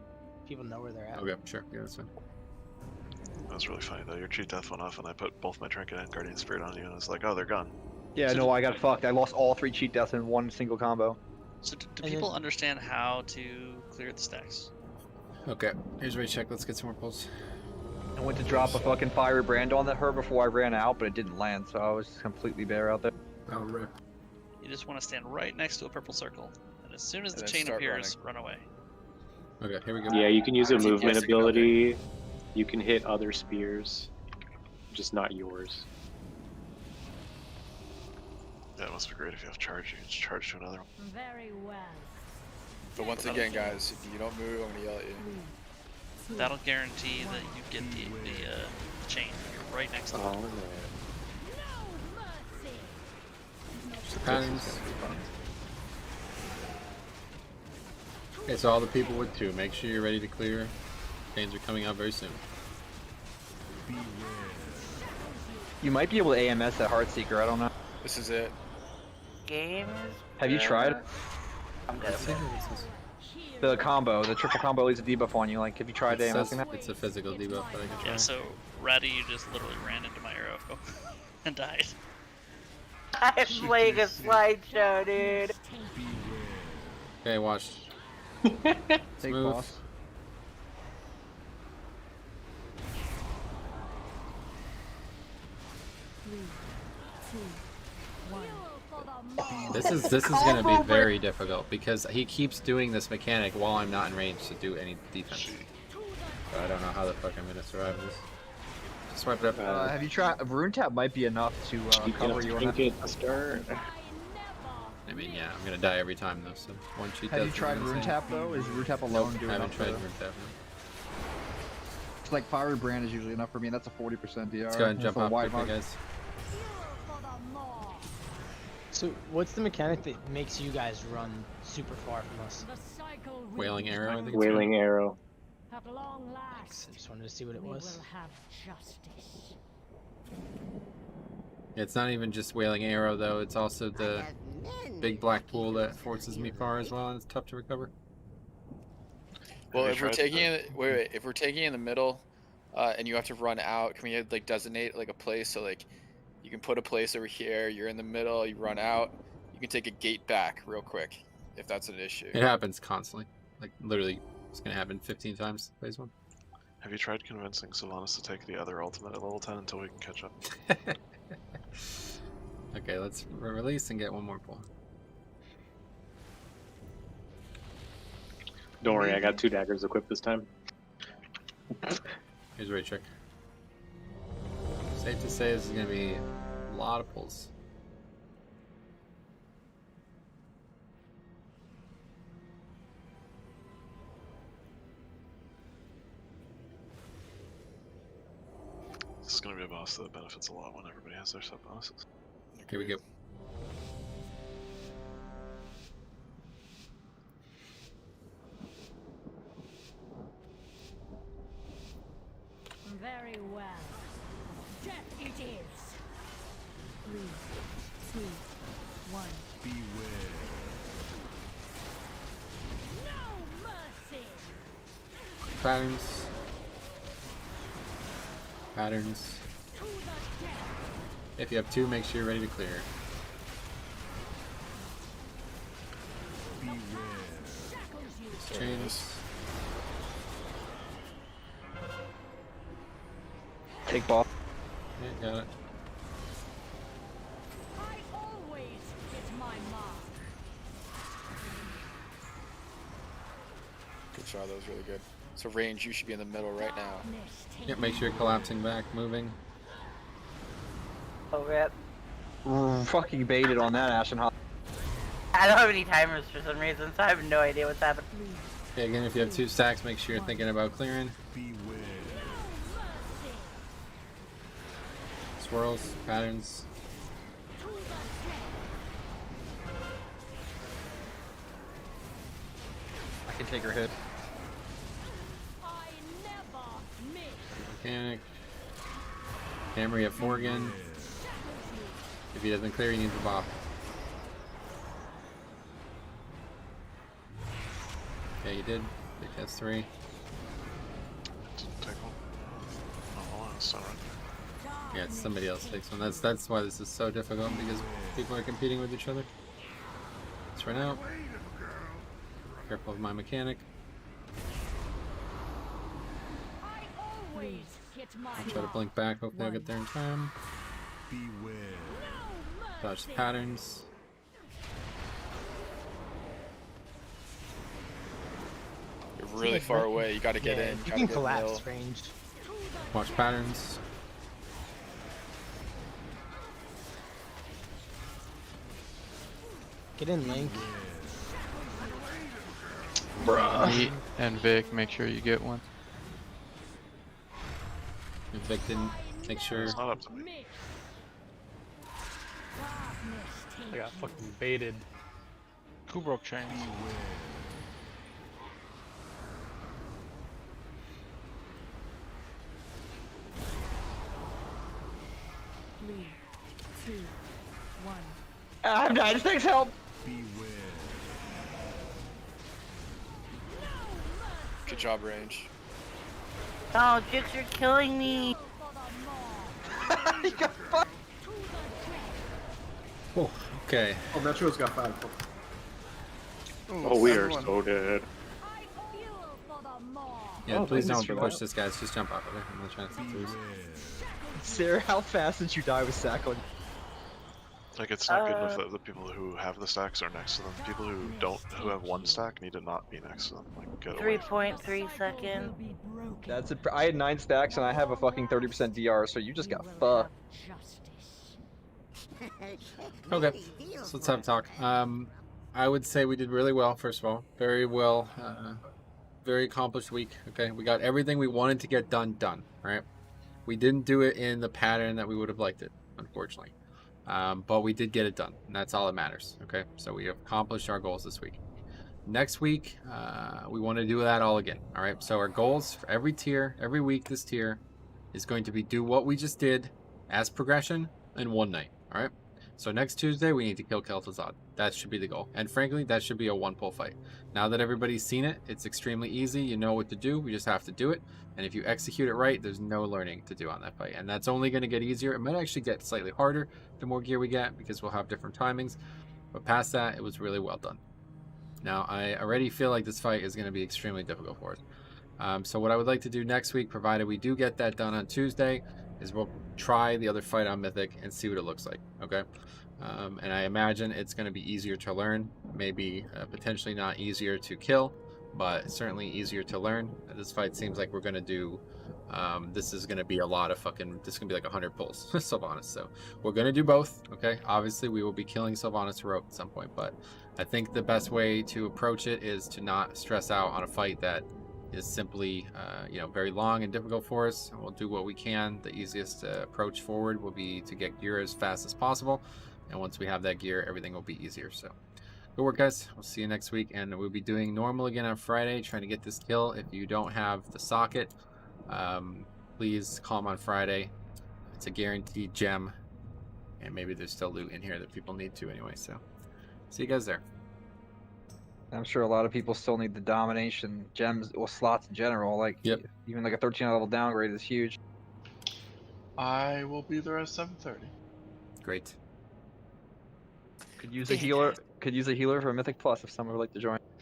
People know where they're at. Okay, sure. Yeah, that's fine. That was really funny though. Your cheat death went off, and I put both my trinket and guardian spirit on you, and it's like, oh, they're gone. Yeah, no, I got fucked. I lost all 3 cheat deaths in one single combo. So do people understand how to clear the stacks? Okay, here's where you check. Let's get some more pulls. I went to drop a fucking fiery brand on her before I ran out, but it didn't land, so I was completely bare out there. Oh, rip. You just want to stand right next to a purple circle, and as soon as the then chain start appears, run away. Okay, here we go. Yeah, you can use a TPS movement to go ability. You can hit other spears, just not yours. Yeah, it must be great if you have charge. You can just charge to another one. Very well. But once again, guys, if you don't move, I'm gonna yell at you. That'll guarantee that you get the chain. You're right next to it. Oh, Patterns. Okay, so all the people with 2, make sure you're ready to clear. Chains are coming out very soon. You might be able to AMS that Heartseeker, I don't know. This is it. Game is Have you tried? I'm good. The combo, the triple combo leaves a debuff on you. Like, have you tried AMSing that? It's a physical debuff that I can try. Yeah, so Ratty, you just literally ran into my arrow and died. I'm playing a slideshow, dude. Okay, watch. Take Smooth. boss. This is gonna be very difficult because he keeps doing this mechanic while I'm not in range to do any defense. So I don't know how the fuck I'm gonna survive this. Swipe it up. Have you tried? Rune Tap might be enough to cover you on that. Start. I mean, yeah, I'm gonna die every time though. So one cheat. Have you tried Rune Tap though? Is Rune Tap alone doing I haven't enough tried to- Rune Tap. It's like Fiery Brand is usually enough for me, and that's a 40% DR. Let's go ahead and jump for a off wide quickly, mark. guys. So what's the mechanic that makes you guys run super far from us? Wailing arrow. I think it's Wailing arrow. At long last, I just wanted to see what it was. we will have justice. It's not even just wailing arrow though. It's also the big black pool that forces me far as well, and it's tough to recover. Well, if we're taking it, wait, if we're taking in the middle, and you have to run out, can we like designate like a place so like you can put a place over here? You're in the middle, you run out, you can take a gate back real quick, if that's an issue. It happens constantly. Like literally, it's gonna happen 15 times phase 1. Have you tried convincing Sylvanas to take the other ultimate at level 10 until we can catch up? Okay, let's release and get one more pull. Don't worry, I got 2 daggers equipped this time. Here's a raid trick. Safe to say this is gonna be a lot of pulls. This is going to be a boss that benefits a lot when everybody has their sub bonuses. Here we go. Very well. Death it is. 3, 2, 1. Beware. No mercy. Patterns. Patterns. If you have 2, make sure you're ready to clear. Chains. Take ball. Yeah, got it. I always hit my mark. Good shot, that was really good. So range, you should be in the middle right now. Yep, make sure you're collapsing back, moving. Oh, rip. Fucking baited on that, Ashen Hawk. I don't have any timers for some reason, so I have no idea what's happening. Okay, again, if you have 2 stacks, make sure you're thinking about clearing. Swirls, patterns. I can take her hit. Mechanic. Hammer, you have 4 again. If he doesn't clear, he needs a bop. Okay, you did. I think that's 3. Didn't take one. Oh, hold on, it's not right. Yeah, it's somebody else takes one. That's why this is so difficult, because people are competing with each other. Let's run out. Careful of my mechanic. I'll try to blink back, hopefully I'll get there in time. Dodge the patterns. You're really far away, you gotta get in. You can collapse range. Watch patterns. Get in, Link. Bruh. Me and Vic, make sure you get one. If Vic didn't, make sure. It's not up to me. I got fucking baited. Who broke chains? Three, 2, 1. I'm dying, thanks, help! Good job, range. Oh, Jix, you're killing me. Oh, okay. Oh, Metro's got 5. Oh, we are so dead. Yeah, Oh, please goodness, don't you're push right. this, guys. Just jump off of it. I'm not trying to see through. Sarah, how fast did you die with Sackling? Like it's not good if the people who have the stacks are next to them. People who have one stack need to not be next to them. Like get away. 3.3 seconds. That's it. I had 9 stacks and I have a fucking 30% DR, so you just got fucked. Okay, so let's have a talk. I would say we did really well, first of all. Very well. Very accomplished week. Okay, we got everything we wanted to get done, right? We didn't do it in the pattern that we would have liked it, unfortunately. But we did get it done, and that's all that matters. Okay, so we have accomplished our goals this week. Next week, we want to do that all again. All right, so our goals for every tier, every week, this tier is going to be do what we just did as progression in one night. All right, so next Tuesday we need to kill Kel'Thuzad. That should be the goal, and frankly, that should be a one-pull fight. Now that everybody's seen it, it's extremely easy. You know what to do. We just have to do it, and if you execute it right, there's no learning to do on that fight, and that's only going to get easier. It might actually get slightly harder the more gear we get because we'll have different timings, but past that, it was really well done. Now, I already feel like this fight is going to be extremely difficult for us. So what I would like to do next week, provided we do get that done on Tuesday, is we'll try the other fight on Mythic and see what it looks like, okay? And I imagine it's going to be easier to learn, maybe potentially not easier to kill, but certainly easier to learn. This fight seems like we're going to do, this is going to be a lot of fucking, this is going to be like 100 pulls, Sylvanas, so we're going to do both, okay? Obviously, we will be killing Sylvanas Heroic at some point, but I think the best way to approach it is to not stress out on a fight that is simply, very long and difficult for us. And we'll do what we can. The easiest approach forward will be to get gear as fast as possible. And once we have that gear, everything will be easier. So good work, guys. We'll see you next week. And we'll be doing normal again on Friday, trying to get this kill. If you don't have the socket, please call them on Friday. It's a guaranteed gem. And maybe there's still loot in here that people need to anyway. So see you guys there. I'm sure a lot of people still need the domination gems or slots in general. Like, even like a 13 level downgrade is huge. I will be there at 7:30. Great. Could use a healer. Could use a healer for a Mythic Plus if someone would like to join.